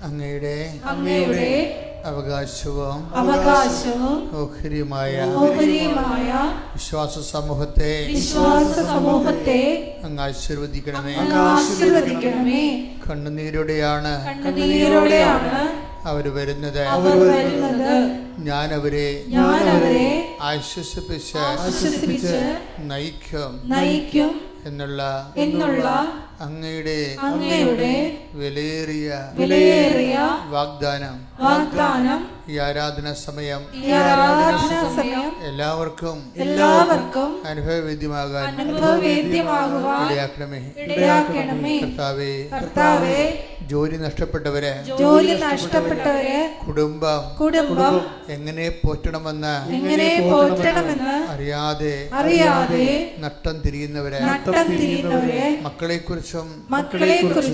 അങ്ങയുടെ അവകാശവും ഓഹരിയുമായ വിശ്വാസ സമൂഹത്തെ അങ്ങ് ആശീർവദിക്കണമേ. കണ്ണുനീരോടെയാണ് അവർ വരുന്നത്. ഞാൻ അവരെ ആശ്വസിപ്പിച്ച് നയിക്കും എന്നുള്ള അങ്ങയുടെ വിലയേറിയ വാഗ്ദാനം ഈ ആരാധന സമയം എല്ലാവർക്കും അനുഭവവേദ്യമാകാൻ ഇടയാക്കണമേ. കർത്താവേ, ജോലി നഷ്ടപ്പെട്ടവരെ കുടുംബം എങ്ങനെ പോറ്റണമെന്ന് അറിയാതെ നട്ടം തിരിയുന്നവരെ മക്കളെക്കുറിച്ചും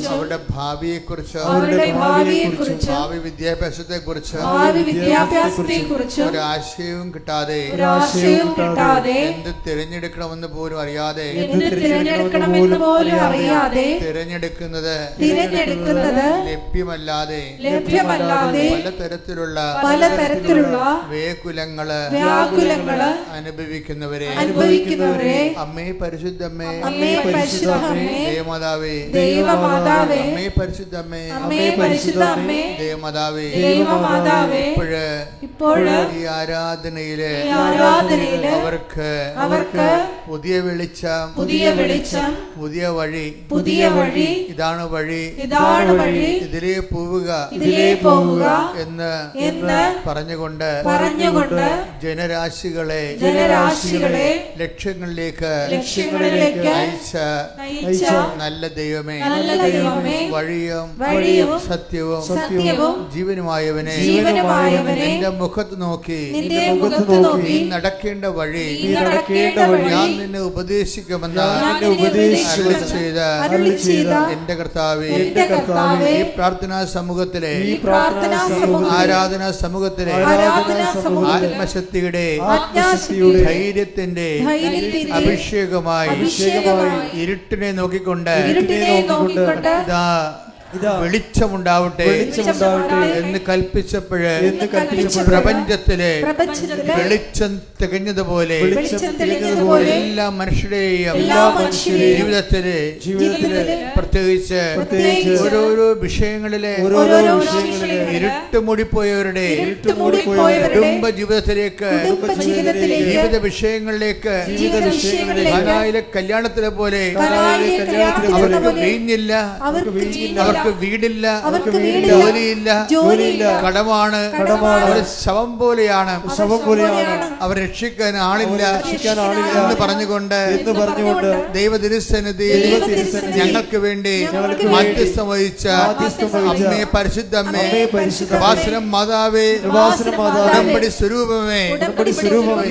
അവരുടെ ഭാവിയെക്കുറിച്ചും ഭാവി വിദ്യാഭ്യാസത്തെക്കുറിച്ചും ഒരാശയവും കിട്ടാതെ എന്ത് തിരഞ്ഞെടുക്കണമെന്ന് പോലും അറിയാതെ തിരഞ്ഞെടുക്കുന്നത് ലഭ്യമല്ലാതെ പലതരത്തിലുള്ള വ്യാകുലങ്ങള് അനുഭവിക്കുന്നവരെ അമ്മേ പരിശുദ്ധമ്മേ, ദേവമാതാവേ, അമ്മേ പരിശുദ്ധമ്മേ, ദേവമാതാവേ, ഇപ്പോഴ് ഈ ആരാധനയില് അവർക്ക് പുതിയ വെളിച്ചം, പുതിയ വഴി, ഇതാണ് വഴി, ഇതിലേ പോവുക എന്ന് പറഞ്ഞുകൊണ്ട് ജനരാശികളെ ലക്ഷ്യങ്ങളിലേക്ക് അയച്ച നല്ല ദൈവമേ, വഴിയും സത്യവും ജീവനുമായവനെ, നിന്റെ മുഖത്ത് നോക്കി നീ നടക്കേണ്ട വഴി ഞാൻ നിന്നെ ഉപദേശിക്കുമെന്ന് അരുളി ചെയ്ത എന്റെ കർത്താവേ, ഈ പ്രാർത്ഥനാ സമൂഹത്തിലെ ആരാധനാ സമൂഹത്തിലെ ആത്മശക്തിയുടെ ധൈര്യത്തിന്റെ അഭിഷേകമായി ഇരുട്ടിനെ നോക്കിക്കൊണ്ട് വെളിച്ചമുണ്ടാവട്ടെ എന്ന് കൽപ്പിച്ചപ്പോഴ് പ്രപഞ്ചത്തിലെ വെളിച്ചം തികഞ്ഞതുപോലെ എല്ലാ മനുഷ്യരുടെയും ജീവിതത്തിലെ പ്രത്യേകിച്ച് ഓരോരോ വിഷയങ്ങളിലെ ഇരുട്ട് മൂടിപ്പോയവരുടെ കുടുംബ ജീവിതത്തിലേക്ക്, ജീവിത വിഷയങ്ങളിലേക്ക്, കല്യാണത്തിലെ പോലെ അവർക്ക് വീഞ്ഞില്ല, അവർക്ക് വീടില്ല, ജോലിയില്ല, കടമാണ്, ശവം പോലെയാണ്, അവർ രക്ഷിക്കാൻ ആളില്ല എന്ന് പറഞ്ഞുകൊണ്ട് ദൈവതിരുസന്നിധിയിൽ ഞങ്ങൾക്ക് വേണ്ടി മധ്യസ്ഥം വഹിച്ച അമ്മേ പരിശുദ്ധമ്മേ, കൃപാസനം മാതാവേ, ഉടമ്പടി സ്വരൂപമേ,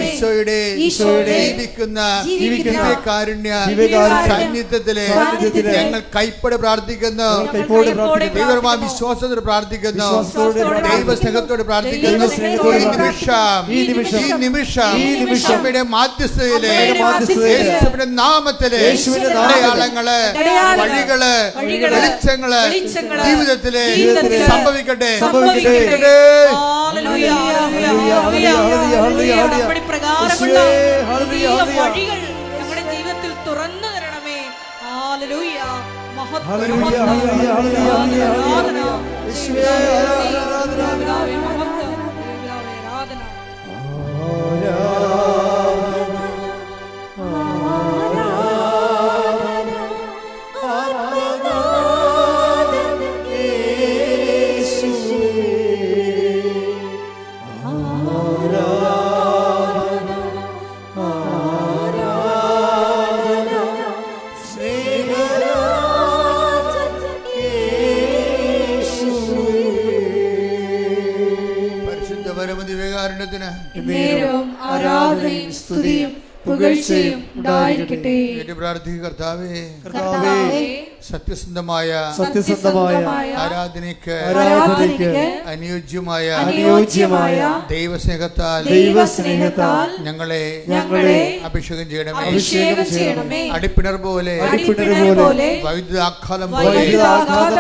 ഈശോയുടെ ജീവിക്കുന്ന ദിവ്യകാരുണ്യ സാന്നിധ്യത്തിലെ ഞങ്ങൾ കൈപ്പടെ പ്രാർത്ഥിക്കുന്നു, വിശ്വാസത്തോട് പ്രാർത്ഥിക്കുന്നു, ദൈവസ്നേഹത്തോട് പ്രാർത്ഥിക്കുന്നു. ഈ നിമിഷം അമ്മയുടെ മാധ്യസ്ഥതയിലെ യേശുവിന്റെ നാമത്തിലെ അടയാളങ്ങള്, വഴികള്, വെളിച്ചങ്ങള് ജീവിതത്തിലെ സംഭവിക്കട്ടെ. ദിവ്യകാരുണ്യത്തിന് ആരാധനയും സ്തുതിയും പുകഴ്ചയും ഉണ്ടായിരിക്കട്ടെ. കർത്താവേ, സത്യസന്ധമായ ആരാധനയ്ക്ക് അനുയോജ്യമായ ദൈവസ്നേഹത്താൽ ഞങ്ങളെ അഭിഷേകം ചെയ്യണമേ. അടിപ്പിണർ പോലെ വൈദ്യുതാഘാതം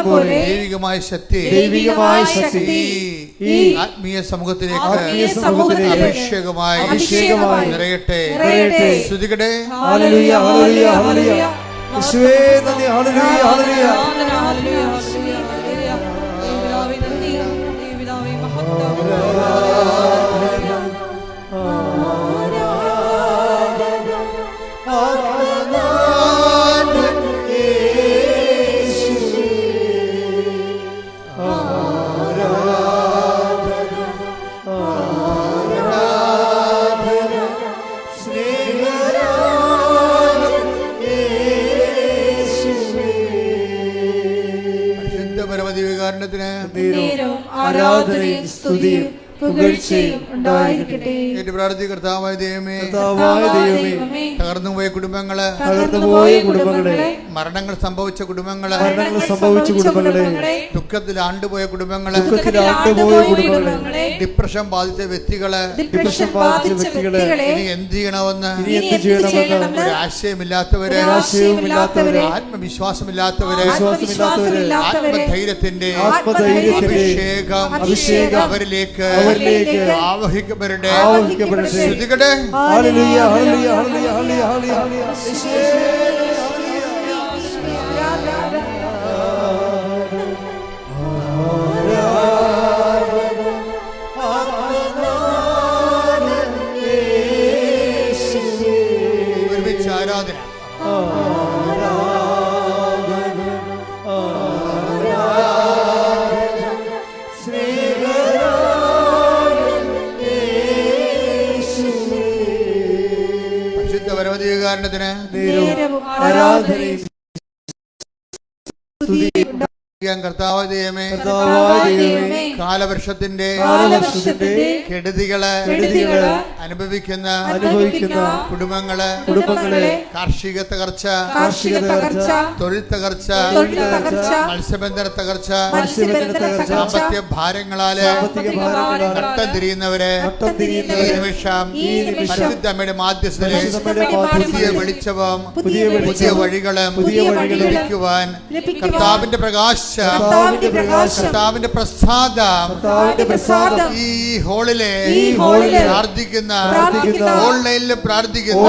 പോലെ ദൈവികമായ ശക്തി ഈ ആത്മീയ സമൂഹത്തിലേക്ക് അഭിഷേകമായി നിറയട്ടെ. സ്തുതിക്കട്ടെ. ഹല്ലേലൂയ, ഹല്ലേലൂയ, ഹല്ലേലൂയ. യേശുവേ നന്ദി. ഹല്ലേലൂയ, ഹല്ലേലൂയ. ആരാധനയും സ്തുതിയും പുകഴ്ചയും ഉണ്ടായിരിക്കട്ടെ. കർത്താവായ ദൈവമേ, തകർന്നുപോയ കുടുംബങ്ങളെ, മരണങ്ങൾ സംഭവിച്ച കുടുംബങ്ങളെ, ദുഃഖത്തിൽ ആണ്ടുപോയ കുടുംബങ്ങളെ, ഡിപ്രഷൻ ബാധിച്ച വ്യക്തികളെ, ഇനി എന്ത് ചെയ്യണമെന്ന് ഒരു ആശയമില്ലാത്തവരെ, ആത്മവിശ്വാസമില്ലാത്തവരെ, ആത്മധൈര്യത്തിന്റെ അഭിഷേകം അവരിലേക്ക് ആവഹിക്കപ്പെടട്ടെ. ശ്രുതികട്ടെ. ഹല്ലേലൂയ, ഹല്ലേലൂയ, ഹല്ലേലൂയ, ഹല്ലേലൂയ, ഹല്ലേലൂയ. ഒരുമിച്ച് ആരാധന. കർത്താവായ ദൈവമേ, കാലവർഷത്തിന്റെ കെടുതികളെ അനുഭവിക്കുന്ന കുടുംബങ്ങളെ, കാർഷിക തകർച്ച, തൊഴിൽ തകർച്ച, മത്സ്യബന്ധന തകർച്ച, സാമ്പത്തിക ഭാരങ്ങളാല് നട്ടം തിരിയുന്നവരെ ഈ നിമിഷം പരിശുദ്ധമ്മയുടെ മാധ്യസ്ഥതയിൽ പുതിയ വെളിച്ചവും പുതിയ വഴികളും ലഭിക്കുവാൻ കർത്താവിന്റെ പ്രകാശം, കർത്താവിന്റെ പ്രസാദം ഈ ഹോളിലെ പ്രാർത്ഥിക്കുന്ന, ഓൺലൈനിൽ പ്രാർത്ഥിക്കുന്ന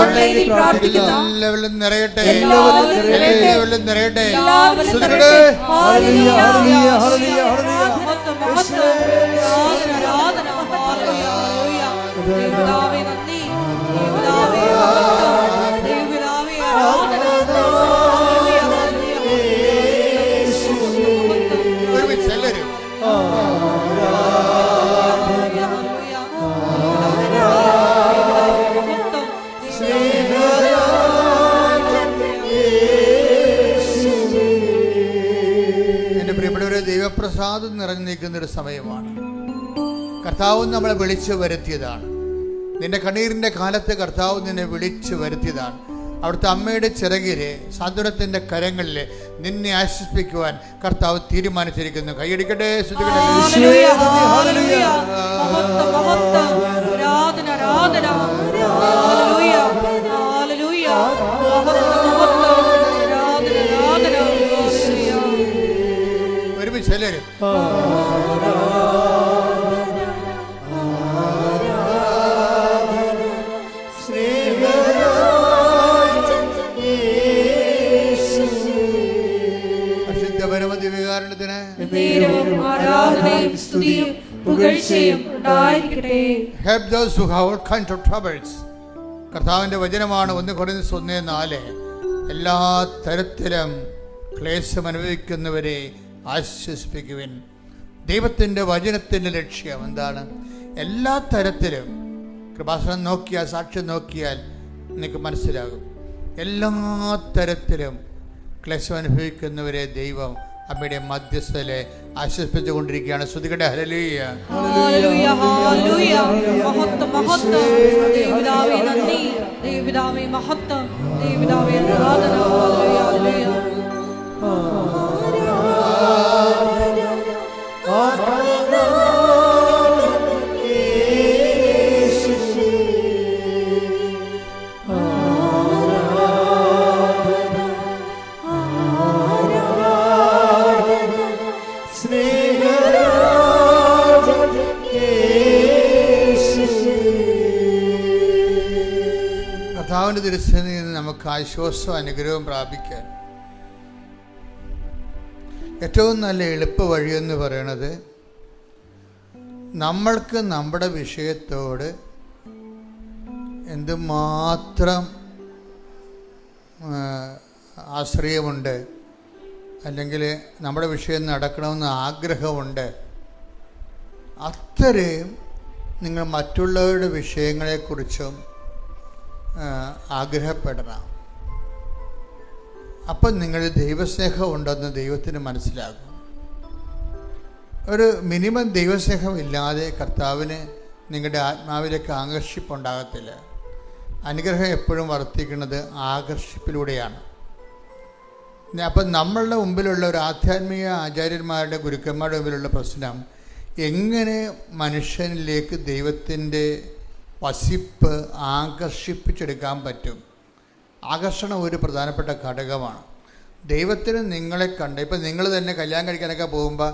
എല്ലാവരിലും നിറയട്ടെ, എല്ലാവരിലും നിറയട്ടെ. ദൈവപ്രസാദം നിറഞ്ഞു നിൽക്കുന്ന ഒരു സമയമാണ്. കർത്താവ് നമ്മളെ വിളിച്ചു വരുത്തിയതാണ്. നിന്റെ കണ്ണീരിന്റെ കാലത്ത് കർത്താവ് നിന്നെ വിളിച്ചു വരുത്തിയതാണ്. അവിടുത്തെ അമ്മയുടെ ചിറകിലെ സാന്ത്വനത്തിന്റെ കരങ്ങളിൽ നിന്നെ ആശ്വസിപ്പിക്കുവാൻ കർത്താവ് തീരുമാനിച്ചിരിക്കുന്നു. കൈയടിക്കട്ടെ. ഒരുമിച്ച് എല്ലാവരും കർത്താവിന്റെ വചനമാണ് 1 കൊരിന്ത്യർ 1:4. എല്ലാ തരത്തിലും ക്ലേശം അനുഭവിക്കുന്നവരെ ആശ്വസിപ്പിക്കുവിൻ. ദൈവത്തിന്റെ വചനത്തിന്റെ ലക്ഷ്യം എന്താണ്? എല്ലാ തരത്തിലും കൃപാസനം നോക്കിയാൽ, സാക്ഷ്യം നോക്കിയാൽ നിനക്ക് മനസ്സിലാകും. എല്ലാ തരത്തിലും ക്ലേശം അനുഭവിക്കുന്നവരെ ദൈവം അമ്മയുടെ മധ്യസ്ഥലെ ആശ്വസിപ്പിച്ചുകൊണ്ടിരിക്കുകയാണ്. ശ്രുതികട്ടെ ഹല്ലേലൂയ. ഹല്ലേലൂയ, ഹല്ലേലൂയ. മഹത്വം, മഹത്വം. ദൈവപിതാവേ നന്ദി, ദൈവപിതാവേ മഹത്വം, ദൈവപിതാവേ ആരാധന. ഹല്ലേലൂയ, ഹല്ലേലൂയ. കർത്താവിൻ്റെ തിരുസന്നിധിയിൽ നിന്ന് നമുക്ക് ആശ്വാസവും അനുഗ്രഹവും പ്രാപിക്കാൻ ഏറ്റവും നല്ല എളുപ്പ വഴിയെന്ന് പറയുന്നത് നമ്മൾക്ക് നമ്മുടെ വിഷയത്തോട് എന്തുമാത്രം ആശ്രയമുണ്ട്, അല്ലെങ്കിൽ നമ്മുടെ വിഷയം നടക്കണമെന്ന് ആഗ്രഹമുണ്ട്, അത്രയും നിങ്ങൾ മറ്റുള്ളവരുടെ വിഷയങ്ങളെക്കുറിച്ചും ആഗ്രഹപ്പെടണം. അപ്പം നിങ്ങൾ ദൈവസ്നേഹം ഉണ്ടെന്ന് ദൈവത്തിന് മനസ്സിലാകും. ഒരു മിനിമം ദൈവസ്നേഹം ഇല്ലാതെ കർത്താവിന് നിങ്ങളുടെ ആത്മാവിലേക്ക് ആകർഷിപ്പുണ്ടാകത്തില്ല. അനുഗ്രഹം എപ്പോഴും വർദ്ധിക്കുന്നത് ആകർഷിപ്പിലൂടെയാണ്. അപ്പം നമ്മളുടെ മുമ്പിലുള്ള ഒരു ആധ്യാത്മിക ആചാര്യന്മാരുടെ ഗുരുക്കന്മാരുടെ മുമ്പിലുള്ള പ്രശ്നം എങ്ങനെ മനുഷ്യനിലേക്ക് ദൈവത്തിൻ്റെ വസിപ്പ് ആകർഷിപ്പിച്ചെടുക്കാൻ പറ്റും. ആകർഷണം ഒരു പ്രധാനപ്പെട്ട ഘടകമാണ്. ദൈവത്തിന് നിങ്ങളെ കണ്ട്, ഇപ്പം നിങ്ങൾ തന്നെ കല്യാണം കഴിക്കാനൊക്കെ പോകുമ്പോൾ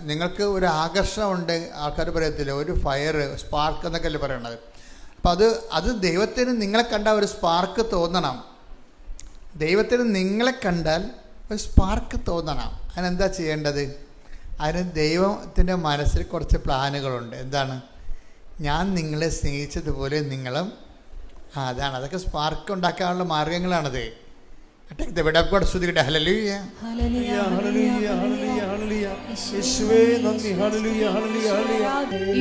നിങ്ങൾക്ക് ഒരു ആകർഷണമുണ്ട്. ആൾക്കാർ പറയത്തില്ല, ഒരു ഫയർ, സ്പാർക്ക് എന്നൊക്കെ അല്ലേ പറയണത്. അപ്പം അത് ദൈവത്തിന് നിങ്ങളെ കണ്ടാൽ ഒരു സ്പാർക്ക് തോന്നണം. ദൈവത്തിന് നിങ്ങളെ കണ്ടാൽ ഒരു സ്പാർക്ക് തോന്നണം. അതിനെന്താ ചെയ്യേണ്ടത്? അതിന് ദൈവത്തിൻ്റെ മനസ്സിൽ കുറച്ച് പ്ലാനുകളുണ്ട്. എന്താണ്? ഞാൻ നിങ്ങളെ സ്നേഹിച്ചതുപോലെ നിങ്ങളും. അതാണ്, അതൊക്കെ സ്പാർക്ക് ഉണ്ടാക്കാനുള്ള മാർഗങ്ങളാണത്.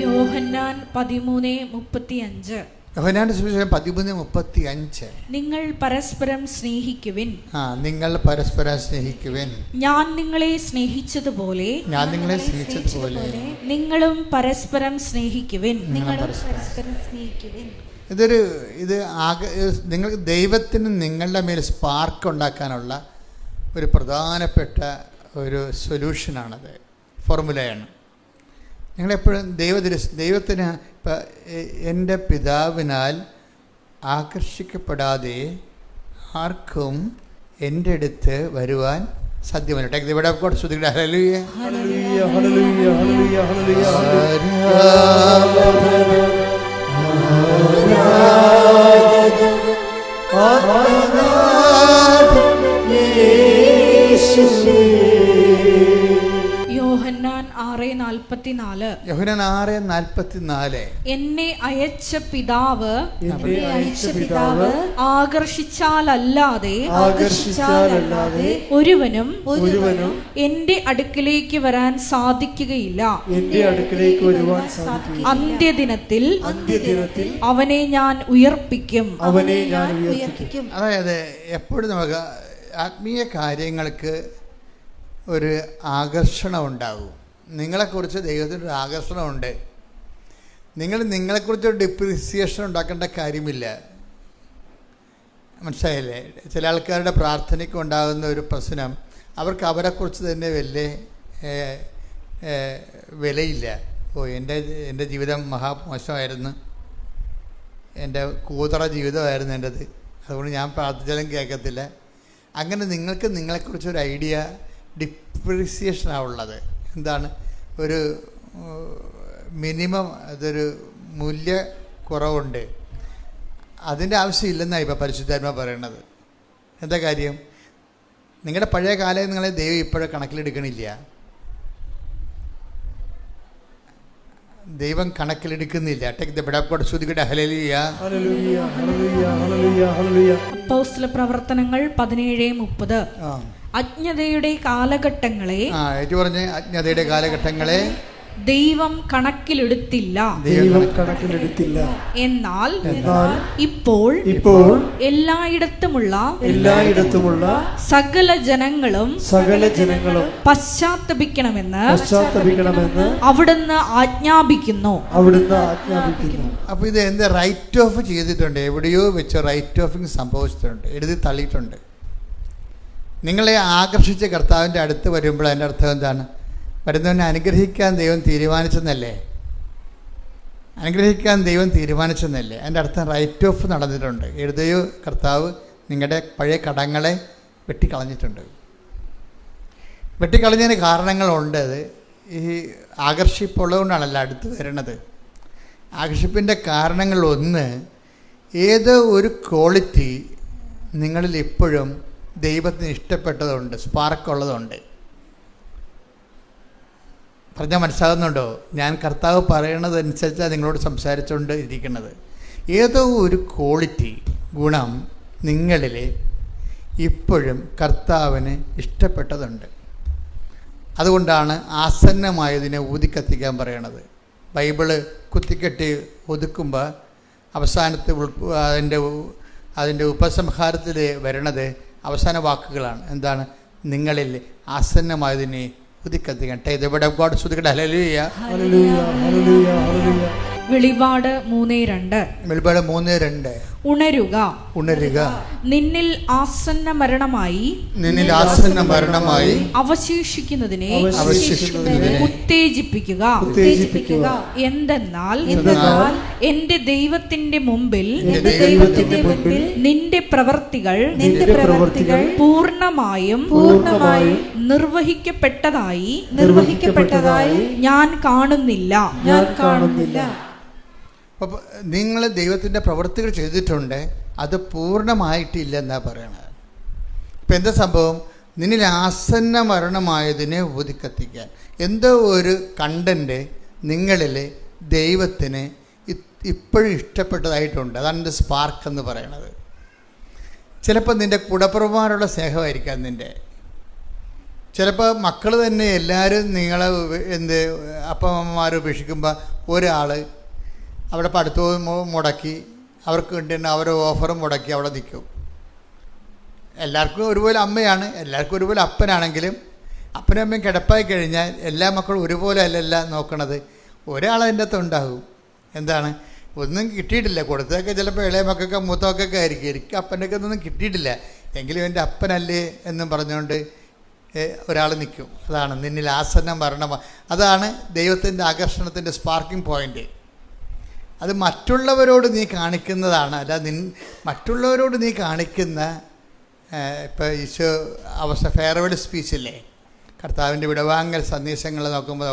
യോഹന്നാൻ 13:35. യോഹന്നാന്റെ സുവിശേഷം 13:35. നിങ്ങൾ പരസ്പരം സ്നേഹിക്കുവിൻ. നിങ്ങൾ പരസ്പരം സ്നേഹിക്കുവിൻ. ഞാൻ നിങ്ങളെ സ്നേഹിച്ചതുപോലെ നിങ്ങളും പരസ്പരം സ്നേഹിക്കുവിൻ. നിങ്ങൾക്ക് ദൈവത്തിന് നിങ്ങളുടെ മേൽ സ്പാർക്ക് ഉണ്ടാക്കാനുള്ള ഒരു പ്രധാനപ്പെട്ട ഒരു സൊല്യൂഷനാണത്, ഫോർമുലയാണ്. നിങ്ങളെപ്പോഴും ദൈവത്തിന് ഇപ്പം എൻ്റെ പിതാവിനാൽ ആകർഷിക്കപ്പെടാതെ ആർക്കും എൻ്റെ അടുത്ത് വരുവാൻ സാധ്യമല്ല. Take the word of God. ശ്രുതികട്ടെ ഹല്ലേലൂയ. ഹല്ലേലൂയ, ഹല്ലേലൂയ, ഹല്ലേലൂയ, ഹല്ലേലൂയ. യോഹന്നാൻ 6:44. യോഹന്നാൻ 6:44. എന്നെ അയച്ച പിതാവ് ആകർഷിച്ചാലല്ലാതെ ഒരുവനും എന്റെ അടുക്കിലേക്ക് വരാൻ സാധിക്കുകയില്ല. അന്ത്യദിനത്തിൽ അവനെ ഞാൻ ഉയർപ്പിക്കും. അതായത് എപ്പോഴും നമുക്ക് ആത്മീയ കാര്യങ്ങൾക്ക് ഒരു ആകർഷണം ഉണ്ടാകും. നിങ്ങളെക്കുറിച്ച് ദൈവത്തിനൊരു ആകർഷണമുണ്ട്. നിങ്ങളെക്കുറിച്ചൊരു ഡിപ്രിസിയേഷൻ ഉണ്ടാക്കേണ്ട കാര്യമില്ല. മനസ്സിലായില്ലേ? ചില ആൾക്കാരുടെ പ്രാർത്ഥനയ്ക്ക് ഉണ്ടാകുന്ന ഒരു പ്രശ്നം, അവർക്ക് അവരെക്കുറിച്ച് തന്നെ വലിയ വിലയില്ല. എൻ്റെ ജീവിതം മഹാമോശമായിരുന്നു, എൻ്റെ കൂതറ ജീവിതമായിരുന്നു എൻ്റെത്, അതുകൊണ്ട് ഞാൻ പ്രാർത്ഥിച്ചാലും കേൾക്കത്തില്ല. അങ്ങനെ നിങ്ങൾക്ക് നിങ്ങളെക്കുറിച്ചൊരു ഐഡിയ, ഡിപ്രിസിയേഷനാണ് ഉള്ളത്. എന്താണ്? ഒരു മിനിമം, അതൊരു മൂല്യക്കുറവുണ്ട്. അതിൻ്റെ ആവശ്യമില്ലെന്നാണ് ഇപ്പോൾ പരിശുദ്ധാത്മാ പറയണത്. എന്താ കാര്യം? നിങ്ങളുടെ പഴയ കാലം നിങ്ങളെ ദൈവം ഇപ്പോഴും കണക്കിലെടുക്കണില്ല. ദൈവം കണക്കിലെടുക്കുന്നില്ല. Take the word of God. ശ്രുതികട്ടെ ഹല്ലേലൂയ. അപ്പോസ്തല പ്രവർത്തനങ്ങൾ 17:30. അജ്ഞതയുടെ കാലഘട്ടങ്ങളെ ഏറ്റു പറഞ്ഞ് അജ്ഞതയുടെ കാലഘട്ടങ്ങളെ ദൈവം കണക്കിലെടുത്തില്ല. ദൈവം കണക്കിലെടുത്തില്ല. എന്നാൽ ഇപ്പോൾ എല്ലായിടത്തുമുള്ള സകല ജനങ്ങളും പശ്ചാത്തപിക്കണമെന്ന് അവിടുന്ന് ആജ്ഞാപിക്കുന്നു. അപ്പോൾ ഇത് എന്ത് റൈറ്റ് ഓഫ് ചെയ്തിട്ടുണ്ട്, എവിടെയോ വെച്ച് റൈറ്റ് ഓഫിങ് സംഭവിച്ചിട്ടുണ്ട്, എഴുതി തള്ളിയിട്ടുണ്ട്. നിങ്ങളെ ആകർഷിച്ച കർത്താവിൻ്റെ അടുത്ത് വരുമ്പോൾ അതിൻ്റെ അർത്ഥം എന്താണ്? വരുന്നവനെ അനുഗ്രഹിക്കാൻ ദൈവം തീരുമാനിച്ചെന്നല്ലേ? അനുഗ്രഹിക്കാൻ ദൈവം തീരുമാനിച്ചെന്നല്ലേ? അതിൻ്റെ അർത്ഥം റൈറ്റ് ഓഫ് നടന്നിട്ടുണ്ട്. എഴുതിയോ കർത്താവ് നിങ്ങളുടെ പഴയ കടങ്ങളെ വെട്ടിക്കളഞ്ഞിട്ടുണ്ട്. വെട്ടിക്കളഞ്ഞതിന് കാരണങ്ങളുണ്ട്. അത് ഈ ആകർഷിപ്പുള്ളതുകൊണ്ടാണല്ലോ അടുത്ത് വരുന്നത്. ആകർഷിപ്പിൻ്റെ കാരണങ്ങളൊന്ന്, ഏതോ ഒരു ക്വാളിറ്റി നിങ്ങളിൽ ഇപ്പോഴും ദൈവത്തിന് ഇഷ്ടപ്പെട്ടതുണ്ട്, സ്പാർക്കുള്ളതുണ്ട്. പറഞ്ഞാൽ മനസ്സിലാകുന്നുണ്ടോ? ഞാൻ കർത്താവ് പറയണതനുസരിച്ചാണ് നിങ്ങളോട് സംസാരിച്ചുകൊണ്ട് ഇരിക്കുന്നത്. ഏതോ ഒരു ക്വാളിറ്റി, ഗുണം നിങ്ങളിൽ ഇപ്പോഴും കർത്താവിന് ഇഷ്ടപ്പെട്ടതുണ്ട്. അതുകൊണ്ടാണ് ആസന്നമായതിനെ ഊതിക്കത്തിക്കാൻ പറയണത്. ബൈബിള് കുത്തിക്കെട്ടി ഒതുക്കുമ്പോൾ അവസാനത്തെ അതിൻ്റെ ഉപസംഹാരത്തിൽ വരണത് അവസാന വാക്കുകളാണ്. എന്താണ്? നിങ്ങളിൽ ആസന്നമായതിനെ ഉദിക്കത്തിക്കാൻ. വെളിപാട് 3:2. വെളിപാട് 3:2. ഉണരുക, നിന്നിൽ ആസന്ന മരണമായി അവശേഷിക്കുന്നതിനെ ഉത്തേജിപ്പിക്കുക. എന്തെന്നാൽ എന്റെ ദൈവത്തിന്റെ മുമ്പിൽ നിന്റെ പ്രവൃത്തികൾ പൂർണ്ണമായും നിർവഹിക്കപ്പെട്ടതായി ഞാൻ കാണുന്നില്ല. അപ്പോൾ നിങ്ങൾ ദൈവത്തിൻ്റെ പ്രവൃത്തികൾ ചെയ്തിട്ടുണ്ട്, അത് പൂർണ്ണമായിട്ടില്ല എന്നാണ് പറയണത്. ഇപ്പം എന്താ സംഭവം? നിന്നിൽ ആസന്ന മരണമായതിനെ ഊതിക്കത്തിക്കാൻ എന്തോ ഒരു കണ്ടൻറ്റ് നിങ്ങളിൽ ദൈവത്തിന് ഇപ്പോഴും ഇഷ്ടപ്പെട്ടതായിട്ടുണ്ട്. അതാണ് എൻ്റെ സ്പാർക്ക് എന്ന് പറയണത്. ചിലപ്പോൾ നിൻ്റെ കുടപ്പുറമാരുള്ള സ്നേഹമായിരിക്കാം നിൻ്റെ. ചിലപ്പോൾ മക്കൾ തന്നെ എല്ലാവരും നിങ്ങളെ അപ്പമ്മമാർ ഉപേക്ഷിക്കുമ്പോൾ ഒരാൾ അവിടെ പഠിത്തവും മുടക്കി, അവർക്ക് വേണ്ടി തന്നെ അവരെ ഓഫറും മുടക്കി അവിടെ നിൽക്കും. എല്ലാവർക്കും ഒരുപോലെ അമ്മയാണ്, എല്ലാവർക്കും ഒരുപോലെ അപ്പനാണെങ്കിലും അപ്പനും അമ്മയും കിടപ്പായി കഴിഞ്ഞാൽ എല്ലാ മക്കളും ഒരുപോലെ അല്ലല്ല നോക്കണത്. ഒരാളതിൻ്റെ അകത്ത് ഉണ്ടാകും. എന്താണ്? ഒന്നും കിട്ടിയിട്ടില്ല, കൊടുത്തതൊക്കെ ചിലപ്പോൾ ഇളയ മക്കൾക്ക് മൂത്ത മക്കൾക്ക് ആയിരിക്കും. എനിക്ക് അപ്പൻ്റെ ഒക്കെ ഒന്നും കിട്ടിയിട്ടില്ല, എങ്കിലും എൻ്റെ അപ്പനല്ലേ എന്നും പറഞ്ഞുകൊണ്ട് ഒരാൾ നിൽക്കും. അതാണ് നിന്നിൽ ആസന്ന മരണം. അതാണ് ദൈവത്തിൻ്റെ ആകർഷണത്തിൻ്റെ സ്പാർക്കിംഗ് പോയിൻ്റ്. അത് മറ്റുള്ളവരോട് നീ കാണിക്കുന്നതാണ്. അല്ല മറ്റുള്ളവരോട് നീ കാണിക്കുന്ന ഇപ്പോൾ ഈശോ ഫെയർവെൽ സ്പീച്ചില്ലേ, കർത്താവിൻ്റെ വിടവാങ്ങൽ സന്ദേശങ്ങൾ നോക്കുമ്പോൾ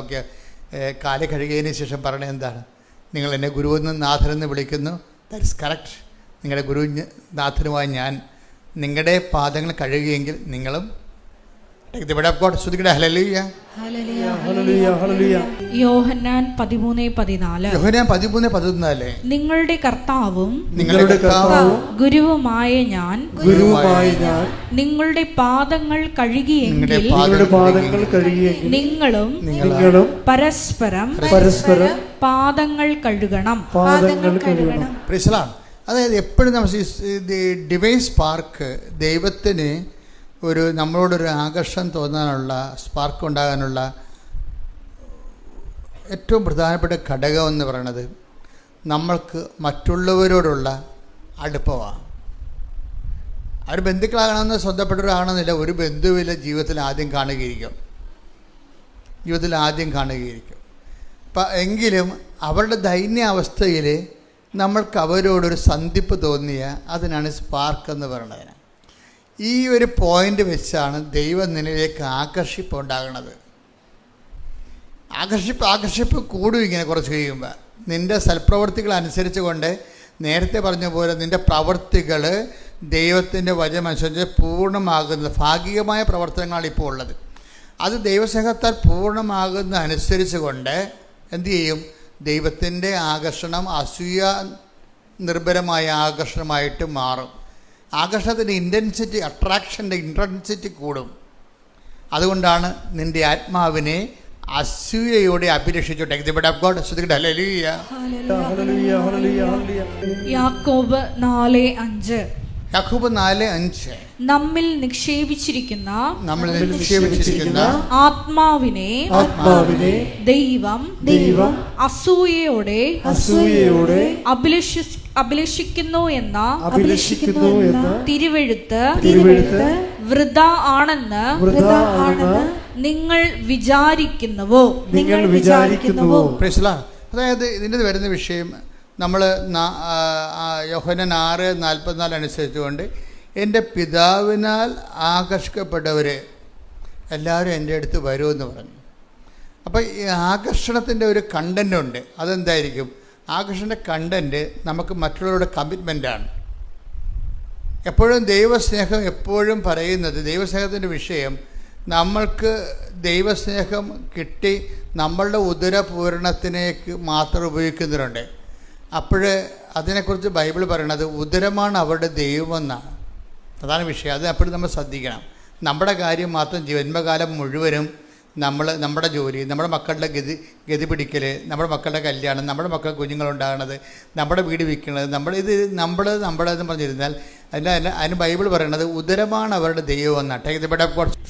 കാല് കഴുകിയതിന് ശേഷം പറയണത് എന്താണ്? നിങ്ങൾ എന്നെ ഗുരുവെന്നും നാഥനെന്ന് വിളിക്കുന്നു. That is correct. നിങ്ങളുടെ ഗുരു നാഥനുമായി ഞാൻ നിങ്ങളുടെ പാദങ്ങൾ കഴുകിയെങ്കിൽ നിങ്ങളും യോഹന്നാൻ 13:14. നിങ്ങളുടെ കർത്താവും ഗുരുവുമായ ഞാൻ നിങ്ങളുടെ പാദങ്ങൾ കഴുകിയെങ്കിൽ നിങ്ങളും പരസ്പരം പാദങ്ങൾ കഴുകണം. അതായത് എപ്പോഴും നമ്മൾ ഡിവൈൻ സ്പാർക്ക്, ദൈവത്തിന് നമ്മളോടൊരു ആകർഷണം തോന്നാനുള്ള, സ്പാർക്ക് ഉണ്ടാകാനുള്ള ഏറ്റവും പ്രധാനപ്പെട്ട ഘടകം എന്ന് പറയുന്നത് നമ്മൾക്ക് മറ്റുള്ളവരോടുള്ള അടുപ്പമാണ്. അവർ ബന്ധുക്കളാകണമെന്ന് സ്വന്തപ്പെട്ടവരാകണമെന്നില്ല. ഒരു ബന്ധുവില്ല ജീവിതത്തിൽ ആദ്യം കാണുകയായിരിക്കും. എങ്കിലും അവരുടെ ദൈന്യാവസ്ഥയിൽ നമ്മൾക്ക് അവരോടൊരു സന്ധിപ്പ് തോന്നിയ അതിനാണ് സ്പാർക്ക് എന്ന് പറയുന്നത്. ഈ ഒരു പോയിൻ്റ് വെച്ചാണ് ദൈവം നിന്നിലേക്ക് ആകർഷിപ്പ് ഉണ്ടാകുന്നത്. ആകർഷിപ്പ് കൂടും ഇങ്ങനെ കുറച്ച് കഴിയുമ്പോൾ. നിൻ്റെ സൽപ്രവർത്തികൾ അനുസരിച്ച് കൊണ്ട് നേരത്തെ പറഞ്ഞ പോലെ നിൻ്റെ പ്രവർത്തികൾ ദൈവത്തിൻ്റെ വചനമനുസരിച്ച് പൂർണ്ണമാകുന്നത്, ഭാഗികമായ പ്രവർത്തനങ്ങളാണ് ഇപ്പോൾ ഉള്ളത്. അത് ദൈവസ്നേഹത്താൽ പൂർണ്ണമാകുന്ന അനുസരിച്ച് കൊണ്ട് എന്തു ചെയ്യും? ദൈവത്തിൻ്റെ ആകർഷണം അസൂയ നിർഭരമായ ആകർഷണമായിട്ട് മാറും. ആകർഷണത്തിൻ്റെ അട്രാക്ഷൻ്റെ ഇൻറ്റൻസിറ്റി കൂടും. അതുകൊണ്ടാണ് നിൻ്റെ ആത്മാവിനെ അസൂയയോടെ അഭിലഷിച്ചു. Take the word of God. ശ്രദ്ധിക്കട്ടെ. ഹല്ലേലൂയ. ഹല്ലേലൂയ ഹല്ലേലൂയ ഹല്ലേലൂയ. യാക്കോബ് 4:5. യാക്കോബ് 4:5 നമ്മിൽ നിക്ഷേപിച്ചിരിക്കുന്ന ആത്മാവിനെ ദൈവം അസൂയയോടെ അഭിലഷിക്കുന്നു എന്ന തിരുവെഴുത്ത് വൃഥാ ആണെന്ന് നിങ്ങൾ വിചാരിക്കുന്നുവോ? അതായത് ഇതിൻ്റെ വരുന്ന വിഷയം നമ്മൾ യോഹന്നാൻ 6:44 അനുസരിച്ചുകൊണ്ട് എൻ്റെ പിതാവിനാൽ ആകർഷിക്കപ്പെട്ടവർ എല്ലാവരും എൻ്റെ അടുത്ത് വരുമെന്ന് പറഞ്ഞു. അപ്പോൾ ഈ ആകർഷണത്തിൻ്റെ ഒരു കണ്ടൻ്റ് ഉണ്ട്. അതെന്തായിരിക്കും? ആകർഷണ കണ്ടൻറ്റ് നമുക്ക് മറ്റുള്ളവരുടെ കമ്മിറ്റ്മെൻറ്റാണ്. എപ്പോഴും ദൈവസ്നേഹം എപ്പോഴും പറയുന്നത്, ദൈവസ്നേഹത്തിൻ്റെ വിഷയം നമ്മൾക്ക് ദൈവസ്നേഹം കിട്ടി നമ്മളുടെ ഉദരപൂരണത്തിനേക്ക് മാത്രം ഉപയോഗിക്കുന്നവരുണ്ട്. അപ്പോൾ അതിനെക്കുറിച്ച് ബൈബിൾ പറയണത് ഉദരമാണ് അവരുടെ ദൈവമെന്നാണ്. അതാണ് വിഷയം. അത് എപ്പോഴും നമ്മൾ ശ്രദ്ധിക്കണം. നമ്മുടെ കാര്യം മാത്രം ജന്മകാലം മുഴുവനും നമ്മുടെ ജോലി, നമ്മുടെ മക്കളുടെ ഗതി പിടിക്കൽ, നമ്മുടെ മക്കളുടെ കല്യാണം, നമ്മുടെ മക്കൾ കുഞ്ഞുങ്ങളുണ്ടാകുന്നത്, നമ്മുടെ വീട് വിൽക്കുന്നത്, നമ്മുടേതെന്ന് പറഞ്ഞിരുന്നാൽ അതിന് ബൈബിൾ പറയണത് ഉദരമാണ് അവരുടെ ദൈവം എന്നാണ്.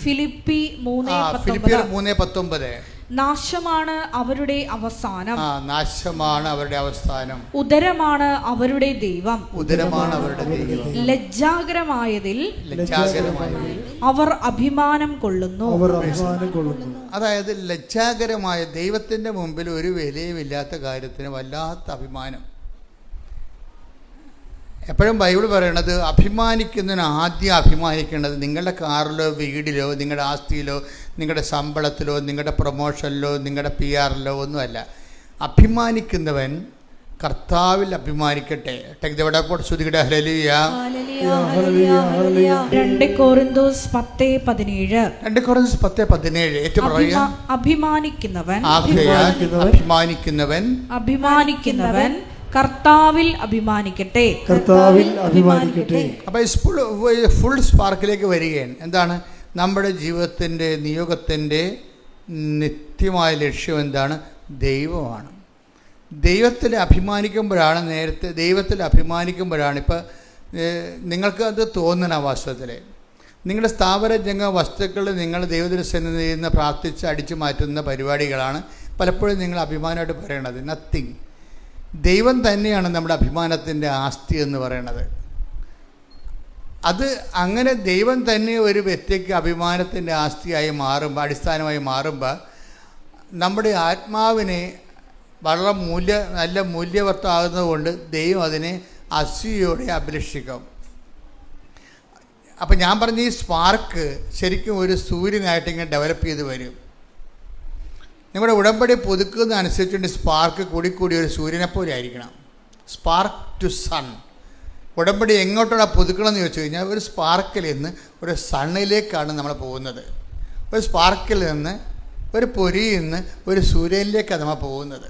ഫിലിപ്പി 3:19 നാശമാണ് അവരുടെ അവസാനം. നാശമാണ് അവരുടെ അവസാനം. ഉദരമാണ് അവരുടെ ദൈവം. ഉദരമാണ് അവരുടെ ദൈവം. ലജ്ജാകരമായതിൽ അവർ അഭിമാനം കൊള്ളുന്നു. അതായത് ലജ്ജാകരമായ ദൈവത്തിന്റെ മുമ്പിൽ ഒരു വിലയുമില്ലാത്ത കാര്യത്തിന് വല്ലാത്ത അഭിമാനം. എപ്പോഴും ബൈബിൾ പറയണത് അഭിമാനിക്കുന്നതിന് ആദ്യം അഭിമാനിക്കേണ്ടത് നിങ്ങളുടെ കാറിലോ വീടിലോ നിങ്ങളുടെ ആസ്തിയിലോ നിങ്ങളുടെ ശമ്പളത്തിലോ നിങ്ങളുടെ പ്രൊമോഷനിലോ നിങ്ങളുടെ PR-ലോ ഒന്നുമല്ല. അഭിമാനിക്കുന്നവൻ കർത്താവിൽ അഭിമാനിക്കട്ടെ. Take the word of God. ശ്രുതികട ഹല്ലേലൂയ. 2 കൊരിന്തോസ് 10:17. 2 കൊരിന്തോസ് 10:17 ഏറ്റവും പറയുക, അഭിമാനിക്കുന്നവൻ കർത്താവിൽ അഭിമാനിക്കട്ടെ. അപ്പോൾ ഫുൾ സ്പാർക്കിലേക്ക് വരികയാണ്. എന്താണ് നമ്മുടെ ജീവിതത്തിൻ്റെ നിയോഗത്തിൻ്റെ നിത്യമായ ലക്ഷ്യം? എന്താണ്? ദൈവമാണ്. ദൈവത്തിൽ അഭിമാനിക്കുമ്പോഴാണ് ഇപ്പോൾ നിങ്ങൾക്ക് അത് തോന്നണം. വാസ്തവത്തിൽ നിങ്ങളുടെ സ്ഥാപന ജംഗ വസ്തുക്കൾ നിങ്ങൾ ദൈവത്തിന് സന്നിധിയിൽ നിന്ന് പ്രാർത്ഥിച്ച് അടിച്ചു മാറ്റുന്ന പരിപാടികളാണ് പലപ്പോഴും നിങ്ങൾ അഭിമാനമായിട്ട് പറയണത്. നത്തിങ്. ദൈവം തന്നെയാണ് നമ്മുടെ അഭിമാനത്തിൻ്റെ ആസ്തി എന്ന് പറയണത്. അത് അങ്ങനെ ദൈവം തന്നെ ഒരു വ്യക്തിക്ക് അഭിമാനത്തിൻ്റെ ആസ്തിയായി മാറുമ്പോൾ, അടിസ്ഥാനമായി മാറുമ്പോൾ നമ്മുടെ ആത്മാവിനെ വളരെ നല്ല മൂല്യവത്താകുന്നത് കൊണ്ട് ദൈവം അതിനെ അസൂയയോടെ അഭിലഷിക്കും. അപ്പം ഞാൻ പറഞ്ഞ ഈ സ്പാർക്ക് ശരിക്കും ഒരു സൂര്യനായിട്ട് ഇങ്ങനെ ഡെവലപ്പ് ചെയ്ത് വരും. നിങ്ങളുടെ ഉടമ്പടി പുതുക്കുന്ന അനുസരിച്ചുകൊണ്ട് സ്പാർക്ക് കൂടി ഒരു സൂര്യനെപ്പോലെ ആയിരിക്കണം. Spark to sun. ഉടമ്പടി എങ്ങോട്ടാണ് പുതുക്കണമെന്ന് ചോദിച്ചു കഴിഞ്ഞാൽ ഒരു സ്പാർക്കിൽ നിന്ന് ഒരു സണ്ണിലേക്കാണ് നമ്മൾ പോകുന്നത്. ഒരു സ്പാർക്കിൽ നിന്ന് ഒരു പൊരിയിൽ നിന്ന് ഒരു സൂര്യനിലേക്കാണ് നമ്മൾ പോകുന്നത്.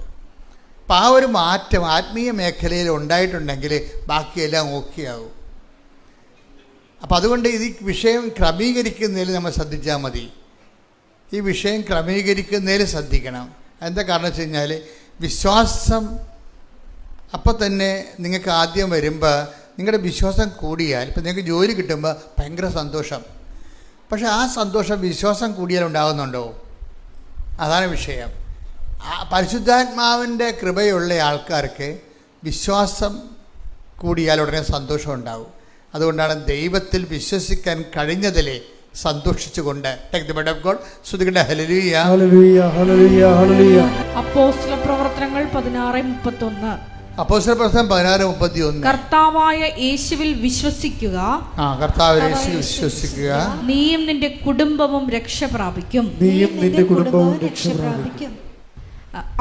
അപ്പം ആ ഒരു മാറ്റം ആത്മീയ മേഖലയിൽ ഉണ്ടായിട്ടുണ്ടെങ്കിൽ ബാക്കിയെല്ലാം ഓക്കെ ആകും. അപ്പം അതുകൊണ്ട് ഇത് വിഷയം ക്രമീകരിക്കുന്നതിൽ നമ്മൾ ശ്രദ്ധിച്ചാൽ മതി. ഈ വിഷയം ക്രമീകരിക്കുന്നതിൽ ശ്രദ്ധിക്കണം. എന്താ കാരണം വെച്ച് കഴിഞ്ഞാൽ വിശ്വാസം അപ്പോൾ തന്നെ നിങ്ങൾക്ക് ആദ്യം വരുമ്പോൾ നിങ്ങളുടെ വിശ്വാസം കൂടിയാൽ, ഇപ്പം നിങ്ങൾക്ക് ജോലി കിട്ടുമ്പോൾ ഭയങ്കര സന്തോഷം. പക്ഷേ ആ സന്തോഷം വിശ്വാസം കൂടിയാൽ ഉണ്ടാകുന്നുണ്ടോ? അതാണ് വിഷയം. പരിശുദ്ധാത്മാവിൻ്റെ കൃപയുള്ള ആൾക്കാർക്ക് വിശ്വാസം കൂടിയാൽ ഉടനെ സന്തോഷം ഉണ്ടാവും. അതുകൊണ്ടാണ് ദൈവത്തിൽ വിശ്വസിക്കാൻ കഴിഞ്ഞതിലെ സന്തോഷിച്ചുകൊണ്ട് അപ്പോസ്തലപ്രവർത്തനങ്ങൾ 16:31. കർത്താവായ യേശുവിൽ വിശ്വസിക്കുക, നീയും നിന്റെ കുടുംബവും രക്ഷ പ്രാപിക്കും.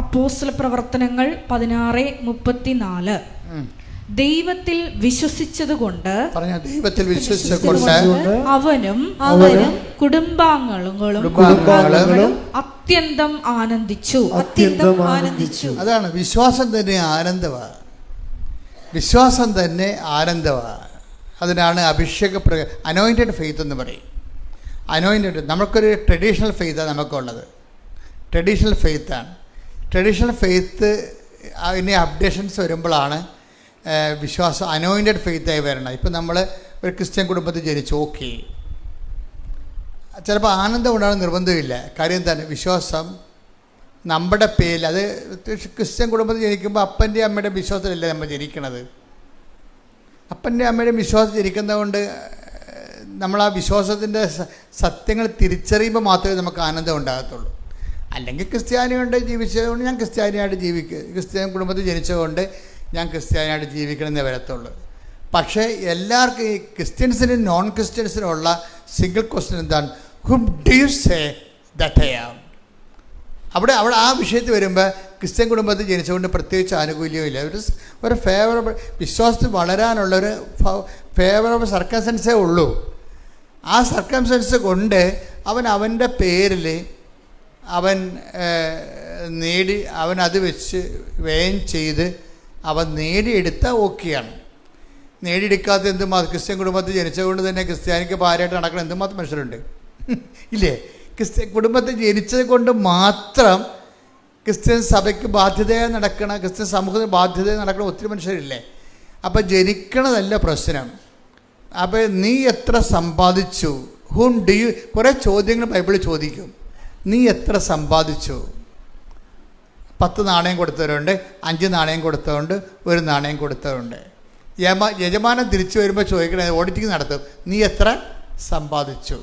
അപ്പോസ്തലപ്രവർത്തനങ്ങൾ 16:34. ദൈവത്തിൽ വിശ്വസിച്ചതുകൊണ്ട് അവനും കുടുംബാംഗങ്ങളും അത്യന്തം ആനന്ദിച്ചു. അതാണ് വിശ്വാസം തന്നെ ആനന്ദമാണ്. വിശ്വാസം തന്നെ ആനന്ദമാണ്. അതിനാണ് അഭിഷേക അനോയിൻറ്റഡ് ഫെയ്ത്ത് എന്ന് പറയും. അനോയിൻറ്റഡ് നമുക്കൊരു ട്രഡീഷണൽ ഫെയ്ത്താണ് നമുക്കുള്ളത്. ട്രഡീഷണൽ ഫെയ്ത്താണ്. ട്രഡീഷണൽ ഫെയ്ത്ത് അതിൻ്റെ അപ്ഡേഷൻസ് വരുമ്പോഴാണ് വിശ്വാസം അനോയിൻറ്റഡ് ഫെയ്ത്തായി വരണം. ഇപ്പം നമ്മൾ ഒരു ക്രിസ്ത്യൻ കുടുംബത്തിൽ ജനിച്ചു, ഓക്കെ, ചിലപ്പോൾ ആനന്ദം ഉണ്ടാകുന്ന നിർബന്ധമില്ല. കാര്യം എന്താണ്? വിശ്വാസം നമ്മുടെ പേരിൽ, അത് ക്രിസ്ത്യൻ കുടുംബത്തിൽ ജനിക്കുമ്പോൾ അപ്പൻ്റെ അമ്മയുടെ വിശ്വാസത്തിലല്ലേ നമ്മൾ ജനിക്കണത്. അപ്പൻ്റെ അമ്മയുടെ വിശ്വാസം ജനിക്കുന്നതുകൊണ്ട് നമ്മൾ ആ വിശ്വാസത്തിൻ്റെ സത്യങ്ങൾ തിരിച്ചറിയുമ്പോൾ മാത്രമേ നമുക്ക് ആനന്ദം ഉണ്ടാകത്തുള്ളൂ. അല്ലെങ്കിൽ ക്രിസ്ത്യാനിയുണ്ട് ജീവിച്ചതുകൊണ്ട് ഞാൻ ക്രിസ്ത്യാനിയായിട്ട് ക്രിസ്ത്യൻ കുടുംബത്തിൽ ജനിച്ചതുകൊണ്ട് ഞാൻ ക്രിസ്ത്യാനിയായിട്ട് ജീവിക്കണമെന്നേ വരത്തുള്ളൂ. പക്ഷേ എല്ലാവർക്കും ഈ ക്രിസ്ത്യൻസിനും നോൺ ക്രിസ്ത്യൻസിനും ഉള്ള സിംഗിൾ ക്വസ്റ്റ്യൻ എന്താണ്? Whom do you say that I am? അവിടെ ആ വിഷയത്തിൽ വരുമ്പോൾ ക്രിസ്ത്യൻ കുടുംബത്തിൽ ജനിച്ചുകൊണ്ട് പ്രത്യേകിച്ച് ആനുകൂല്യമില്ല. ഒരു ഫേവറബിൾ വിശ്വാസത്തിൽ വളരാനുള്ളൊരു ഫേവറബിൾ സർക്കംസ്റ്റൻസേ ഉള്ളൂ. ആ സർക്കംസ്റ്റൻസ് കൊണ്ട് അവൻ്റെ പേരിൽ അവൻ അത് വെച്ച് വ്യയം ചെയ്ത് അവൻ നേടിയെടുത്ത ഓക്കെയാണ്. നേടിയെടുക്കാത്ത എന്തുമാത്രം ക്രിസ്ത്യൻ കുടുംബത്തിൽ ജനിച്ചതുകൊണ്ട് തന്നെ ക്രിസ്ത്യാനിക്ക് ഭാര്യയായിട്ട് നടക്കുന്ന എന്തുമാത്രം മനുഷ്യരുണ്ട് ഇല്ലേ? ക്രിസ്ത്യൻ കുടുംബത്തിൽ ജനിച്ചത് കൊണ്ട് മാത്രം ക്രിസ്ത്യൻ സഭയ്ക്ക് ബാധ്യതയായി നടക്കണ, ക്രിസ്ത്യൻ സമൂഹത്തിന് ബാധ്യതയായി നടക്കണ ഒത്തിരി മനുഷ്യരില്ലേ? അപ്പം ജനിക്കണതല്ല പ്രശ്നം. അപ്പോൾ നീ എത്ര സമ്പാദിച്ചു? ഹൂം ഡു യു? കുറേ ചോദ്യങ്ങൾ ബൈബിളിൽ ചോദിക്കും. നീ എത്ര സമ്പാദിച്ചു? 10 നാണയം കൊടുത്തവരുണ്ട്, 5 നാണയം കൊടുത്തവരുണ്ട്, 1 നാണയം കൊടുത്തവരുണ്ട്. യജമാനൻ തിരിച്ചു വരുമ്പോൾ ചോദിക്കണേ, ഓഡിറ്റിംഗ് നടത്തും, നീ എത്ര സമ്പാദിച്ചു?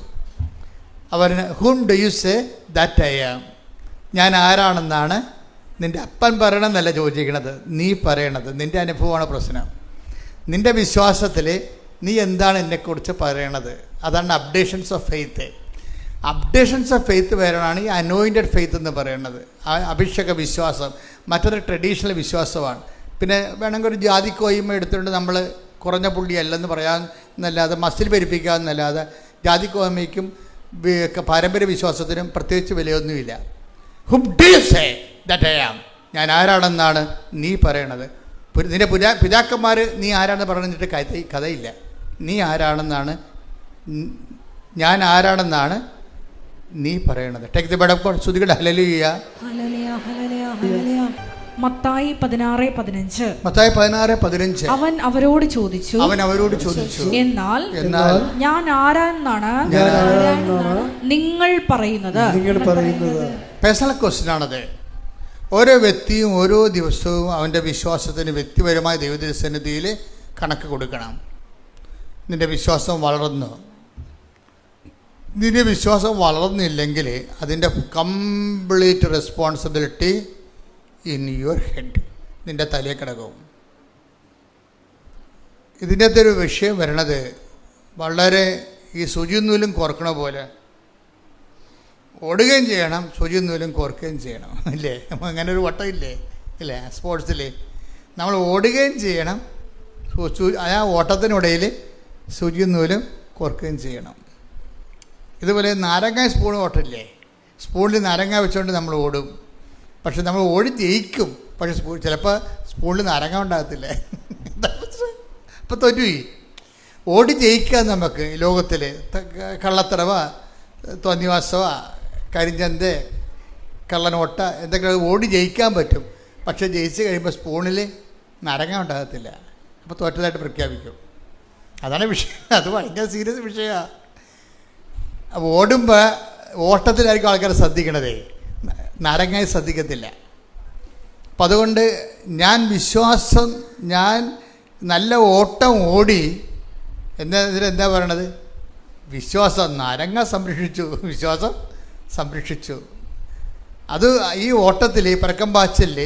അവന് whom do you say that I am? ഞാൻ ആരാണെന്നാണ് നിൻ്റെ അപ്പൻ പറയണമെന്നല്ല ചോദിക്കണത്, നീ പറയണത്. നിൻ്റെ അനുഭവമാണ് പ്രശ്നം. നിൻ്റെ വിശ്വാസത്തിൽ നീ എന്താണ് എന്നെക്കുറിച്ച് പറയണത്? അതാണ് updations of faith. Updations of faith വരണമാണ് ഈ അനോയിൻറ്റഡ് ഫെയ്ത്ത് എന്ന് പറയുന്നത്. അഭിഷേക വിശ്വാസം മറ്റൊരു ട്രഡീഷണൽ വിശ്വാസമാണ്. പിന്നെ വേണമെങ്കിൽ ഒരു ജാതിക്കോയ്മ എടുത്തുകൊണ്ട് നമ്മൾ കുറഞ്ഞ പുള്ളിയല്ലെന്ന് പറയാമെന്നല്ലാതെ, മസിൽ പെരുപ്പിക്കാമെന്നല്ലാതെ ജാതിക്കോയ്മയ്ക്കും പാരമ്പര്യ വിശ്വാസത്തിനും പ്രത്യേകിച്ച് വിലയൊന്നുമില്ല. Whom do you say that I am? ഞാൻ ആരാണെന്നാണ് നീ പറയണത്? നിൻ്റെ പിതാക്കന്മാർ നീ ആരാണെന്ന് പറഞ്ഞിട്ട് കഥയില്ല. നീ ആരാണെന്നാണ്, ഞാൻ ആരാണെന്നാണ് നീ പറയണത്. ടേക്ക് ദി ബെഡ് ഓഫ് ശ്രുതികളുടെ ഹല്ലേലൂയ. മത്തായി 16:15. മത്തായി 16:15. അവൻ അവരോട് ചോദിച്ചു, എന്നാൽ ഞാൻ ആരാണെന്നാണ് നിങ്ങൾ പറയുന്നത്? പേഴ്സണൽ ക്വസ്റ്റ്യൻ ആണത്. ഓരോ വ്യക്തിയും ഓരോ ദിവസവും അവൻ്റെ വിശ്വാസത്തിന് വ്യക്തിപരമായ ദൈവസന്നിധിയിൽ കണക്ക് കൊടുക്കണം. നിൻ്റെ വിശ്വാസം വളർന്നു. നിൻ്റെ വിശ്വാസം വളർന്നില്ലെങ്കിൽ അതിൻ്റെ complete responsibility in your head, നിൻ്റെ തലയിൽ കിടക്കും. ഇതിൻ്റെ അകത്തൊരു വിഷയം വരണത് വളരെ ഈ സൂചിനൂലും കോർക്കണ പോലെ ഓടുകയും ചെയ്യണം, സൂചിനൂലും കോർക്കുകയും ചെയ്യണം, ഇല്ലേ? അങ്ങനെ ഒരു വട്ടം ഇല്ലേ? ഇല്ലേ? സ്പോർട്സിൽ നമ്മൾ ഓടുകയും ചെയ്യണം, ആ ഓട്ടത്തിനിടയിൽ സൂചിനൂലും കോർക്കുകയും ചെയ്യണം. ഇതുപോലെ നാരങ്ങ സ്പൂൺ ഓട്ടമില്ലേ? സ്പൂണിൽ നാരങ്ങ വെച്ചുകൊണ്ട് നമ്മൾ ഓടും, പക്ഷെ നമ്മൾ ഓടി ജയിക്കും. പക്ഷെ ചിലപ്പോൾ സ്പൂണിൽ നാരങ്ങ ഉണ്ടാകത്തില്ലേ? അപ്പോൾ തോറ്റുപോയി. ഓടി ജയിക്കാൻ നമുക്ക് ലോകത്തിൽ കള്ളത്തറവ, തോന്നിവാസവ, കരിഞ്ചന്ത, കള്ളനോട്ട എന്തൊക്കെ ഓടി ജയിക്കാൻ പറ്റും. പക്ഷെ ജയിച്ച് കഴിയുമ്പോൾ സ്പൂണിൽ നാരങ്ങ ഉണ്ടാകത്തില്ല. അപ്പോൾ തോറ്റതായിട്ട് പ്രഖ്യാപിക്കും. അതാണ് വിഷയം. അത് ഭയങ്കര സീരിയസ് വിഷയമാണ്. അപ്പോൾ ഓടുമ്പോൾ ഓട്ടത്തിലായിരിക്കും ആൾക്കാർ ശ്രദ്ധിക്കണതേ, നാരങ്ങായി ശ്രദ്ധിക്കത്തില്ല. അപ്പം അതുകൊണ്ട് ഞാൻ നല്ല ഓട്ടം ഓടി എന്താ പറയണത്? വിശ്വാസം നാരങ്ങ വിശ്വാസം സംരക്ഷിച്ചു. അത് ഈ ഓട്ടത്തിൽ, പരക്കം പാച്ചിൽ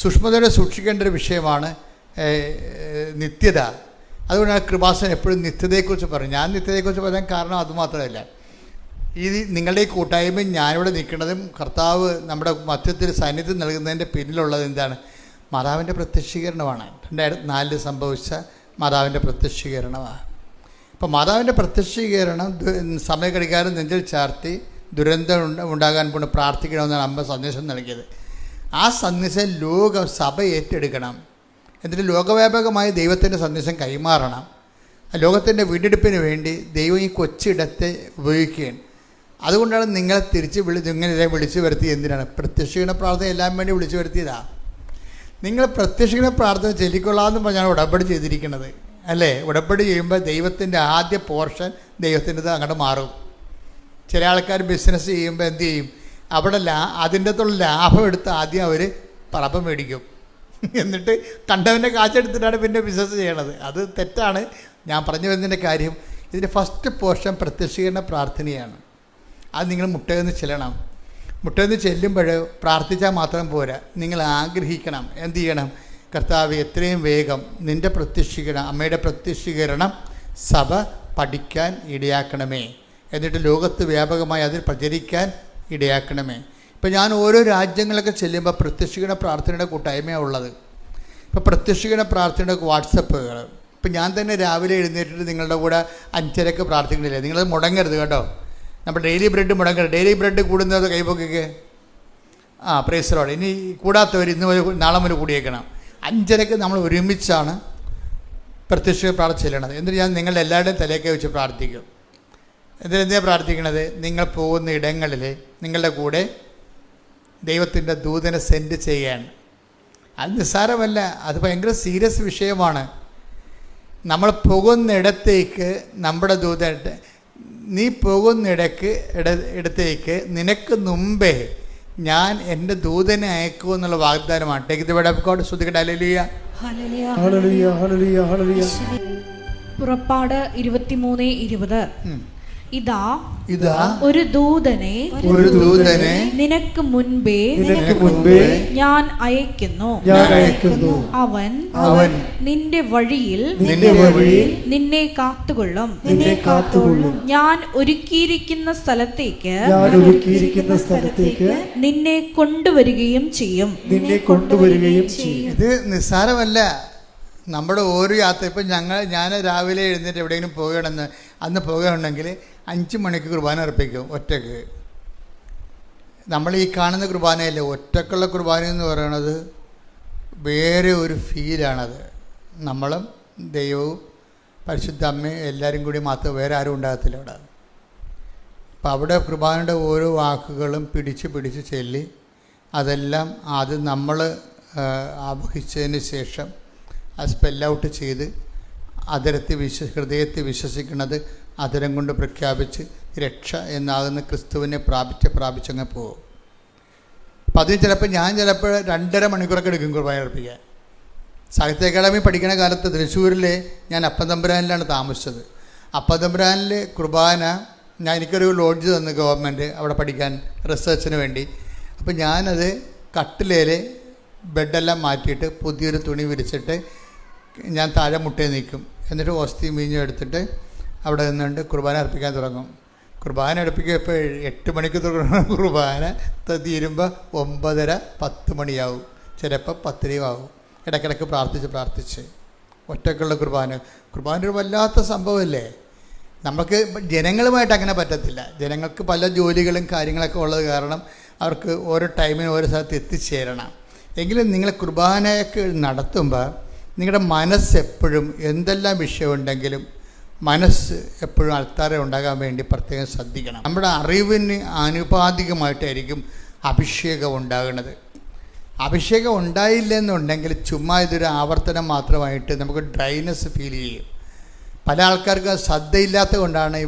സൂക്ഷ്മതയോടെ സൂക്ഷിക്കേണ്ട ഒരു വിഷയമാണ് നിത്യത. അതുകൊണ്ടാണ് കൃപാസൻ എപ്പോഴും നിത്യതയെക്കുറിച്ച് പറയും. ഞാൻ നിത്യതയെക്കുറിച്ച് പറയാൻ കാരണം അതുമാത്രമല്ല, ഈ നിങ്ങളുടെ ഈ കൂട്ടായ്മയും ഞാനിവിടെ നിൽക്കുന്നതും കർത്താവ് നമ്മുടെ മധ്യത്തിൽ സാന്നിധ്യം നൽകുന്നതിൻ്റെ പിന്നിലുള്ളത് എന്താണ്? മാതാവിൻ്റെ പ്രത്യക്ഷീകരണമാണ്. 2004 സംഭവിച്ച മാതാവിൻ്റെ പ്രത്യക്ഷീകരണമാണ്. അപ്പോൾ മാതാവിൻ്റെ പ്രത്യക്ഷീകരണം സമയഘടികാരം നെഞ്ചിൽ ചാർത്തി ദുരന്തം ഉണ്ടാകാൻ കൊണ്ട് പ്രാർത്ഥിക്കണമെന്നാണ് അമ്മ സന്ദേശം നൽകിയത്. ആ സന്ദേശം സഭ ഏറ്റെടുക്കണം. എന്നിട്ട് ലോകവ്യാപകമായി ദൈവത്തിൻ്റെ സന്ദേശം കൈമാറണം. ലോകത്തിൻ്റെ വീണ്ടെടുപ്പിന് വേണ്ടി ദൈവം ഈ കൊച്ചിടത്തെ ഉപയോഗിക്കുകയാണ്. അതുകൊണ്ടാണ് നിങ്ങളെ തിരിച്ച് ഇങ്ങനെ വിളിച്ചു വരുത്തി. എന്തിനാണ്? പ്രത്യക്ഷീകരണ പ്രാർത്ഥന എല്ലാം വേണ്ടി വിളിച്ചു വരുത്തിയതാണ്. നിങ്ങൾ പ്രത്യക്ഷീകരണ പ്രാർത്ഥന ചൊല്ലിക്കൊള്ളാമെന്ന് പറഞ്ഞാണ് ഉടമ്പടി ചെയ്തിരിക്കുന്നത്, അല്ലേ? ഉടമ്പടി ചെയ്യുമ്പോൾ ദൈവത്തിൻ്റെ ആദ്യ പോർഷൻ ദൈവത്തിൻ്റെത് അങ്ങോട്ട് മാറും. ചില ആൾക്കാർ ബിസിനസ് ചെയ്യുമ്പോൾ എന്ത് ചെയ്യും? അവിടെ അതിൻ്റെ അകത്തുള്ള ലാഭം എടുത്ത് ആദ്യം അവർ പറപ്പം മേടിക്കും, എന്നിട്ട് കണ്ടവൻ്റെ കാശെടുത്തിട്ടാണ് പിന്നെ ബിസിനസ് ചെയ്യണത്. അത് തെറ്റാണ്. ഞാൻ പറഞ്ഞു വരുന്നതിൻ്റെ കാര്യം, ഇതിൻ്റെ ഫസ്റ്റ് പോർഷൻ പ്രത്യക്ഷീകരണ പ്രാർത്ഥനയാണ്. അത് നിങ്ങൾ മുട്ടയെന്ന് ചെല്ലണം. മുട്ടയെന്ന് ചെല്ലുമ്പോൾ പ്രാർത്ഥിച്ചാൽ മാത്രം പോരാ, നിങ്ങൾ ആഗ്രഹിക്കണം. എന്ത് ചെയ്യണം? കർത്താവ് എത്രയും വേഗം നിൻ്റെ പ്രത്യക്ഷീകരണം, അമ്മയുടെ പ്രത്യക്ഷീകരണം സഭ പഠിക്കാൻ ഇടയാക്കണമേ, എന്നിട്ട് ലോകത്ത് വ്യാപകമായി അതിൽ പ്രചരിക്കാൻ ഇടയാക്കണമേ. ഇപ്പം ഞാൻ ഓരോ രാജ്യങ്ങളൊക്കെ ചെല്ലുമ്പോൾ പ്രത്യക്ഷീകരണ പ്രാർത്ഥനയുടെ കൂട്ടായ്മയാണ് ഉള്ളത്. ഇപ്പോൾ പ്രത്യക്ഷീകരണ പ്രാർത്ഥനയുടെ വാട്സപ്പുകൾ, ഇപ്പം ഞാൻ തന്നെ രാവിലെ എഴുന്നേറ്റിട്ട് നിങ്ങളുടെ കൂടെ 5:30 പ്രാർത്ഥിക്കണില്ലേ? നിങ്ങളത് മുടങ്ങരുത് കേട്ടോ. നമ്മൾ ഡെയിലി ബ്രെഡ് മുടങ്ങരുത്. ഡെയിലി ബ്രെഡ് കൂടുന്നത് കൈപ്പൊക്കെ പ്രൈസ് ലോർഡ്. ഇനി കൂടാത്തവർ ഇന്ന് നാളെ മുതൽ കൂടിയേക്കണം. 5:30 നമ്മൾ ഒരുമിച്ചാണ് പ്രത്യക്ഷ പ്രാർത്ഥന ചെല്ലണത്. എന്നിട്ട് ഞാൻ നിങ്ങളുടെ എല്ലാവരുടെയും തലയൊക്കെ വെച്ച് പ്രാർത്ഥിക്കും. എന്തിനാണ് പ്രാർത്ഥിക്കണത്? നിങ്ങൾ പോകുന്ന ഇടങ്ങളിൽ നിങ്ങളുടെ കൂടെ ദൈവത്തിൻ്റെ ദൂതനെ സെൻഡ് ചെയ്യാൻ. അത് നിസ്സാരമല്ല, അത് ഭയങ്കര സീരിയസ് വിഷയമാണ്. നമ്മൾ പോകുന്നിടത്തേക്ക് നമ്മുടെ ദൂതൻ, നീ പോകുന്നിടത്തേക്ക് നിനക്ക് മുമ്പേ ഞാൻ എൻ്റെ ദൂതനെ അയക്കുമെന്നുള്ള വാഗ്ദാനമാണ്. Take the word of God. ശ്രുതിക്കട്ടെ. ഹല്ലേലൂയ, ഹല്ലേലൂയ, ഹല്ലേലൂയ, ഹല്ലേലൂയ. പുറപ്പാട് 23:20. ഇതാ ഒരു ദൂതനെ നിനക്ക് മുൻപേ ഞാൻ അയക്കുന്നു. അവൻ നിന്റെ വഴിയിൽ നിന്നെ കാത്തുകൊള്ളും. ഞാൻ ഒരുക്കിയിരിക്കുന്ന സ്ഥലത്തേക്ക് നിന്നെ കൊണ്ടുവരികയും ചെയ്യും. ഇത് നിസ്സാരമല്ല. നമ്മുടെ ഓരോ യാത്ര, ഇപ്പം ഞാൻ രാവിലെ എഴുന്നേറ്റ് എവിടെയെങ്കിലും പോകുകയാണെന്ന് അന്ന് പോകുകയാണെങ്കിൽ 5 മണിക്ക് കുർബാന അർപ്പിക്കും ഒറ്റയ്ക്ക്. നമ്മൾ ഈ കാണുന്ന കുർബാനയല്ലേ, ഒറ്റക്കുള്ള കുർബാന എന്ന് പറയുന്നത് വേറെ ഒരു ഫീലാണത്. നമ്മളും ദൈവവും പരിശുദ്ധ അമ്മയും എല്ലാവരും കൂടി മാത്രം, വേറെ ആരും ഉണ്ടാകത്തില്ല അവിടെ. അപ്പം അവിടെ കുർബാനയുടെ ഓരോ വാക്കുകളും പിടിച്ച് ചൊല്ലി അതെല്ലാം ആദ്യം നമ്മൾ ആവഹിച്ചതിന് ശേഷം ആ സ്പെല്ലൗട്ട് ചെയ്ത് ഹൃദയത്തിൽ വിശ്വസിക്കുന്നത് അതിരം കൊണ്ട് പ്രഖ്യാപിച്ച് രക്ഷ എന്നാകുന്ന ക്രിസ്തുവിനെ പ്രാപിച്ചങ്ങ് പോകും. അപ്പം അതിന് ചിലപ്പോൾ ഞാൻ 2.5 മണിക്കൂറൊക്കെ എടുക്കും കുർബാന അർപ്പിക്കാൻ. സാഹിത്യ അക്കാദമി പഠിക്കുന്ന കാലത്ത് തൃശ്ശൂരിൽ ഞാൻ അപ്പത്തമ്പുരാനിലാണ് താമസിച്ചത്. അപ്പത്തമ്പുരാനിൽ കുർബാന എനിക്കൊരു ലോഡ്ജ് തന്നു ഗവൺമെൻറ് അവിടെ പഠിക്കാൻ, റിസർച്ചിന് വേണ്ടി. അപ്പം ഞാനത് കട്ടിലേൽ ബെഡെല്ലാം മാറ്റിയിട്ട് പുതിയൊരു തുണി വിരിച്ചിട്ട് ഞാൻ താഴെ മുട്ടയിൽ നിൽക്കും. എന്നിട്ട് ഓസ്തിയും വീഞ്ഞും എടുത്തിട്ട് അവിടെ നിന്നുകൊണ്ട് കുർബാന അർപ്പിക്കാൻ തുടങ്ങും. കുർബാന അടുപ്പിക്കുക ഇപ്പോൾ 8 മണിക്ക് തുടങ്ങുന്ന കുർബാന തീരുമ്പോൾ 9:30-10 മണിയാവും, ചിലപ്പോൾ 10 ആവും. ഇടയ്ക്കിടയ്ക്ക് പ്രാർത്ഥിച്ച് ഒറ്റക്കുള്ള കുർബാന ഒരു വല്ലാത്ത സംഭവമല്ലേ. നമുക്ക് ജനങ്ങളുമായിട്ട് അങ്ങനെ പറ്റത്തില്ല. ജനങ്ങൾക്ക് പല ജോലികളും കാര്യങ്ങളൊക്കെ ഉള്ളത് കാരണം അവർക്ക് ഓരോ ടൈമിന് ഓരോ സ്ഥലത്ത് എത്തിച്ചേരണം. എങ്കിലും നിങ്ങൾ കുർബാനയൊക്കെ നടത്തുമ്പോൾ നിങ്ങളുടെ മനസ്സെപ്പോഴും എന്തെല്ലാം വിഷയമുണ്ടെങ്കിലും മനസ്സ് എപ്പോഴും അൾത്താരെ ഉണ്ടാകാൻ വേണ്ടി പ്രത്യേകം ശ്രദ്ധിക്കണം. നമ്മുടെ അറിവിന് ആനുപാതികമായിട്ടായിരിക്കും അഭിഷേകം ഉണ്ടാകുന്നത്. അഭിഷേകം ഉണ്ടായില്ലെന്നുണ്ടെങ്കിൽ ചുമ്മാ ഇതൊരു ആവർത്തനം മാത്രമായിട്ട് നമുക്ക് ഡ്രൈനെസ് ഫീൽ ചെയ്യും. പല ആൾക്കാർക്ക് ശ്രദ്ധയില്ലാത്തത് കൊണ്ടാണ് ഈ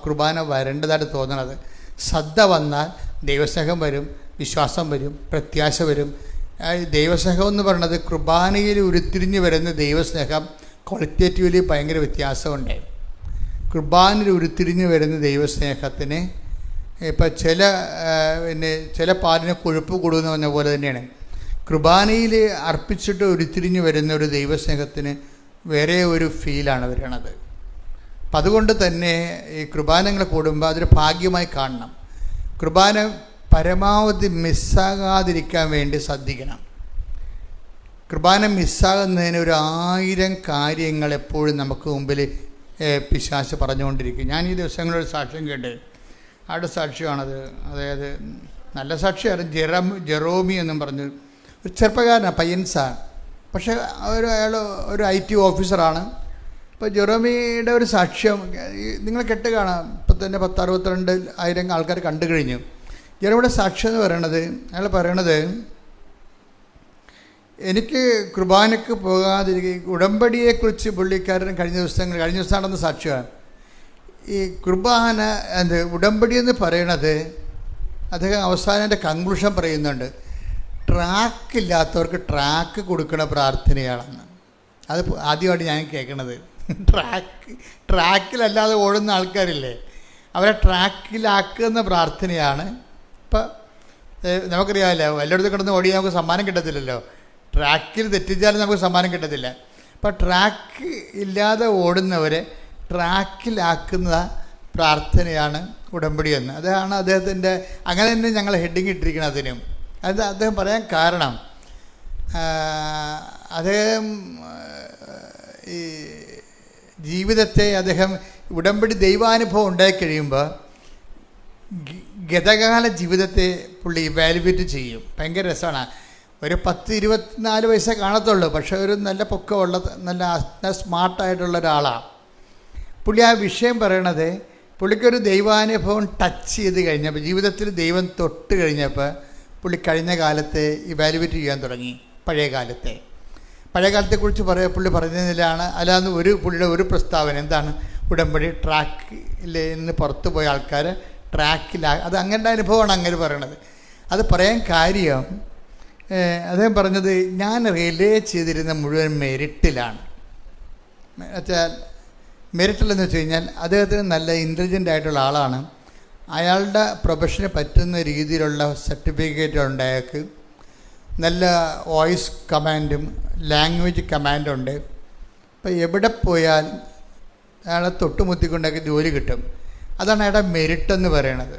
കുർബാന വരേണ്ടതായിട്ട് തോന്നുന്നത്. ശ്രദ്ധ വന്നാൽ ദൈവസ്നേഹം വരും, വിശ്വാസം വരും, പ്രത്യാശ വരും. ദൈവസ്നേഹം എന്ന് പറയുന്നത് കുർബാനയിൽ ഉരുത്തിരിഞ്ഞ് വരുന്ന ദൈവസ്നേഹം ക്വാളിറ്റേറ്റീവ്ലി ഭയങ്കര വ്യത്യാസമുണ്ട്. കുർബാനയിൽ ഉരുത്തിരിഞ്ഞ് വരുന്ന ദൈവസ്നേഹത്തിന് ഇപ്പം ചില പാലിന് കൊഴുപ്പ് കൂടുമെന്ന് പറഞ്ഞ പോലെ തന്നെയാണ് കുർബാനയിൽ അർപ്പിച്ചിട്ട് ഉരുത്തിരിഞ്ഞ് വരുന്ന ഒരു ദൈവസ്നേഹത്തിന് വേറെ ഒരു ഫീലാണ് വരണത്. അപ്പം അതുകൊണ്ട് തന്നെ ഈ കുർബാനകൾ കൂടുമ്പോൾ അതൊരു ഭാഗ്യമായി കാണണം. കുർബാന പരമാവധി മിസ്സാകാതിരിക്കാൻ വേണ്ടി ശ്രദ്ധിക്കണം. കുർബാന മിസ്സാകുന്നതിന് 1000 കാര്യങ്ങൾ എപ്പോഴും നമുക്ക് മുമ്പിൽ പിശാച് പറഞ്ഞുകൊണ്ടിരിക്കും. ഞാൻ ഈ ദിവസങ്ങളൊരു സാക്ഷ്യം കേട്ട്, ആരുടെ സാക്ഷ്യമാണത്, അതായത് നല്ല സാക്ഷിയാണ്, ജെറോമി എന്നും പറഞ്ഞു, ഒരു ചെറുപ്പക്കാരനാണ്, പയ്യൻസാണ്. പക്ഷേ അയാൾ ഒരു IT ഓഫീസറാണ്. ഇപ്പോൾ ജെറോമിയുടെ ഒരു സാക്ഷ്യം നിങ്ങൾ കേട്ട് കാണാം. ഇപ്പം തന്നെ 10-62,000 ആൾക്കാർ കണ്ടു കഴിഞ്ഞു. ഇയാളുടെ സാക്ഷ്യം എന്ന് പറയണത്, അയാൾ പറയണത്, എനിക്ക് കുർബാനയ്ക്ക് പോകാതിരിക്കുക, ഉടമ്പടിയെക്കുറിച്ച് പുള്ളിക്കാരൻ കഴിഞ്ഞ ദിവസം നടന്ന സാക്ഷ്യമാണ്. ഈ കുർബാന ഉടമ്പടി എന്ന് പറയണത് അദ്ദേഹം അവസാനം എൻ്റെ കൺക്ലൂഷൻ പറയുന്നുണ്ട്, ട്രാക്കില്ലാത്തവർക്ക് ട്രാക്ക് കൊടുക്കുന്ന പ്രാർത്ഥനയാണെന്ന്. അത് ആദ്യമായിട്ട് ഞാൻ കേൾക്കണത്. ട്രാക്കിലല്ലാതെ ഓടുന്ന ആൾക്കാരില്ലേ, അവരെ ട്രാക്കിലാക്കുന്ന പ്രാർത്ഥനയാണ്. ഇപ്പം നമുക്കറിയാമല്ലോ, എല്ലായിടത്തും കിടന്ന് ഓടിയാൽ നമുക്ക് സമ്മാനം കിട്ടത്തില്ലല്ലോ. ട്രാക്കിൽ തെറ്റിച്ചാലും നമുക്ക് സമ്മാനം കിട്ടത്തില്ല. അപ്പം ട്രാക്ക് ഇല്ലാതെ ഓടുന്നവരെ ട്രാക്കിലാക്കുന്ന പ്രാർത്ഥനയാണ് ഉടമ്പടി എന്ന്. അതാണ് അദ്ദേഹത്തിൻ്റെ, അങ്ങനെ തന്നെ ഞങ്ങൾ ഹെഡിങ് ഇട്ടിരിക്കണം അതിനും. അത് അദ്ദേഹം പറയാൻ കാരണം, അദ്ദേഹം ഈ ജീവിതത്തെ അദ്ദേഹം ഉടമ്പടി ദൈവാനുഭവം ഉണ്ടായിക്കഴിയുമ്പോൾ ഗതകാല ജീവിതത്തെ പുള്ളി ഇവാലുവേറ്റ് ചെയ്യും. ഭയങ്കര രസമാണ്. ഒരു 10-24 വയസ്സേ കാണത്തുള്ളൂ, പക്ഷെ ഒരു നല്ല പൊക്കമുള്ള നല്ല സ്മാർട്ടായിട്ടുള്ള ഒരാളാണ് പുള്ളി. ആ വിഷയം പറയണത്, പുള്ളിക്കൊരു ദൈവാനുഭവം ടച്ച് ചെയ്ത് കഴിഞ്ഞപ്പോൾ, ജീവിതത്തിൽ ദൈവം തൊട്ട് കഴിഞ്ഞപ്പോൾ പുള്ളി കഴിഞ്ഞ കാലത്തെ ഇവാലുവേറ്റ് ചെയ്യാൻ തുടങ്ങി. പഴയ കാലത്തെക്കുറിച്ച് പുള്ളി പറയുന്നതിലാണ്. അല്ലാതെ പുള്ളിയുടെ ഒരു പ്രസ്താവന എന്താണ്, ഉടമ്പടി ട്രാക്കിൽ നിന്ന് പുറത്തു പോയ ആൾക്കാർ അത് അങ്ങനത്തെ അനുഭവമാണ് അങ്ങനെ പറയണത്. അത് പറയാൻ കാര്യം, അദ്ദേഹം പറഞ്ഞത്, ഞാൻ റിലേ ചെയ്തിരുന്ന മുഴുവൻ മെരിറ്റിലാണ്. എന്നുവെച്ചാൽ മെരിറ്റിലെന്ന് വെച്ച് കഴിഞ്ഞാൽ അദ്ദേഹത്തിന് നല്ല ഇൻ്റലിജൻ്റ് ആയിട്ടുള്ള ആളാണ്. അയാളുടെ പ്രൊഫഷന് പറ്റുന്ന രീതിയിലുള്ള സർട്ടിഫിക്കറ്റ് ഉണ്ട്. അയാൾക്ക് നല്ല വോയിസ് കമാൻഡും ലാംഗ്വേജ് കമാൻഡുണ്ട്. അപ്പോൾ എവിടെ പോയാൽ അയാളെ തൊട്ടുമുത്തിക്കൊണ്ടൊക്കെ ജോലി കിട്ടും. അതാണ് അയാളുടെ മെരിറ്റെന്ന് പറയണത്.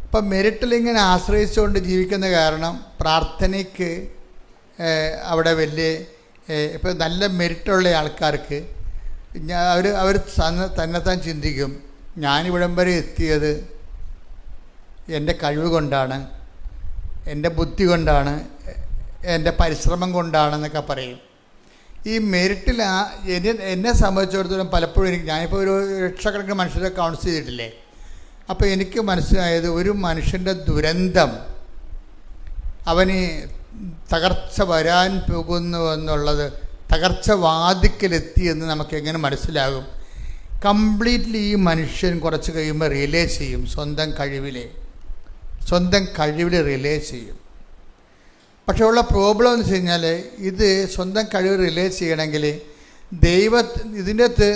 അപ്പം മെരിറ്റിലിങ്ങനെ ആശ്രയിച്ചുകൊണ്ട് ജീവിക്കുന്ന കാരണം പ്രാർത്ഥനയ്ക്ക് അവിടെ വലിയ ഇപ്പം നല്ല മെരിറ്റുള്ള ആൾക്കാർക്ക് അവർ തന്നെത്താൻ ചിന്തിക്കും, ഞാനിവിടം വരെ എത്തിയത് എൻ്റെ കഴിവ് കൊണ്ടാണ്, എൻ്റെ ബുദ്ധി കൊണ്ടാണ്, എൻ്റെ പരിശ്രമം കൊണ്ടാണെന്നൊക്കെ പറയും. ഈ മെരിറ്റിൽ എന്നെ സംബന്ധിച്ചിടത്തോളം പലപ്പോഴും ഞാനിപ്പോൾ ഒരു ലക്ഷക്കണക്കിന് മനുഷ്യരെ കൗൺസിൽ ചെയ്തിട്ടില്ലേ, അപ്പോൾ എനിക്ക് മനസ്സിലായത്, ഒരു മനുഷ്യൻ്റെ ദുരന്തം അവന് തകർച്ച വരാൻ പോകുന്നു എന്നുള്ളത്, തകർച്ച വാതിക്കലെത്തിയെന്ന് നമുക്ക് എങ്ങനെ മനസ്സിലാകും? കംപ്ലീറ്റ്ലി ഈ മനുഷ്യൻ കുറച്ച് കഴിയുമ്പോൾ റിയലൈസ് ചെയ്യും, സ്വന്തം കഴിവിൽ റിയലൈസ് ചെയ്യും. പക്ഷേ ഉള്ള പ്രോബ്ലം എന്ന് വെച്ച് കഴിഞ്ഞാൽ, ഇത് സ്വന്തം കഴിവ് റിയലൈസ് ചെയ്യണമെങ്കിൽ ഇതിൻ്റെ അകത്ത്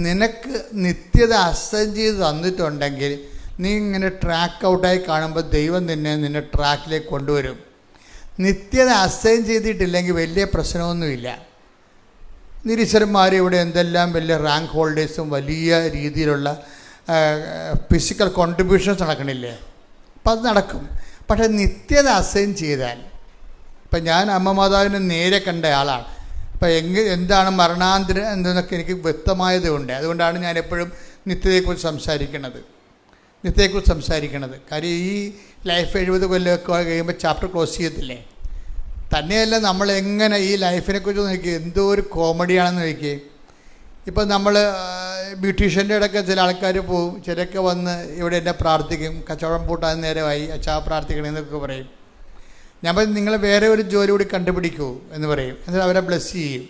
നിനക്ക് നിത്യത അസൈൻ ചെയ്ത് തന്നിട്ടുണ്ടെങ്കിൽ, നീ ഇങ്ങനെ ട്രാക്ക് ഔട്ടായി കാണുമ്പോൾ ദൈവം നിന്നെ ട്രാക്കിലേക്ക് കൊണ്ടുവരും. നിത്യത അസൈൻ ചെയ്തിട്ടില്ലെങ്കിൽ വലിയ പ്രശ്നമൊന്നുമില്ല. നിരീശ്വരന്മാർ ഇവിടെ എന്തെല്ലാം വലിയ റാങ്ക് ഹോൾഡേഴ്സും വലിയ രീതിയിലുള്ള ഫിസിക്കൽ കോൺട്രിബ്യൂഷൻസ് നടക്കണില്ലേ? അപ്പം അത് നടക്കും. പക്ഷേ നിത്യത അസൈൻ ചെയ്താൽ, ഇപ്പം ഞാൻ അമ്മ മാതാവിനെ നേരെ കണ്ട ആളാണ്. അപ്പം എന്താണ് മരണാന്തരം എന്നൊക്കെ എനിക്ക് വ്യക്തമായതുകൊണ്ട്, അതുകൊണ്ടാണ് ഞാൻ എപ്പോഴും നിത്യതയെക്കുറിച്ച് സംസാരിക്കണത്. കാര്യം ഈ ലൈഫ് 70 കൊല്ലമൊക്കെ കഴിയുമ്പോൾ ചാപ്റ്റർ ക്ലോസ് ചെയ്യത്തില്ലേ? തന്നെയല്ല, നമ്മളെങ്ങനെ ഈ ലൈഫിനെക്കുറിച്ച് നോക്കി എന്തോ ഒരു കോമഡിയാണെന്ന് നോക്കി. ഇപ്പം നമ്മൾ ബ്യൂട്ടീഷ്യൻ്റെ ഇടയ്ക്ക് ചില ആൾക്കാർ പോവും, ചിലരൊക്കെ വന്ന് ഇവിടെ എന്നെ പ്രാർത്ഥിക്കും, കച്ചവടം പൂട്ടാൻ നേരമായി, അച്ഛാ പ്രാർത്ഥിക്കണമെന്നൊക്കെ പറയും. ഞാൻ പറയും, നിങ്ങൾ വേറെ ഒരു ജോലി കൂടി കണ്ടുപിടിക്കൂ എന്ന് പറയും. എന്നിട്ട് അവരെ ബ്ലെസ് ചെയ്യും.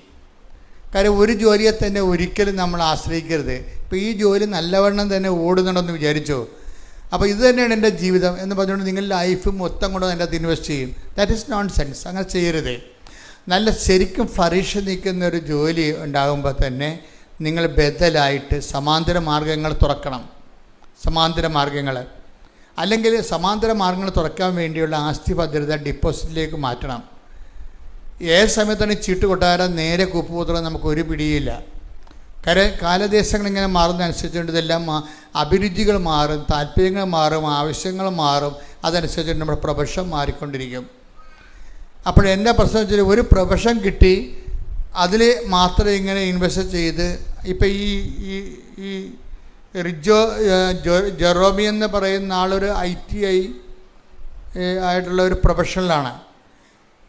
കാര്യം ഒരു ജോലിയെ തന്നെ ഒരിക്കലും നമ്മൾ ആശ്രയിക്കരുത്. ഇപ്പോൾ ഈ ജോലി നല്ലവണ്ണം തന്നെ ഓടുന്നുണ്ടെന്ന് വിചാരിച്ചോ, അപ്പോൾ ഇത് തന്നെയാണ് എൻ്റെ ജീവിതം എന്ന് പറഞ്ഞുകൊണ്ട് നിങ്ങൾ ലൈഫ് മൊത്തം കൊണ്ട് അതിൻ്റെ അകത്ത് ഇൻവെസ്റ്റ് ചെയ്യും. That is known sense. അങ്ങനെ ചെയ്യരുത്. നല്ല ശരിക്കും ഫറിഷ് നിൽക്കുന്ന ഒരു ജോലി ഉണ്ടാകുമ്പോൾ തന്നെ നിങ്ങൾ ബദലായിട്ട് സമാന്തര മാർഗ്ഗങ്ങൾ തുറക്കണം. അല്ലെങ്കിൽ സമാന്തര മാർഗ്ഗങ്ങൾ തുറക്കാൻ വേണ്ടിയുള്ള ആസ്തി ഭദ്രത ഡിപ്പോസിറ്റിലേക്ക് മാറ്റണം. ഏത് സമയത്താണ് ചീട്ട് കൊട്ടാരം നേരെ കൂപ്പുപൂത്രം നമുക്കൊരു പിടിയില്ല. കാലദേശങ്ങളിങ്ങനെ മാറുന്നതനുസരിച്ചുകൊണ്ട് ഇതെല്ലാം അഭിരുചികൾ മാറും, താല്പര്യങ്ങൾ മാറും, ആവശ്യങ്ങൾ മാറും. അതനുസരിച്ച് നമ്മുടെ പ്രൊഫഷൻ മാറിക്കൊണ്ടിരിക്കും. അപ്പോൾ എൻ്റെ പ്രശ്നം വെച്ചാൽ, ഒരു പ്രൊഫഷൻ കിട്ടി അതിൽ മാത്രം ഇങ്ങനെ ഇൻവെസ്റ്റ് ചെയ്ത്, ഇപ്പം ഈ ജെറോമി എന്ന് പറയുന്ന ആളൊരു ITI ആയിട്ടുള്ള ഒരു പ്രൊഫഷണലാണ്.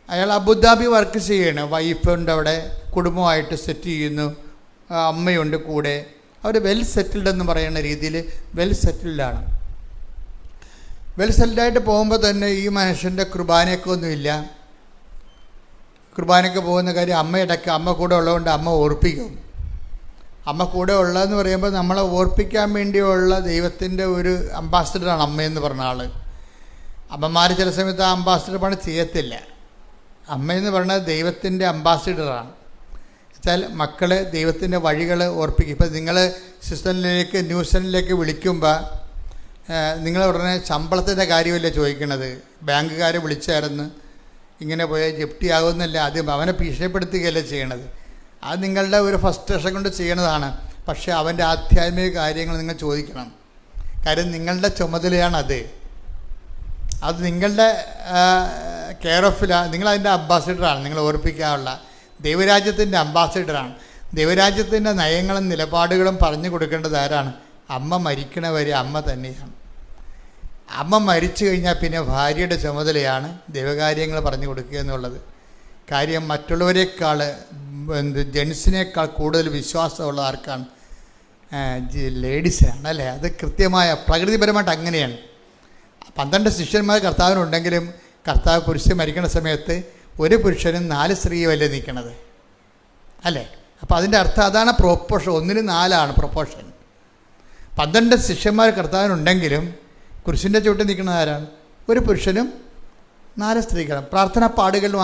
അയാൾ അബുദാബി വർക്ക് ചെയ്യണം. വൈഫുണ്ട് അവിടെ, കുടുംബമായിട്ട് സെറ്റ് ചെയ്യുന്നു, അമ്മയുണ്ട് കൂടെ. അവർ വെൽ സെറ്റിൽഡ് എന്ന് പറയുന്ന രീതിയിൽ വെൽ സെറ്റിൽഡാണ്. വെൽ സെറ്റിൽഡായിട്ട് പോകുമ്പോൾ തന്നെ ഈ മനുഷ്യൻ്റെ കുർബാനയൊക്കെ ഒന്നുമില്ല. കുർബാനയ്ക്ക് പോകുന്ന കാര്യം അമ്മ കൂടെ ഉള്ളതുകൊണ്ട് അമ്മ ഓർപ്പിക്കും. അമ്മ കൂടെ ഉള്ളതെന്ന് പറയുമ്പോൾ നമ്മളെ ഓർപ്പിക്കാൻ വേണ്ടിയുള്ള ദൈവത്തിൻ്റെ ഒരു അംബാസിഡറാണ് അമ്മയെന്ന് പറഞ്ഞ ആൾ. അമ്മമാർ ചില സമയത്ത് ആ അംബാസിഡർ പണി ചെയ്യത്തില്ല. അമ്മയെന്ന് പറയുന്നത് ദൈവത്തിൻ്റെ അംബാസിഡറാണ്. വെച്ചാൽ മക്കളെ ദൈവത്തിൻ്റെ വഴികൾ ഓർപ്പിക്കും. ഇപ്പം നിങ്ങൾ സിസ്റ്ററിലേക്ക് ന്യൂസിലേക്ക് വിളിക്കുമ്പോൾ നിങ്ങൾ ഉടനെ ശമ്പളത്തിൻ്റെ കാര്യമല്ലേ ചോദിക്കണത്. ബാങ്കുകാരെ വിളിച്ചായിരുന്നു ഇങ്ങനെ പോയാൽ ജപ്തി ആകുമെന്നല്ല, ആദ്യം അവനെ ഭീഷണിപ്പെടുത്തുകയല്ലേ ചെയ്യണത്. അത് നിങ്ങളുടെ ഒരു ഫ്രസ്ട്രേഷൻ കൊണ്ട് ചെയ്യണതാണ്. പക്ഷേ അവൻ്റെ ആധ്യാത്മിക കാര്യങ്ങൾ നിങ്ങൾ ചോദിക്കണം. കാര്യം നിങ്ങളുടെ ചുമതലയാണത്. അത് നിങ്ങളുടെ കെയർ ഓഫിലാണ്. നിങ്ങളതിൻ്റെ അംബാസിഡറാണ്. നിങ്ങൾ ഓർപ്പിക്കാനുള്ള ദൈവരാജ്യത്തിൻ്റെ അംബാസിഡറാണ്. ദൈവരാജ്യത്തിൻ്റെ നയങ്ങളും നിലപാടുകളും പറഞ്ഞു കൊടുക്കേണ്ടത് ആരാണ്? അമ്മ മരിക്കണവരെ അമ്മ തന്നെയാണ്. അമ്മ മരിച്ചു കഴിഞ്ഞാൽ പിന്നെ ഭാര്യയുടെ ചുമതലയാണ് ദൈവകാര്യങ്ങൾ പറഞ്ഞു കൊടുക്കുക എന്നുള്ളത്. കാര്യം മറ്റുള്ളവരെക്കാൾ ജെൻസിനേക്കാൾ കൂടുതൽ വിശ്വാസമുള്ള ആർക്കാണ്? ലേഡീസിനാണ് അല്ലേ. അത് കൃത്യമായ പ്രകൃതിപരമായിട്ട് അങ്ങനെയാണ്. 12 ശിഷ്യന്മാർ കർത്താവിനുണ്ടെങ്കിലും കർത്താവ് പുരുഷൻ മരിക്കുന്ന സമയത്ത് ഒരു പുരുഷനും 4 സ്ത്രീയുമല്ലേ നിൽക്കണത് അല്ലേ. അപ്പോൾ അതിൻ്റെ അർത്ഥം അതാണ് പ്രൊപ്പോർഷൻ. 1:4 പ്രൊപ്പോർഷൻ. 12 ശിഷ്യന്മാർ കർത്താവിനുണ്ടെങ്കിലും കുരിശിൻ്റെ ചുവട്ടിൽ നിൽക്കുന്നത് ആരാണ്? ഒരു പുരുഷനും 4 സ്ത്രീകളും. പ്രാർത്ഥനാ പാടുകളിലും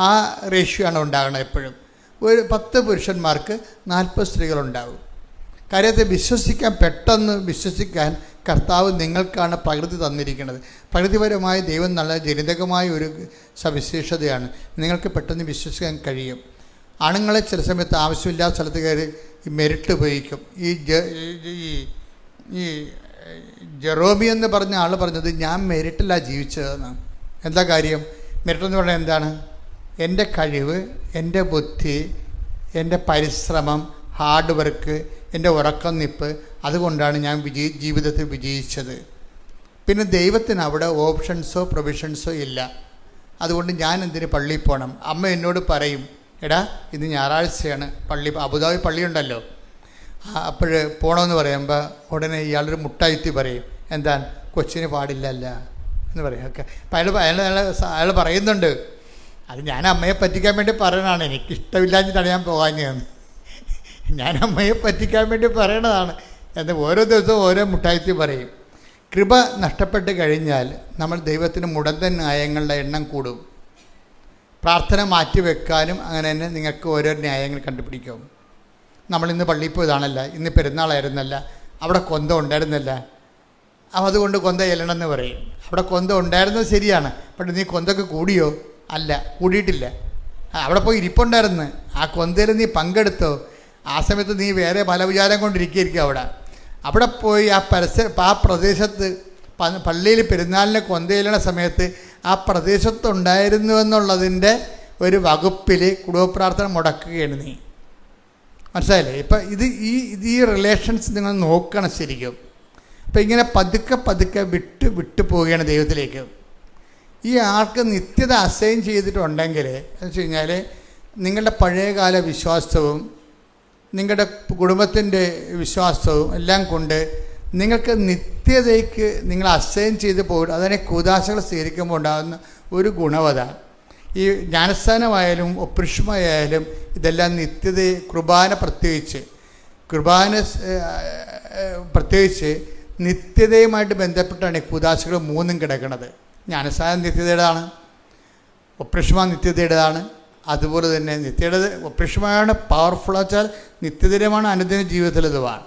ആ റേഷ്യോ ആണ് ഉണ്ടാകുന്നത് എപ്പോഴും. ഒരു 10 പുരുഷന്മാർക്ക് 40 സ്ത്രീകളുണ്ടാകും. കാര്യത്തെ പെട്ടെന്ന് വിശ്വസിക്കാൻ കർത്താവ് നിങ്ങൾക്കാണ് പ്രകൃതി തന്നിരിക്കുന്നത്. പ്രകൃതിപരമായ ദൈവം നല്ല ജനിതകമായ ഒരു സവിശേഷതയാണ്. നിങ്ങൾക്ക് പെട്ടെന്ന് വിശ്വസിക്കാൻ കഴിയും. ആണുങ്ങളെ ചില സമയത്ത് ആവശ്യമില്ലാത്ത സ്ഥലത്ത് കയറി മെരിട്ട് ഉപയോഗിക്കും. ഈ ജെറോമി എന്ന് പറഞ്ഞ ആൾ പറഞ്ഞത് ഞാൻ മെരിട്ടിലാണ് ജീവിച്ചതെന്നാണ്. എന്താ കാര്യം? മെരിട്ടെന്ന് പറഞ്ഞാൽ എന്താണ്? എൻ്റെ കഴിവ്, എൻ്റെ ബുദ്ധി, എൻ്റെ പരിശ്രമം, ഹാർഡ് വർക്ക്, എൻ്റെ ഉറക്കം നിപ്പ്, അതുകൊണ്ടാണ് ഞാൻ ജീവിതത്തിൽ വിജയിച്ചത്. പിന്നെ ദൈവത്തിന് അവിടെ ഓപ്ഷൻസോ പ്രൊവിഷൻസോ ഇല്ല. അതുകൊണ്ട് ഞാൻ എന്തിന് പള്ളിയിൽ പോകണം? അമ്മ എന്നോട് പറയും, എടാ ഇന്ന് ഞായറാഴ്ചയാണ്, അബുദാബി പള്ളിയുണ്ടല്ലോ, അപ്പോൾ പോകണമെന്ന് പറയുമ്പോൾ ഉടനെ ഇയാളൊരു മുട്ടായിത്തി പറയും. എന്താണ്? കൊച്ചിന് പാടില്ലല്ല എന്ന് പറയും. ഓക്കെ. അപ്പം അയാൾ പറയുന്നുണ്ട്, അത് ഞാൻ അമ്മയെ പറ്റിക്കാൻ വേണ്ടി പറയണതാണ്, എനിക്കിഷ്ടമില്ലാഞ്ഞിട്ടാണ് ഞാൻ പോകാഞ്ഞതെന്ന്. ഞാൻ അമ്മയെ പറ്റിക്കാൻ വേണ്ടി പറയണതാണ് എന്ന് ഓരോ ദിവസവും ഓരോ മുട്ടായിത്തി പറയും. കൃപ നഷ്ടപ്പെട്ട് കഴിഞ്ഞാൽ നമ്മൾ ദൈവത്തിന് മുടന്തൻ ന്യായങ്ങളുടെ എണ്ണം കൂടും. പ്രാർത്ഥന മാറ്റിവെക്കാനും അങ്ങനെ തന്നെ നിങ്ങൾക്ക് ഓരോ ന്യായങ്ങൾ കണ്ടുപിടിക്കും. നമ്മളിന്ന് പള്ളിയിൽ പോയതാണല്ല, ഇന്ന് പെരുന്നാളായിരുന്നല്ല, അവിടെ കൊന്ത ഉണ്ടായിരുന്നല്ല, അതുകൊണ്ട് കൊന്ത ചെല്ലണമെന്ന് പറയും. അവിടെ കൊന്ത ഉണ്ടായിരുന്നത് ശരിയാണ്, പക്ഷേ നീ കൊന്തൊക്കെ കൂടിയോ? അല്ല, കൂടിയിട്ടില്ല. അവിടെ പോയി ഇരിപ്പുണ്ടായിരുന്നു, ആ കൊന്തയിൽ നീ പങ്കെടുത്തോ? ആ സമയത്ത് നീ വേറെ പല വിചാരം കൊണ്ടിരിക്കുകയായിരിക്കും. അവിടെ പോയി ആ പ്രദേശത്ത് പള്ളിയിൽ പെരുന്നാളിന് കൊന്തയിലണ സമയത്ത് ആ പ്രദേശത്തുണ്ടായിരുന്നു എന്നുള്ളതിൻ്റെ ഒരു വകുപ്പിൽ കുടുംബപ്രാർത്ഥന മുടക്കുകയാണ് നീ. മനസ്സിലായില്ലേ? ഇപ്പം ഈ റിലേഷൻസ് നിങ്ങൾ നോക്കണം ശരിക്കും. അപ്പം ഇങ്ങനെ പതുക്കെ വിട്ടു പോവുകയാണ് ദൈവത്തിലേക്ക്. ഈ ആൾക്ക് നിത്യത അസൈൻ ചെയ്തിട്ടുണ്ടെങ്കിൽ എന്ന് വെച്ച് കഴിഞ്ഞാൽ നിങ്ങളുടെ പഴയകാല വിശ്വാസവും നിങ്ങളുടെ കുടുംബത്തിൻ്റെ വിശ്വാസവും എല്ലാം കൊണ്ട് നിങ്ങൾക്ക് നിത്യതയ്ക്ക് നിങ്ങൾ അസൈൻ ചെയ്ത് പോകും. അതിനെ കൂദാശകൾ സ്വീകരിക്കുമ്പോൾ ഉണ്ടാകുന്ന ഒരു ഗുണവത, ഈ ജ്ഞാനസ്ഥാനമായാലും ഒപ്രിഷ്മയായാലും ഇതെല്ലാം നിത്യതയെ പ്രത്യേകിച്ച് നിത്യതയുമായിട്ട് ബന്ധപ്പെട്ടാണ് ഈ കൂദാശകൾ 3 കിടക്കുന്നത്. ജ്ഞാനസ്ഥാനം നിത്യതയുടേതാണ്, ഒപ്രിഷ്മ നിത്യതയുടേതാണ്, അതുപോലെ തന്നെ നിത്യയുടെ ഒപ്രിഷ്മയാണ് പവർഫുൾ വെച്ചാൽ നിത്യതയുമാണ് അനുദിന ജീവിതത്തിലതുമാണ്.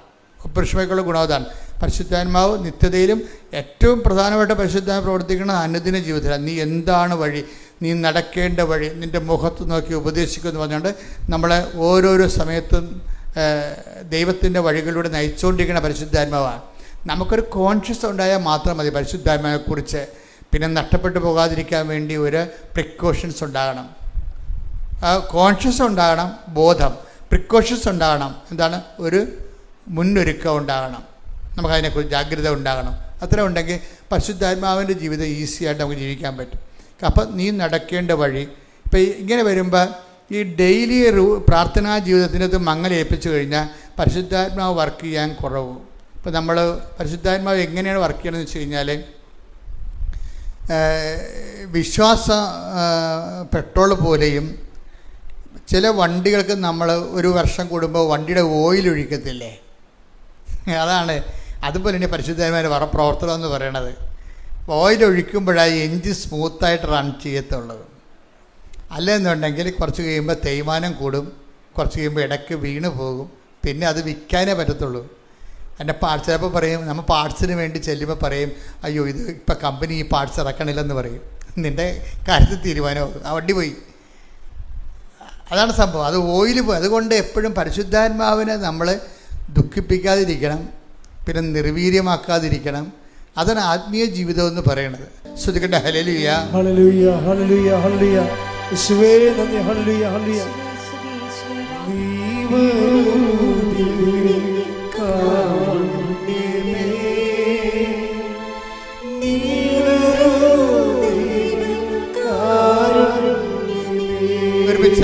ഒപ്രിഷ്മയ്ക്കുള്ള ഗുണവതാണ്. പരിശുദ്ധാത്മാവ് നിത്യതയിലും ഏറ്റവും പ്രധാനമായിട്ട് പരിശുദ്ധാത്മാവ് പ്രവർത്തിക്കുന്നത് അനുദിന ജീവിതത്തിലാണ്. നീ എന്താണ് വഴി, നീ നടക്കേണ്ട വഴി, നിൻ്റെ മുഖത്ത് നോക്കി ഉപദേശിക്കുമെന്ന് പറഞ്ഞുകൊണ്ട് നമ്മളെ ഓരോരോ സമയത്തും ദൈവത്തിൻ്റെ വഴികളിലൂടെ നയിച്ചുകൊണ്ടിരിക്കുന്ന പരിശുദ്ധാത്മാവാണ്. നമുക്കൊരു കോൺഷ്യസ് ഉണ്ടായാൽ മാത്രം മതി പരിശുദ്ധാത്മാവിനെക്കുറിച്ച്. പിന്നെ നഷ്ടപ്പെട്ടു പോകാതിരിക്കാൻ വേണ്ടി ഒരു പ്രിക്കോഷൻസ് ഉണ്ടാകണം, കോൺഷ്യസ് ഉണ്ടാകണം, ബോധം, പ്രിക്കോഷൻസ് ഉണ്ടാകണം. എന്താണ്? ഒരു മുന്നൊരുക്കം ഉണ്ടാകണം, നമുക്കതിനെക്കുറിച്ച് ജാഗ്രത ഉണ്ടാകണം. അത്ര ഉണ്ടെങ്കിൽ പരിശുദ്ധാത്മാവിൻ്റെ ജീവിതം ഈസിയായിട്ട് നമുക്ക് ജീവിക്കാൻ പറ്റും. അപ്പം നീ നടക്കേണ്ട വഴി ഇപ്പം ഇങ്ങനെ വരുമ്പോൾ ഈ ഡെയിലി പ്രാർത്ഥനാ ജീവിതത്തിനകത്ത് മങ്ങലേൽപ്പിച്ചു കഴിഞ്ഞാൽ പരിശുദ്ധാത്മാവ് വർക്ക് ചെയ്യാൻ കുറവ്. ഇപ്പോൾ നമ്മൾ പരിശുദ്ധാത്മാവ് എങ്ങനെയാണ് വർക്ക് ചെയ്യണമെന്ന് വെച്ച് കഴിഞ്ഞാൽ, വിശ്വാസ പെട്രോൾ പോലെയും ചില വണ്ടികൾക്ക് നമ്മൾ ഒരു വർഷം കൂടുമ്പോൾ വണ്ടിയുടെ ഓയിൽ ഒഴിക്കത്തില്ലേ, അതാണ് അതുപോലെ തന്നെ പരിശുദ്ധാത്മാവിൻ്റെ പ്രവർത്തനം എന്ന് പറയണത്. ഓയിൽ ഒഴിക്കുമ്പോഴാണ് എൻജിൻ സ്മൂത്തായിട്ട് റൺ ചെയ്യത്തുള്ളത്. അല്ലെന്നുണ്ടെങ്കിൽ കുറച്ച് കഴിയുമ്പോൾ തേയ്മാനം കൂടും, കുറച്ച് കഴിയുമ്പോൾ ഇടയ്ക്ക് വീണ് പോകും, പിന്നെ അത് വിൽക്കാനേ പറ്റത്തുള്ളൂ. എൻ്റെ പാർട്സ് ചിലപ്പോൾ പറയും, നമ്മൾ പാർട്സിന് വേണ്ടി ചെല്ലുമ്പോൾ പറയും, അയ്യോ ഇത് ഇപ്പം കമ്പനി ഈ പാർട്സ് ഇറക്കണില്ലെന്ന് പറയും. നിൻ്റെ കാര്യത്തിൽ തീരുമാനമാകും, ആ വണ്ടി പോയി. അതാണ് സംഭവം, അത് ഓയിൽ പോയി. അതുകൊണ്ട് എപ്പോഴും പരിശുദ്ധാത്മാവിനെ നമ്മൾ ദുഃഖിപ്പിക്കാതിരിക്കണം, പിന്നെ നിർവീര്യമാക്കാതിരിക്കണം. അതാണ് ആത്മീയ ജീവിതം എന്ന് പറയുന്നത്. ശ്രദ്ധിക്കട്ടെ. ഹല്ലേലൂയ, ഹല്ലേലൂയ, ഹല്ലേലൂയ, ഹല്ലേലൂയ. യേശുവേ നന്ദി. ഹല്ലേലൂയ, ഹല്ലേലൂയ.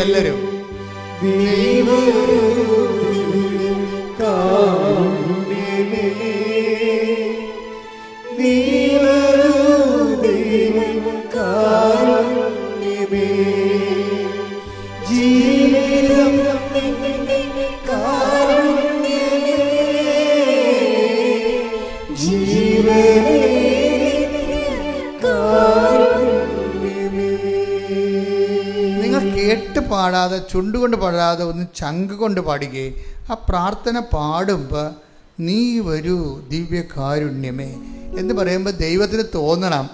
എല്ലാവരും കേട്ട് പാടാതെ, ചുണ്ടുകൊണ്ട് പാടാതെ, ഒന്ന് ചങ്ക് കൊണ്ട് പാടുകയും ആ പ്രാർത്ഥന പാടുമ്പോൾ നീ വരൂ ദിവ്യകാരുണ്യമേ എന്ന് പറയുമ്പോൾ ദൈവത്തിന് തോന്നണം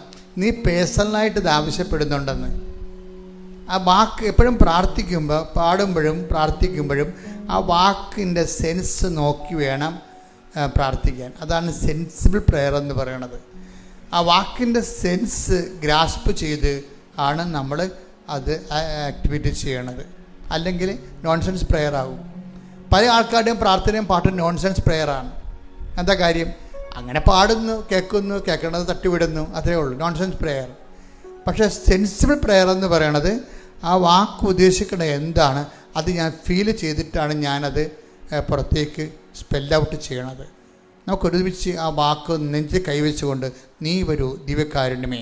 നീ പേഴ്സണലായിട്ട് ഇത് ആവശ്യപ്പെടുന്നുണ്ടെന്ന്. ആ വാക്ക് എപ്പോഴും പ്രാർത്ഥിക്കുമ്പോൾ, പാടുമ്പോഴും പ്രാർത്ഥിക്കുമ്പോഴും ആ വാക്കിൻ്റെ സെൻസ് നോക്കി വേണം പ്രാർത്ഥിക്കാൻ. അതാണ് സെൻസിബിൾ പ്രെയർ എന്ന് പറയണത്. ആ വാക്കിൻ്റെ സെൻസ് ഗ്രാസ്പ് ചെയ്ത് ആണ് നമ്മൾ അത് ആക്ടിവിറ്റി ചെയ്യണത്. അല്ലെങ്കിൽ നോൺസെൻസ് പ്രെയർ ആകും. പല ആൾക്കാരുടെയും പ്രാർത്ഥനയും പാട്ടും നോൺസെൻസ് പ്രെയറാണ്. എന്താ കാര്യം? അങ്ങനെ പാടുന്നു, കേൾക്കണത് തട്ടിവിടുന്നു, അത്രേ ഉള്ളൂ നോൺസെൻസ് പ്രെയർ. പക്ഷേ സെൻസിബിൾ പ്രെയർ എന്ന് പറയണത് ആ വാക്ക് ഉദ്ദേശിക്കുന്നത് എന്താണ് അത് ഞാൻ ഫീൽ ചെയ്തിട്ടാണ് ഞാനത് പുറത്തേക്ക് സ്പെൽ ഔട്ട് ചെയ്യണത്. നമുക്കൊരുമിച്ച് ആ വാക്ക് നെഞ്ച് കൈവച്ചുകൊണ്ട് നീ വരൂ ദിവ്യകാരുണ്യമേ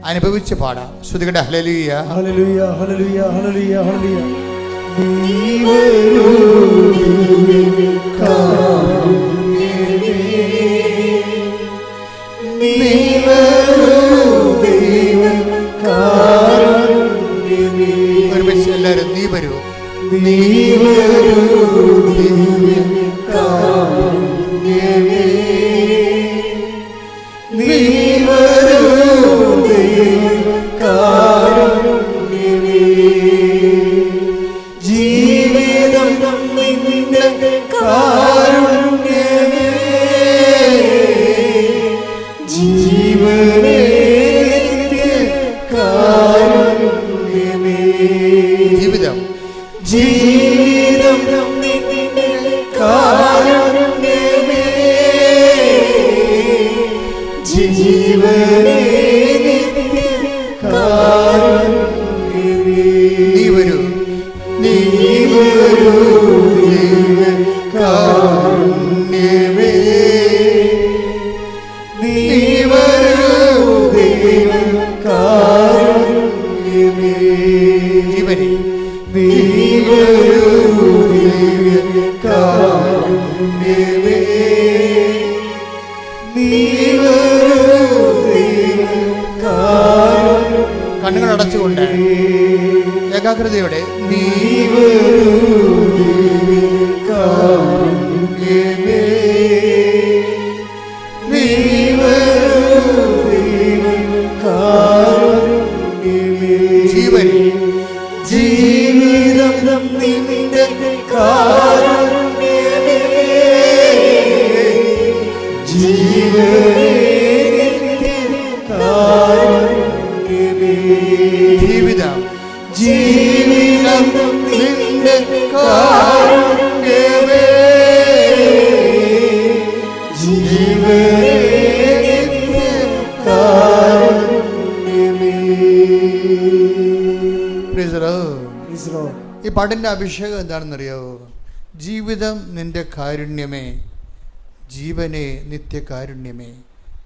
അനുഭവിച്ച് പാടാം. ശ്രുതികട ഹല്ലേലൂയ, ഹല്ലേലൂയ, ഹല്ലേലൂയ, ഹല്ലേലൂയ, ഹല്ലേലൂയ. ഒരുമിച്ച് എല്ലാവരും നീ വരൂ, നീ ജീവിതം നിന്റെ കാരുണ്യമേ, ജീവനേ കാരുണ്യമേ. ജീവിതം ജീവിതം നിന്റെ കാരുണ്യമേ, ജീവനേ കാരുണ്യമേ. നീ വരൂ, നീ വരൂ കാരുണ്യമേ, നീ വരൂ കാരുണ്യമേ. ജീവനെ നീ വരൂ കാരുണ്യമേ, നീ വരൂ കാരുണ്യമേ. കണ്ണുകൾ അടച്ചുകൊണ്ട് ഏകാഗ്രതയോടെ നീ വരൂ കാരുണ്യമേ, നീ വരൂ കാരുണ്യമേ. ജീവനെ ജീവിതം നിന്റെ കാരുണ്യമേ, ജീവനേ കാരുണ്യമേ. ജീവിതം ജീവിതം നിന്റെ കാരുണ്യമേ, ജീവനേ കാരുണ്യമേ. Praise the Lord. Praise the Lord. ഈ പാട്ടിൻ്റെ അഭിഷേകം എന്താണെന്നറിയാവോ? ജീവിതം നിൻ്റെ കാരുണ്യമേ, ജീവനെ നിത്യകാരുണ്യമേ.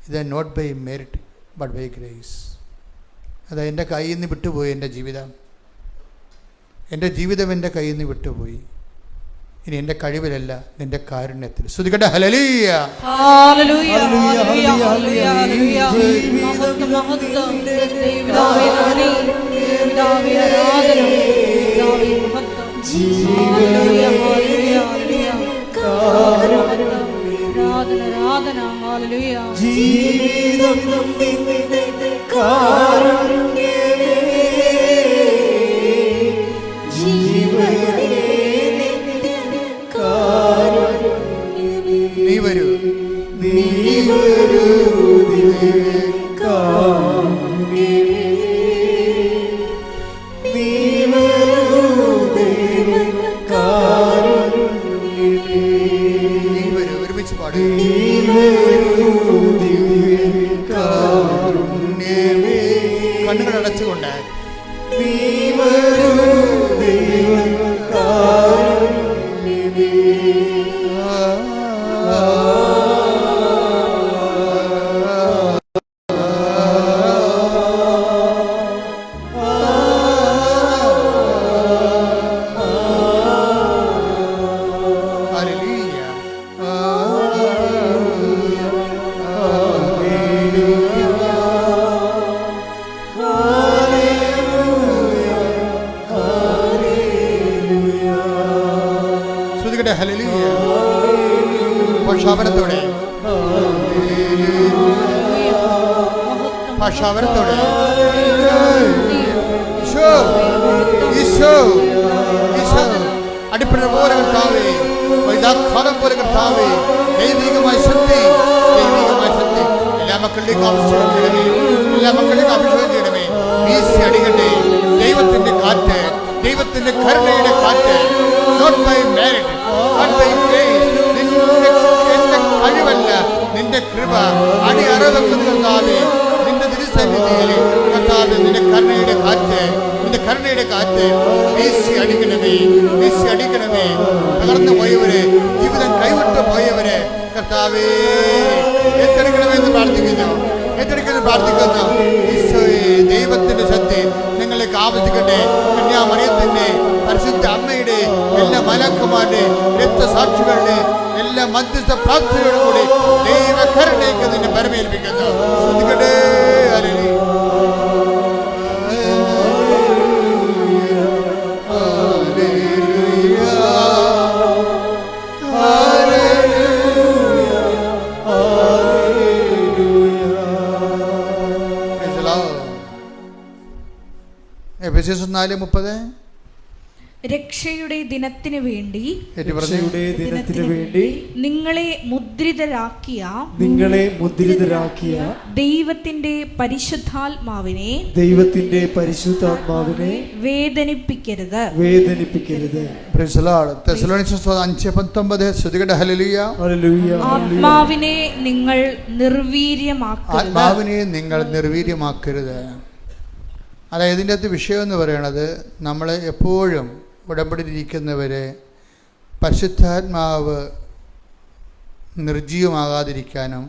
ഇത് not by merit but by grace. അത് എൻ്റെ കയ്യിൽ നിന്ന് വിട്ടുപോയി. എൻ്റെ ജീവിതം എൻ്റെ കയ്യിൽ നിന്ന് വിട്ടുപോയി. ഇനി എൻ്റെ കഴിവിലല്ല, നിൻ്റെ കാരുണ്യത്തിൽ. ശ്രുതികട്ടെ ഹല്ലേലൂയ. ഹല്ലേലൂയ ഹല്ലേലൂയ ഹല്ലേലൂയ. മഹത്വം മഹത്വം ദൈവമേ, ദൈവമേ ആരാധന, ദൈവമേ മഹത്വം. ഹല്ലേലൂയ ഹല്ലേലൂയ ഹല്ലേലൂയ. ആരാധന ആരാധന ഹല്ലേലൂയ. ജീവിതം നിന്റെ കാരുണ്യമേ, ജീവനേ നിന്റെ കാരുണ്യമേ. നീ വരൂ, നീ വരൂ ദിവ്യകാരുണ്യമേ, നീ വരൂ ദിവ്യകാരുണ്യമേ, നീ വരൂ. ഒരുമിച്ച് പാടുക. നീ വരൂ ദിവ്യകാരുണ്യമേ, കണ്ണുകൾ അടച്ചുകൊണ്ട് നീ വരൂ ദിവ്യകാരുണ്യമേ. ഹല്ലേലൂയ. ശ്രുതികട്ടെ ഹല്ലേലൂയ. ഭാഷാപരത്തോടെ ഭാഷാപരത്തോടെ ഈശോ ഈശോ ഈശോ അടിപ്പഴ പോലെ കർത്താവേ, വൈദാഖാരം പോലെ കർത്താവേ, ദൈവികമായ ശക്തി, ദൈവികമായ ശക്തി എല്ലാ മക്കളിലേക്ക് അഭിഷേകം ചെയ്യണമേ, എല്ലാ മക്കളിലേക്ക് അഭിഷേകം ചെയ്യണമേ. വീശി അടിക്കട്ടെ ദൈവത്തിന്റെ കാറ്റ്, ദൈവത്തിന്റെ കരുണയുടെ കാറ്റ്. Not by merit but by grace. എന്റെ കഴിവല്ല, നിന്റെ കൃപ അടിയറവെക്കുന്ന കർത്താവേ, നിന്റെ തിരുസന്നിധിയിൽ കർത്താവേ, നിന്റെ കരുണയുടെ കാറ്റ്, നിന്റെ കരുണയുടെ കാറ്റ് വീശി അടിക്കണമേ, വീശി അടിക്കണമേ. തകർന്നു പോയവരെ, ജീവിതം കൈവിട്ടു പോയവരെ കർത്താവേ ഏറ്റെടുക്കണമെന്ന് പ്രാർത്ഥിക്കുന്നു, ഏറ്റെടുക്കുന്നത് പ്രാർത്ഥിക്കുന്നു. ഈശോയെ, ദൈവത്തിന്റെ ശക്തി നിങ്ങളിലേക്ക് ആവശ്യിക്കട്ടെ. കന്യാമറിയത്തിന്റെ, പരിശുദ്ധ അമ്മയുടെ, എല്ലാ മലക്കുമാരുടെ, രക്തസാക്ഷികളുടെ എല്ലാ മധ്യസ്ഥ പ്രാർത്ഥനയോടും കൂടി ദൈവകരുണയ്ക്ക് നിന്നെ പരമേൽപ്പിക്കുന്നു. ശ്രദ്ധിക്കട്ടെ. ഹല്ലേലൂയ. എഫെസ്യസ് 4:30. രക്ഷയുടെ ദിനത്തിനു വേണ്ടി രക്ഷയുടെ ദിനത്തിനു വേണ്ടി നിങ്ങളെ മുദ്രിതരാക്കിയ ദൈവത്തിന്റെ പരിശുദ്ധാത്മാവിനെ വേദനിപ്പിക്കരുത്. Praise the Lord. തെസ്സലോനിക്കൻസ് 5:19. ശ്രുതികട്ടെ ഹല്ലേലൂയ. ആത്മാവിനെ നിങ്ങൾ നിർവീര്യമാക്കരുത്. ആത്മാവിനെ നിങ്ങൾ നിർവീര്യമാക്കരുത്. അതായത് ഇതിൻ്റെ അകത്ത് വിഷയം എന്ന് പറയുന്നത്, നമ്മൾ എപ്പോഴും ഉടമ്പടിയിലിരിക്കുന്നവരെ പരിശുദ്ധാത്മാവ് നിർജ്ജീവമാകാതിരിക്കാനും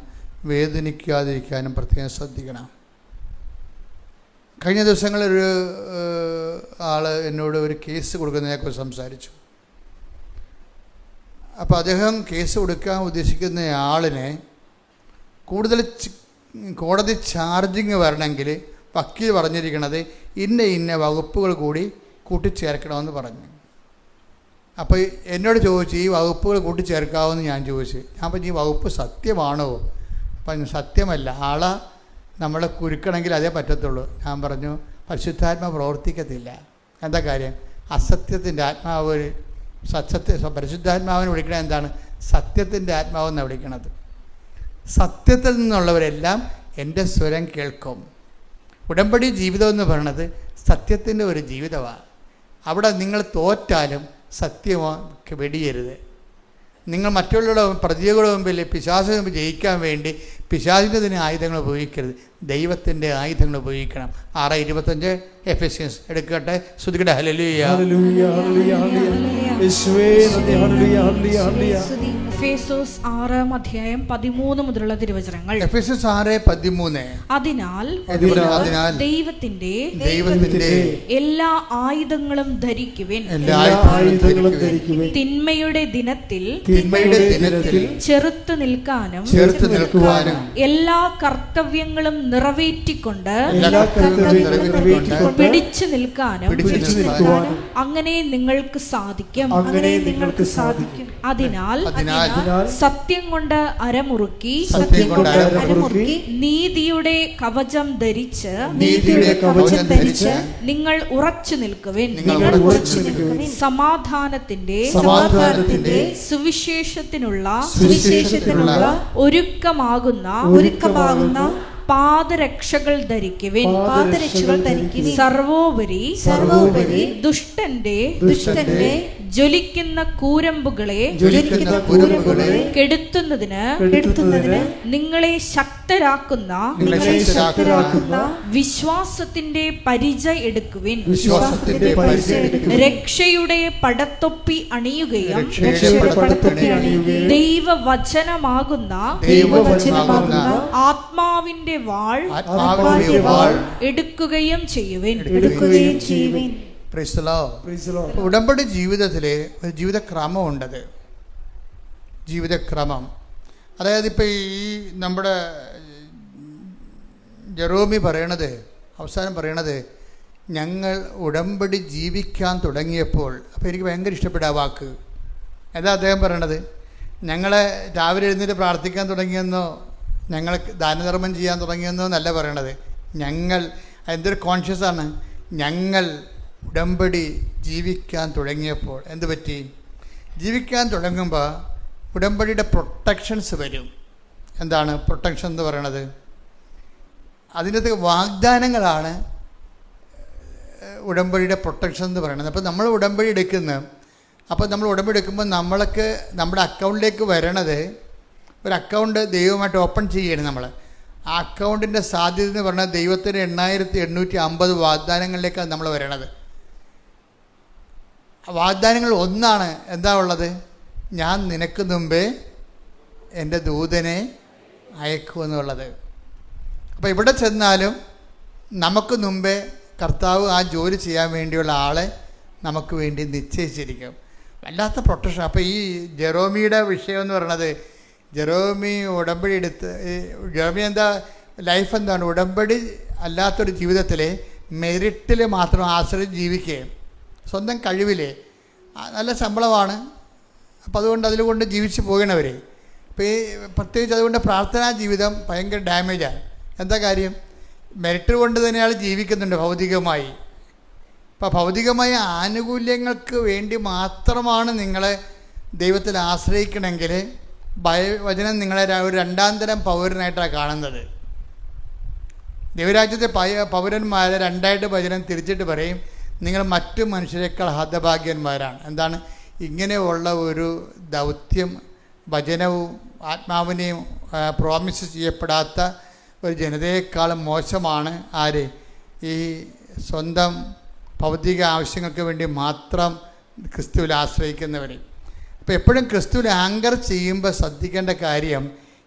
വേദനിക്കാതിരിക്കാനും പ്രത്യേകം ശ്രദ്ധിക്കണം. കഴിഞ്ഞ ദിവസങ്ങളൊരു ആൾ എന്നോട് ഒരു കേസ് കൊടുക്കുന്നതിനെക്കുറിച്ച് സംസാരിച്ചു. അപ്പോൾ അദ്ദേഹം കേസ് കൊടുക്കാൻ ഉദ്ദേശിക്കുന്ന ആളിനെ കൂടുതൽ കോടതി ചാർജിങ് വരണമെങ്കിൽ വക്കീൽ പറഞ്ഞിരിക്കണത് ഇന്ന വകുപ്പുകൾ കൂടി കൂട്ടിച്ചേർക്കണമെന്ന് പറഞ്ഞു. അപ്പോൾ എന്നോട് ചോദിച്ചു, ഈ വകുപ്പുകൾ കൂട്ടിച്ചേർക്കാമെന്ന് ഞാൻ ചോദിച്ചു. ഞാൻ പറഞ്ഞു, ഈ വകുപ്പ് സത്യമാണോ? അപ്പം സത്യമല്ല, ആളെ നമ്മളെ കുരുക്കണമെങ്കിൽ അതേ പറ്റത്തുള്ളൂ. ഞാൻ പറഞ്ഞു, പരിശുദ്ധാത്മാവ് പ്രവർത്തിക്കത്തില്ല. എന്താ കാര്യം? അസത്യത്തിൻ്റെ ആത്മാവ് പരിശുദ്ധാത്മാവിനെ വിളിക്കണത് എന്താണ്? സത്യത്തിൻ്റെ ആത്മാവെന്നാണ് വിളിക്കണത്. സത്യത്തിൽ നിന്നുള്ളവരെല്ലാം എൻ്റെ സ്വരം കേൾക്കും. ഉടമ്പടി ജീവിതം എന്ന് പറയുന്നത് സത്യത്തിൻ്റെ ഒരു ജീവിതമാണ്. അവിടെ നിങ്ങൾ തോറ്റാലും സത്യമോ വെടിയരുത്. നിങ്ങൾ മറ്റുള്ളവരുടെ പ്രതികളുടെ മുമ്പിൽ, പിശാചിന് മുമ്പിൽ ജയിക്കാൻ വേണ്ടി പിശാചിൻ്റെ ആയുധങ്ങൾ ഉപയോഗിക്കരുത്. ദൈവത്തിൻ്റെ ആയുധങ്ങൾ ഉപയോഗിക്കണം. 6:25 എഫെസ്യൻസ് എടുക്കട്ടെ. ശ്രുതികട്ടെ ഹല്ലേലൂയ. യേശുവേ നന്ദി. ഹല്ലേലൂയ ഹല്ലേലൂയ ഹല്ലേലൂയ. എഫേസോസ് 6:13 മുതലുള്ള തിരുവചനങ്ങൾ. എഫെസോസ് 6:13. അതിനാൽ അതിനാൽ ദൈവത്തിന്റെ എല്ലാ ആയുധങ്ങളും ധരിക്കുവിൻ. ആയുധങ്ങളും ധരിക്കുവിൻ. തിന്മയുടെ ദിനത്തിൽ ചെറുത്തു നിൽക്കാനും എല്ലാ കർത്തവ്യങ്ങളും നിറവേറ്റിക്കൊണ്ട് പിടിച്ചു നിൽക്കാനും അങ്ങനെ നിങ്ങൾക്ക് സാധിക്കും. അതിനാൽ സത്യം കൊണ്ട് അരമുറുക്കി നീതിയുടെ കവചം ധരിച്ച് നിങ്ങൾ ഉറച്ചു നിൽക്കുവിൻ. സമാധാനത്തിന്റെ സുവിശേഷത്തിനുള്ള ഒരുക്കമാകുന്ന പാദരക്ഷകൾ ധരിക്കുവിൻ. സർവോപരി ദുഷ്ടന്റെ ജ്വലിക്കുന്ന കൂരമ്പുകളെ കെടുത്തുന്നതിന് നിങ്ങളെ ശക്തരാക്കുന്ന വിശ്വാസത്തിന്റെ പരിച എടുക്കുവിൻ. രക്ഷയുടെ പടത്തൊപ്പി അണിയുകയും ദൈവവചനമാകുന്ന ആത്മാവിന്റെ വാൾ എടുക്കുകയും ചെയ്യുവിൻ. ഉടമ്പടി ജീവിതത്തിലെ ഒരു ജീവിതക്രമമുണ്ടത്. ജീവിതക്രമം, അതായത് ഇപ്പം ഈ നമ്മുടെ ജെറോമി പറയണത്, അവസാനം പറയണത്, ഞങ്ങൾ ഉടമ്പടി ജീവിക്കാൻ തുടങ്ങിയപ്പോൾ. അപ്പോൾ എനിക്ക് ഭയങ്കര ഇഷ്ടപ്പെട്ട ആ വാക്ക്. എന്താ അദ്ദേഹം പറയണത്? ഞങ്ങളെ രാവിലെ എഴുന്നേറ്റ് പ്രാർത്ഥിക്കാൻ തുടങ്ങിയെന്നോ ഞങ്ങൾ ദാനധർമ്മം ചെയ്യാൻ തുടങ്ങിയെന്നോ എന്നല്ല പറയണത്. ഞങ്ങൾ എന്തൊരു കോൺഷ്യസാണ്. ഞങ്ങൾ ഉടമ്പടി ജീവിക്കാൻ തുടങ്ങിയപ്പോൾ എന്ത് പറ്റി? ജീവിക്കാൻ തുടങ്ങുമ്പോൾ ഉടമ്പടിയുടെ പ്രൊട്ടക്ഷൻസ് വരും. എന്താണ് പ്രൊട്ടക്ഷൻ എന്ന് പറയണത്? അതിനകത്ത് വാഗ്ദാനങ്ങളാണ് ഉടമ്പടിയുടെ പ്രൊട്ടക്ഷൻ എന്ന് പറയുന്നത്. അപ്പോൾ നമ്മൾ ഉടമ്പടി എടുക്കുന്നത്, അപ്പോൾ നമ്മൾ ഉടമ്പടി എടുക്കുമ്പോൾ നമ്മൾക്ക് നമ്മുടെ അക്കൗണ്ടിലേക്ക് വരണത്, ഒരു അക്കൗണ്ട് ദൈവമായിട്ട് ഓപ്പൺ ചെയ്യണം നമ്മൾ. ആ അക്കൗണ്ടിൻ്റെ സാധ്യത എന്ന് പറഞ്ഞാൽ ദൈവത്തിന് 8850 വാഗ്ദാനങ്ങളിലേക്കാണ് നമ്മൾ വരണത്. വാഗ്ദാനങ്ങൾ ഒന്നാണ്, എന്താ ഉള്ളത്? ഞാൻ നിനക്ക് മുമ്പേ എൻ്റെ ദൂതനെ അയക്കുമെന്നുള്ളത്. അപ്പോൾ ഇവിടെ ചെന്നാലും നമുക്ക് മുമ്പേ കർത്താവ് ആ ജോലി ചെയ്യാൻ വേണ്ടിയുള്ള ആളെ നമുക്ക് വേണ്ടി നിശ്ചയിച്ചിരിക്കും. വല്ലാത്ത പ്രൊട്ടക്ഷൻ. അപ്പോൾ ഈ ജെറോമിയുടെ വിഷയം എന്ന് പറയുന്നത്, ജെറോമി ഉടമ്പടി എടുത്ത്, ജെറോമി എന്താ ലൈഫ് എന്താണ്? ഉടമ്പടി അല്ലാത്തൊരു ജീവിതത്തിൽ മെറിറ്റിൽ മാത്രം ആശ്രയിച്ച് ജീവിക്കുകയും സ്വന്തം കഴിവിൽ നല്ല ശമ്പളമാണ്. അപ്പോൾ അതുകൊണ്ട് അതിലുകൊണ്ട് ജീവിച്ച് പോകണവർ. ഇപ്പോൾ ഈ പ്രത്യേകിച്ച് അതുകൊണ്ട് പ്രാർത്ഥനാ ജീവിതം ഭയങ്കര ഡാമേജാണ്. എന്താ കാര്യം? മെറിറ്റ് കൊണ്ട് തന്നെ അയാൾ ജീവിക്കുന്നുണ്ട് ഭൗതികമായി. അപ്പോൾ ഭൗതികമായ ആനുകൂല്യങ്ങൾക്ക് വേണ്ടി മാത്രമാണ് നിങ്ങളെ ദൈവത്തിൽ ആശ്രയിക്കണമെങ്കിൽ വചനം നിങ്ങളെ ഒരു രണ്ടാം തരം പൗരനായിട്ടാണ് കാണുന്നത്. ദൈവരാജ്യത്തെ പൗരന്മാരെ രണ്ടായിട്ട് വചനം തിരിച്ചിട്ട് പറയും, നിങ്ങൾ മറ്റു മനുഷ്യരെക്കാൾ ഹതഭാഗ്യന്മാരാണ്. എന്താണ്? ഇങ്ങനെയുള്ള ഒരു ദൗത്യം, വചനവും ആത്മാവിനെയും പ്രോമിസ് ചെയ്യപ്പെടാത്ത ഒരു ജനതയെക്കാളും മോശമാണ് ആര്? ഈ സ്വന്തം ഭൗതിക ആവശ്യങ്ങൾക്ക് വേണ്ടി മാത്രം ക്രിസ്തുവിൽ ആശ്രയിക്കുന്നവർ. അപ്പോൾ എപ്പോഴും ക്രിസ്തുവിൽ ആങ്കർ ചെയ്യുമ്പോൾ ശ്രദ്ധിക്കേണ്ട കാര്യം,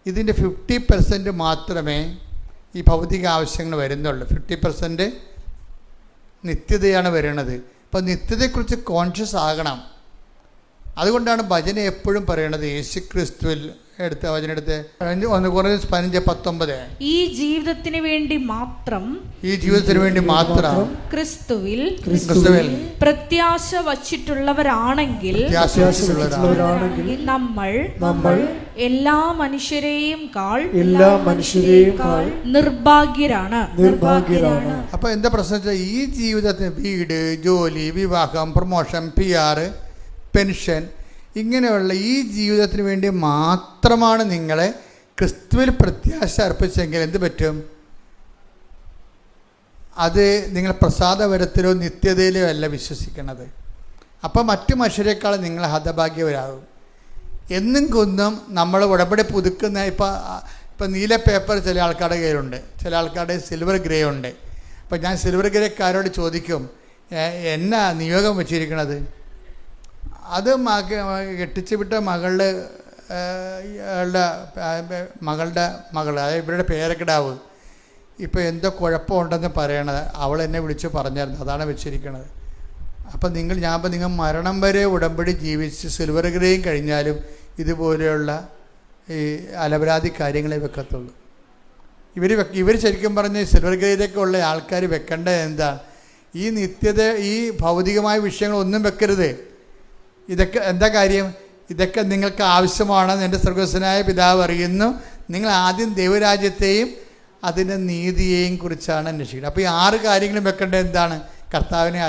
ഇതിൻ്റെ 50% മാത്രമേ ഈ ഭൗതിക ആവശ്യങ്ങൾ വരുന്നുള്ളൂ. 50% നിത്യതയാണ് വരുന്നത്. അപ്പോൾ നിത്യതയെക്കുറിച്ച് കോൺഷ്യസ് ആകണം. അതുകൊണ്ടാണ് ഭജന എപ്പോഴും പറയണത് യേശു ക്രിസ്തുവിൽ. എടുത്ത് വചനെടുത്ത് 1-19 ഈ ജീവിതത്തിന് വേണ്ടി മാത്രം ക്രിസ്തുവിൽ പ്രത്യാശ വച്ചിട്ടുള്ളവരാണെങ്കിൽ നമ്മൾ എല്ലാ മനുഷ്യരെയും നിർഭാഗ്യരാണ്. അപ്പൊ എന്താ പ്രശ്നം വെച്ചാൽ, ഈ ജീവിതത്തിന് വീട്, ജോലി, വിവാഹം, പ്രൊമോഷൻ, PR, പെൻഷൻ, ഇങ്ങനെയുള്ള ഈ ജീവിതത്തിന് വേണ്ടി മാത്രമാണ് നിങ്ങളെ ക്രിസ്തുവിൽ പ്രത്യാശ അർപ്പിച്ചെങ്കിൽ എന്ത് പറ്റും? അത് നിങ്ങൾ പ്രസാദപരത്തിലോ നിത്യതയിലോ അല്ല വിശ്വസിക്കുന്നത്. അപ്പം മറ്റു മനുഷ്യരെക്കാളും നിങ്ങൾ ഹതഭാഗ്യവരാകും. എന്നും കൊന്നും നമ്മൾ ഉടമ്പടി പുതുക്കുന്ന, ഇപ്പം നീല പേപ്പർ ചില ആൾക്കാരുടെ കയ്യിലുണ്ട്, ചില ആൾക്കാരുടെ സിൽവർ ഗ്രേ ഉണ്ട്. അപ്പം ഞാൻ സിൽവർ ഗ്രേക്കാരോട് ചോദിക്കും, എന്നാ നിയോഗം വെച്ചിരിക്കണത്? അത് കെട്ടിച്ചു വിട്ട മകളുടെ മകൾ, അതായത് ഇവരുടെ പേരക്കിടാവ് ഇപ്പോൾ എന്തോ കുഴപ്പമുണ്ടെന്ന് പറയണത് അവൾ എന്നെ വിളിച്ച് പറഞ്ഞായിരുന്നു. അതാണ് വെച്ചിരിക്കണത്. അപ്പം നിങ്ങൾ മരണം വരെ ഉടമ്പടി ജീവിച്ച് സിൽവർ ഗ്രേയും കഴിഞ്ഞാലും ഇതുപോലെയുള്ള ഈ അലപരാധി കാര്യങ്ങളെ വെക്കത്തുള്ളൂ. ഇവർ ശരിക്കും പറഞ്ഞ് സിൽവർ ഗ്രേയിലൊക്കെ ഉള്ള ആൾക്കാർ വെക്കേണ്ടത് എന്താണ്? ഈ നിത്യത, ഈ ഭൗതികമായ വിഷയങ്ങളൊന്നും വെക്കരുത്. ഇതൊക്കെ എന്താ കാര്യം? ഇതൊക്കെ നിങ്ങൾക്ക് ആവശ്യമാണെന്ന് എൻ്റെ സ്വർഗ്ഗസ്ഥനായ പിതാവ് അറിയുന്നു. നിങ്ങൾ ആദ്യം ദൈവരാജ്യത്തെയും അതിൻ്റെ നീതിയെയും കുറിച്ചാണ് അന്വേഷിക്കുന്നത്. അപ്പോൾ ഈ 6 കാര്യങ്ങളും വെക്കേണ്ടത് എന്താണ്? കർത്താവിനെ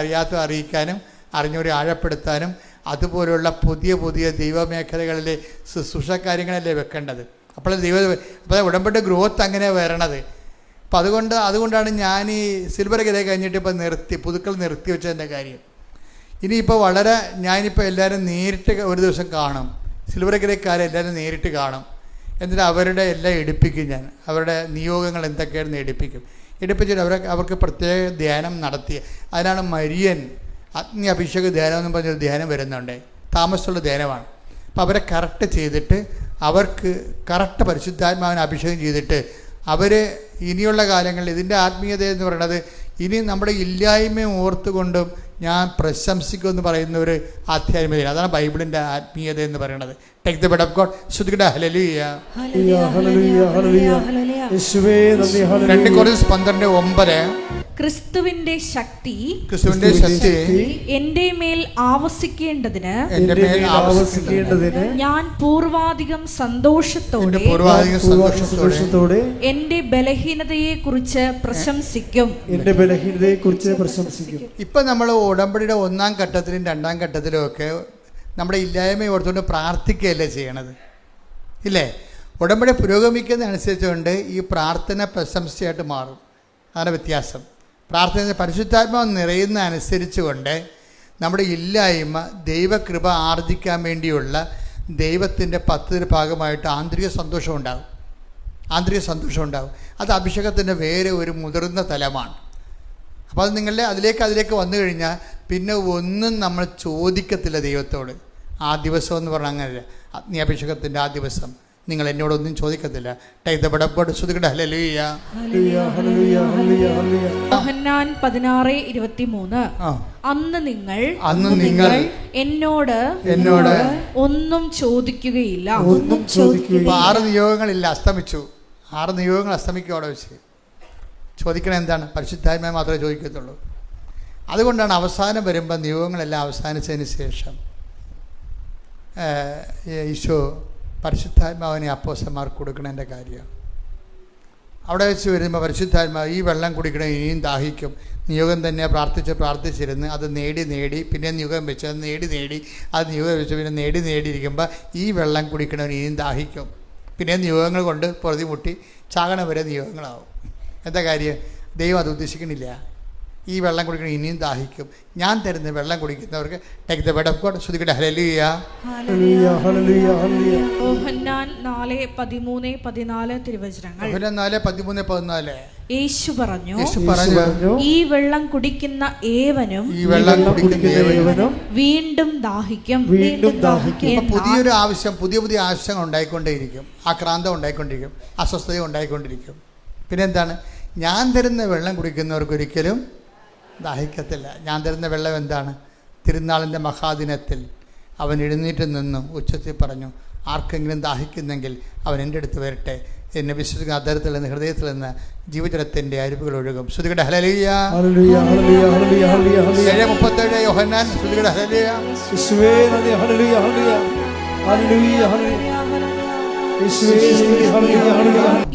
അറിയിക്കാനും അറിഞ്ഞവരെ ആഴപ്പെടുത്താനും അതുപോലുള്ള പുതിയ പുതിയ ദൈവമേഖലകളിലെ ശുശ്രൂഷ കാര്യങ്ങളല്ലേ വെക്കേണ്ടത്. അപ്പോൾ ഉടമ്പടി ഗ്രോത്ത് അങ്ങനെ വരണത്. അപ്പോൾ അതുകൊണ്ടാണ് ഞാൻ ഈ സിൽവർ ഗ്രേ കഴിഞ്ഞിട്ട് ഇപ്പോൾ പുതുക്കൾ നിർത്തി വെച്ചതിൻ്റെ കാര്യം. ഇനിയിപ്പോൾ ഞാനിപ്പോൾ എല്ലാവരും നേരിട്ട് ഒരു ദിവസം കാണും. സിൽവർ ഗ്രേക്കാരെ എല്ലാവരും നേരിട്ട് കാണും. എന്നിട്ട് അവരുടെ എല്ലാം എടുപ്പിക്കും. ഞാൻ അവരുടെ നിയോഗങ്ങൾ എന്തൊക്കെയാണെന്ന് എടുപ്പിച്ചിട്ട് അവർക്ക് പ്രത്യേക ധ്യാനം നടത്തി. അതിനാണ് മരിയൻ അഗ്നി അഭിഷേക ധ്യാനം എന്ന് പറഞ്ഞൊരു ധ്യാനം വരുന്നുണ്ട്. താമസമുള്ള ധ്യാനമാണ്. അപ്പോൾ അവരെ കറക്റ്റ് ചെയ്തിട്ട് അവർക്ക് കറക്റ്റ് പരിശുദ്ധാത്മാവിനെ അഭിഷേകം ചെയ്തിട്ട് അവർ ഇനിയുള്ള കാലങ്ങളിൽ ഇതിൻ്റെ ആത്മീയത എന്ന് പറയുന്നത് ഇനി നമ്മുടെ ഇല്ലായ്മയും ഓർത്തുകൊണ്ടും ഞാൻ പ്രശംസിക്കുമെന്ന് പറയുന്ന ഒരു ആധ്യാത്മികത. അതാണ് ബൈബിളിൻ്റെ ആത്മീയത എന്ന് പറയുന്നത്. Take the word of God. ശ്രുതികട ഹല്ലേലൂയ. 2 കൊരിന്ത്യർ 12:9 ക്രിസ്തുവിന്റെ ശക്തി എന്റെ മേൽ ആവസിക്കേണ്ടതിന് ഞാൻ പൂർവാധികം സന്തോഷത്തോടെ എന്റെ ബലഹീനതയെ കുറിച്ച് പ്രശംസിക്കും. ഇപ്പൊ നമ്മൾ ഉടമ്പടിയുടെ 1-ാം ഘട്ടത്തിലും 2-ാം ഘട്ടത്തിലും ഒക്കെ നമ്മുടെ ഇല്ലായ്മ ഓർത്തുകൊണ്ട് പ്രാർത്ഥിക്കുകയല്ലേ ചെയ്യണത്, ഇല്ലേ? ഉടമ്പടി പുരോഗമിക്കുന്നതനുസരിച്ചുകൊണ്ട് ഈ പ്രാർത്ഥന പ്രശംസയായിട്ട് മാറും. അതാണ് വ്യത്യാസം. പ്രാർത്ഥന പരിശുദ്ധാത്മാവ് നിറയുന്ന അനുസരിച്ചുകൊണ്ട് നമ്മുടെ ഇല്ലായ്മ ദൈവകൃപ ആർജിക്കാൻ വേണ്ടിയുള്ള ദൈവത്തിൻ്റെ പദ്ധതിയുടെ ഭാഗമായിട്ട് ആന്തരിക സന്തോഷം ഉണ്ടാകും. അത് അഭിഷേകത്തിൻ്റെ വേറെ ഒരു മുതിർന്ന തലമാണ്. അപ്പോൾ അത് അതിലേക്ക് വന്നു കഴിഞ്ഞാൽ പിന്നെ ഒന്നും നമ്മൾ ചോദിക്കത്തില്ല ദൈവത്തോട്. ആ ദിവസം എന്ന് പറഞ്ഞാൽ അങ്ങനെയല്ല. അഗ്നിയഭിഷേകത്തിൻ്റെ ആ ദിവസം നിങ്ങൾ എന്നോടൊന്നും ചോദിക്കത്തില്ല. യോഹന്നാൻ 16:23 അന്ന് നിങ്ങൾ എന്നോട് ഒന്നും ചോദിക്കുകയില്ല. 6 നിയോഗങ്ങളില്ല, അസ്തമിച്ചു. 6 നിയോഗങ്ങൾ അസ്തമിക്കും. അവിടെ വെച്ച് ചോദിക്കണത് എന്താണ്? പരിശുദ്ധാത്മാവ് മാത്രമേ ചോദിക്കത്തുള്ളൂ. അതുകൊണ്ടാണ് അവസാനം വരുമ്പോൾ നിയോഗങ്ങളെല്ലാം അവസാനിച്ചതിന് ശേഷം ഈശോ പരിശുദ്ധാത്മാവിനെ അപ്പോസ്തലന്മാർക്ക് കൊടുക്കണതിൻ്റെ കാര്യം അവിടെ വെച്ച് വരുമ്പോൾ പരിശുദ്ധാത്മാവ് ഈ വെള്ളം കുടിക്കണം, ഇനിയും ദാഹിക്കും. നിയോഗം തന്നെ പ്രാർത്ഥിച്ചിരുന്ന് അത് നേടി പിന്നെ നിയോഗം വെച്ച് അത് നേടി അത് നിയോഗം വെച്ച് പിന്നെ നേടിയിരിക്കുമ്പോൾ ഈ വെള്ളം കുടിക്കണം, ഇനിയും ദാഹിക്കും. പിന്നെ നിയോഗങ്ങൾ കൊണ്ട് പൊറുതിമുട്ടി ചാകണം വരെ നിയോഗങ്ങളാവും. എന്താ കാര്യം? ദൈവം അത് ഉദ്ദേശിക്കണില്ല. ഈ വെള്ളം കുടിക്കണം, ഇനിയും ദാഹിക്കും. ഞാൻ തരുന്ന വെള്ളം കുടിക്കുന്നവർക്ക് take the word of God. ശ്രുതികട ഹല്ലേലൂയ. യോഹന്നാൻ 4:13-14 തിരുവചനങ്ങൾ. യോഹന്നാൻ 4:13-14 യേശു പറഞ്ഞു, ഈ വെള്ളം കുടിക്കുന്ന ഏവനും വീണ്ടും ദാഹിക്കും. പുതിയൊരു ആവശ്യം, പുതിയ ആവശ്യങ്ങൾ ഉണ്ടായിക്കൊണ്ടേയിരിക്കും. ആക്രാന്തം ഉണ്ടായിക്കൊണ്ടിരിക്കും, അസ്വസ്ഥത ഉണ്ടായിക്കൊണ്ടിരിക്കും. പിന്നെന്താണ്? ഞാൻ തരുന്ന വെള്ളം കുടിക്കുന്നവർക്കൊരിക്കലും ദാഹിക്കത്തില്ല. ഞാൻ തരുന്ന വെള്ളം എന്താണ്? തിരുനാളിൻ്റെ മഹാദിനത്തിൽ അവൻ എഴുന്നേറ്റ് നിന്നു ഉച്ചത്തിൽ പറഞ്ഞു, ആർക്കെങ്കിലും ദാഹിക്കുന്നെങ്കിൽ അവൻ എൻ്റെ അടുത്ത് വരട്ടെ. എന്നെ വിശ്വസിക്കുന്ന അധരത്തിൽ നിന്ന് ഹൃദയത്തിൽ നിന്ന് ജീവജലത്തിൻ്റെ അരുവികൾ ഒഴുകും. ശ്രുതികട ഹല്ലേലൂയ. 7:37 യോഹന്നാൻ. ശ്രുതികട ഹല്ലേലൂയ.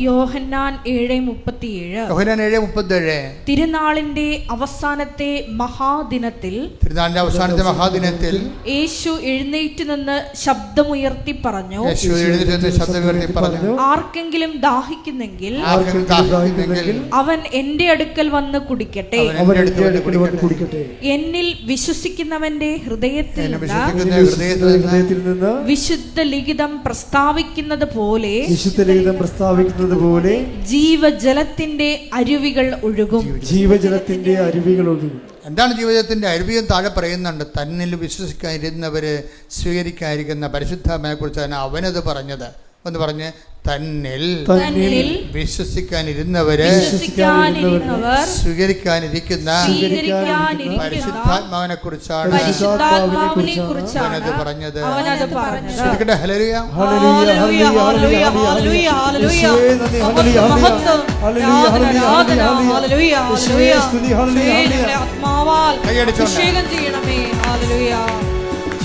യോഹന്നാൻ 7:37 തിരുനാളിന്റെ അവസാനത്തെ മഹാദിനത്തിൽ യേശു എഴുന്നേറ്റ് നിന്ന് ശബ്ദമുയർത്തി പറഞ്ഞു, ആർക്കെങ്കിലും ദാഹിക്കുന്നെങ്കിൽ അവൻ എന്റെ അടുക്കൽ വന്ന് കുടിക്കട്ടെ. എന്നിൽ വിശ്വസിക്കുന്നവന്റെ ഹൃദയത്തിൽ നിന്ന് വിശുദ്ധ ലിഖിതം പ്രസ്താവിക്കുന്നത് പോലെ വിശുദ്ധ ലിഖിതം പ്രസ്താവിക്കുന്നത് പോലെ ജീവജലത്തിന്റെ അരുവികൾ ഒഴുകും. ജീവജലത്തിന്റെ അരുവികൾ ഒഴുകും. എന്താണ് ജീവജലത്തിൻ്റെ അരുവിയും? താഴെ പറയുന്നുണ്ട്, തന്നിൽ വിശ്വസിക്കാതിരുന്നവര് സ്വീകരിക്കാതിരിക്കുന്ന പരിശുദ്ധാത്മാവിനെ കുറിച്ചാണ് അവനത് പറഞ്ഞത്. എന്ന് പറഞ്ഞ് തന്നിൽ വിശ്വസിക്കാനിരുന്നവര് സ്വീകരിക്കാനിരിക്കുന്ന പരിശുദ്ധാത്മാവിനെ കുറിച്ചാണ് അവനത് പറഞ്ഞത്. ഹല്ലേലൂയ.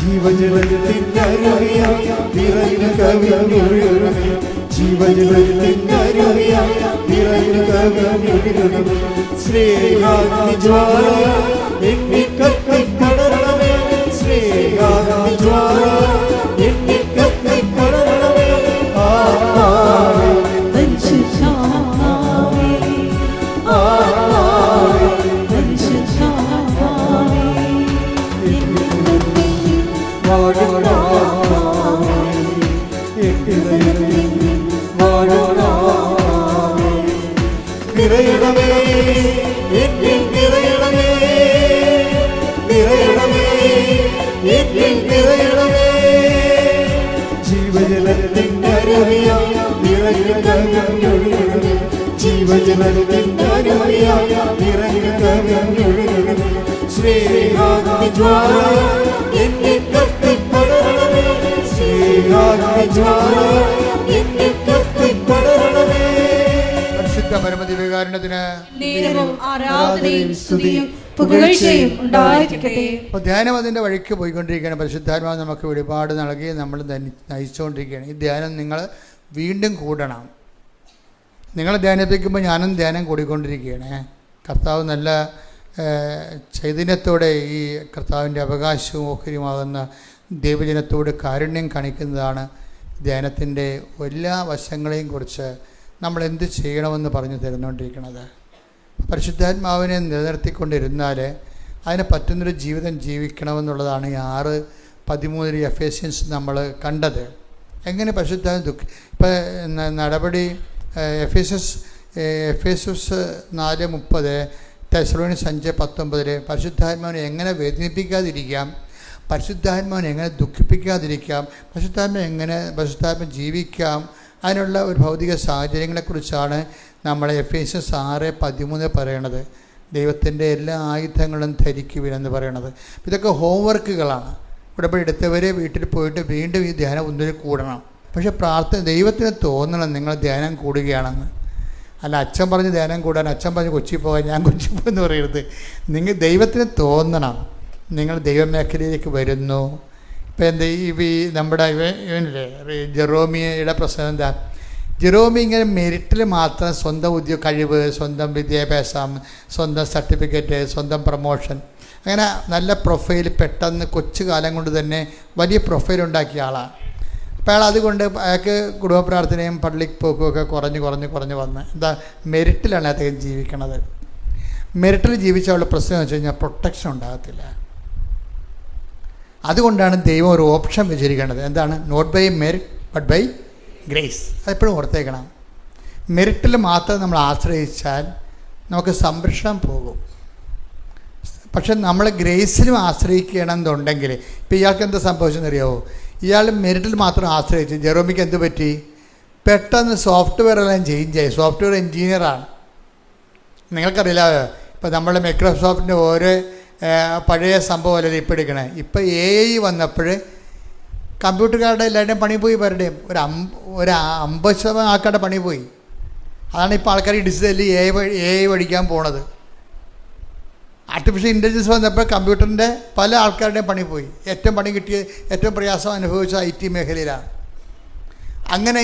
ജീവജലത്തിന്റെ അരുവിയായി നിറഞ്ഞ കവിഞ്ഞൊഴുകണമേ. ജീവജലത്തിന്റെ അരുവിയായി നിറഞ്ഞ കവിഞ്ഞൊഴുകണമേ. സ്നേഹാഗ്നിജ്വാല എന്നിൽ കത്തിപ്പടരണമേ. സ്നേഹാഗ്നിജ്വാല എന്നിൽ കത്തിപ്പടരണമേ. ആത്മാവേ പരിശുദ്ധാത്മാവേ, ആത്മാവേ പരിശുദ്ധാത്മാവേ, നിറയണമേ എന്നിൽ നിറയണമേ, നിറയണമേ എന്നിൽ നിറയണമേ. ജീവജലത്തിന്റെ അരുവിയായി നിറഞ്ഞ കവിഞ്ഞൊഴുകണമേ. ജീവജലത്തിന്റെ അരുവിയായി നിറഞ്ഞ കവിഞ്ഞൊഴുകണമേ. സ്നേഹാഗ്നിജ്വാല എന്നിൽ കത്തിപ്പടരണമേ. സ്നേഹാഗ്നിജ്വാല എന്നിൽ കത്തിപ്പടരണമേ. പരിശുദ്ധ പരമദിവ്യകാരുണ്യത്തിന് നേരവും ആരാധനയും സ്തുതിയും പുകഴ്ചയും ഉണ്ടായിരിക്കട്ടെ. അപ്പോൾ ധ്യാനം അതിൻ്റെ വഴിക്ക് പോയിക്കൊണ്ടിരിക്കുകയാണ്. പരിശുദ്ധാത്മാവ് നമുക്ക് വെളിപാട് നൽകി നമ്മൾ നയിച്ചുകൊണ്ടിരിക്കുകയാണ്. ഈ ധ്യാനം നിങ്ങൾ വീണ്ടും കൂടണം. നിങ്ങൾ ധ്യാനിപ്പിക്കുമ്പോൾ ഞാനും ധ്യാനം കൂടിക്കൊണ്ടിരിക്കുകയാണ്. കർത്താവ് നല്ല ചൈതന്യത്തോടെ ഈ കർത്താവിൻ്റെ അവകാശവും ഓഹരിയുമാകുന്ന ദൈവജനത്തോട് കാരുണ്യം കാണിക്കുന്നതാണ് ധ്യാനത്തിൻ്റെ എല്ലാ വശങ്ങളെയും കുറിച്ച് നമ്മൾ എന്ത് ചെയ്യണമെന്ന് പറഞ്ഞു തരുന്നുകൊണ്ടിരിക്കുന്നത്. പരിശുദ്ധാത്മാവിനെ നിലനിർത്തിക്കൊണ്ടിരുന്നാൽ അതിന് പറ്റുന്നൊരു ജീവിതം ജീവിക്കണമെന്നുള്ളതാണ് ഈ 6:13 എഫേസ്യൻസ് നമ്മൾ കണ്ടത്. എങ്ങനെ പരിശുദ്ധാത്മ ഇപ്പം നടപടി എഫേസസ് 4:30, തെസ്സലോനിക്കർ 5:19 പരിശുദ്ധാത്മാവിനെ എങ്ങനെ വേദനിപ്പിക്കാതിരിക്കാം, പരിശുദ്ധാത്മാവിനെ എങ്ങനെ ദുഃഖിപ്പിക്കാതിരിക്കാം, പരിശുദ്ധാത്മ ജീവിക്കാം, അതിനുള്ള ഒരു ഭൗതിക സാഹചര്യങ്ങളെക്കുറിച്ചാണ് നമ്മൾ എഫേസ്യസ് 6:13 പറയണത്. ദൈവത്തിൻ്റെ എല്ലാ ആയുധങ്ങളും ധരിക്കുവിനെന്ന് പറയണത്. ഇതൊക്കെ ഹോംവർക്കുകളാണ്. ഉടമ്പടി എടുത്തവരെ വീട്ടിൽ പോയിട്ട് വീണ്ടും ഈ ധ്യാനം ഒന്നിൽ കൂടണം. പക്ഷേ ദൈവത്തിന് തോന്നണം നിങ്ങൾ ധ്യാനം കൂടുകയാണെന്ന്. അല്ല അച്ഛൻ പറഞ്ഞ് ധ്യാനം കൂടാൻ, അച്ഛൻ പറഞ്ഞ് കൊച്ചി പോകാൻ, ഞാൻ കൊച്ചി പോയെന്ന് പറയരുത്. നിങ്ങൾ ദൈവത്തിന് തോന്നണം നിങ്ങൾ ദൈവമേഖലയിലേക്ക് വരുന്നു. ഇപ്പം എന്താ ഈ നമ്മുടെ ഇവനില്ലേ ജെറോമിയുടെ പ്രശ്നം എന്താ? ജെറോമി ഇങ്ങനെ മെറിറ്റിൽ മാത്രം സ്വന്തം കഴിവ്, സ്വന്തം വിദ്യാഭ്യാസം, സ്വന്തം സർട്ടിഫിക്കറ്റ്, സ്വന്തം പ്രൊമോഷൻ, അങ്ങനെ നല്ല പ്രൊഫൈൽ പെട്ടെന്ന് കൊച്ചു കാലം കൊണ്ട് തന്നെ വലിയ പ്രൊഫൈൽ ഉണ്ടാക്കിയ ആളാണ്. അപ്പോൾ അയാൾ അതുകൊണ്ട് അയാൾക്ക് കുടുംബ പ്രാർത്ഥനയും പള്ളിക്ക് പോക്കും ഒക്കെ കുറഞ്ഞ് വന്ന് എന്താ മെറിറ്റിലാണ് അദ്ദേഹം ജീവിക്കണത്. മെറിറ്റിൽ ജീവിച്ചവളുടെ പ്രശ്നം എന്ന് വെച്ച് കഴിഞ്ഞാൽ പ്രൊട്ടക്ഷൻ ഉണ്ടാകത്തില്ല. അതുകൊണ്ടാണ് ദൈവം ഒരു ഓപ്ഷൻ വെച്ചിരിക്കുന്നത്. എന്താണ്? Not by merit but by grace. അതെപ്പോഴും ഓർത്തേക്കണം. മെറിറ്റിൽ മാത്രം നമ്മൾ ആശ്രയിച്ചാൽ നമുക്ക് സംരക്ഷണം പോകും. പക്ഷെ നമ്മൾ ഗ്രേസിലും ആശ്രയിക്കണമെന്നുണ്ടെങ്കിൽ, ഇപ്പോൾ ഇയാൾക്ക് എന്താ സംഭവിച്ചെന്നറിയാമോ? ഇയാൾ മെറിറ്റിൽ മാത്രം ആശ്രയിച്ചു. ജെറോമിക്ക് എന്ത് പറ്റി? പെട്ടെന്ന് സോഫ്റ്റ്വെയർ എല്ലാം ചേഞ്ചായി. സോഫ്റ്റ്വെയർ എൻജിനീയറാണ്. നിങ്ങൾക്കറിയില്ല, ഇപ്പോൾ നമ്മൾ മൈക്രോസോഫ്റ്റിൻ്റെ ഓരോ പഴയ സംഭവമല്ലല്ലോ ഇപ്പോൾ എടുക്കണേ. ഇപ്പോൾ AI വന്നപ്പോൾ കമ്പ്യൂട്ടർകാരുടെ എല്ലാവരുടെയും പണി പോയി. പലരുടെയും ഒരു 50% ആൾക്കാരുടെ പണി പോയി. അതാണ് ഇപ്പോൾ ആൾക്കാർ ഈ ഡിജിറ്റലി AI പഠിക്കാൻ പോണത്. ആർട്ടിഫിഷ്യൽ ഇൻ്റലിജൻസ് വന്നപ്പോൾ കമ്പ്യൂട്ടറിൻ്റെ പല ആൾക്കാരുടെയും പണി പോയി. ഏറ്റവും പണി കിട്ടിയ, ഏറ്റവും പ്രയാസം അനുഭവിച്ച IT മേഖലയിലാണ്. അങ്ങനെ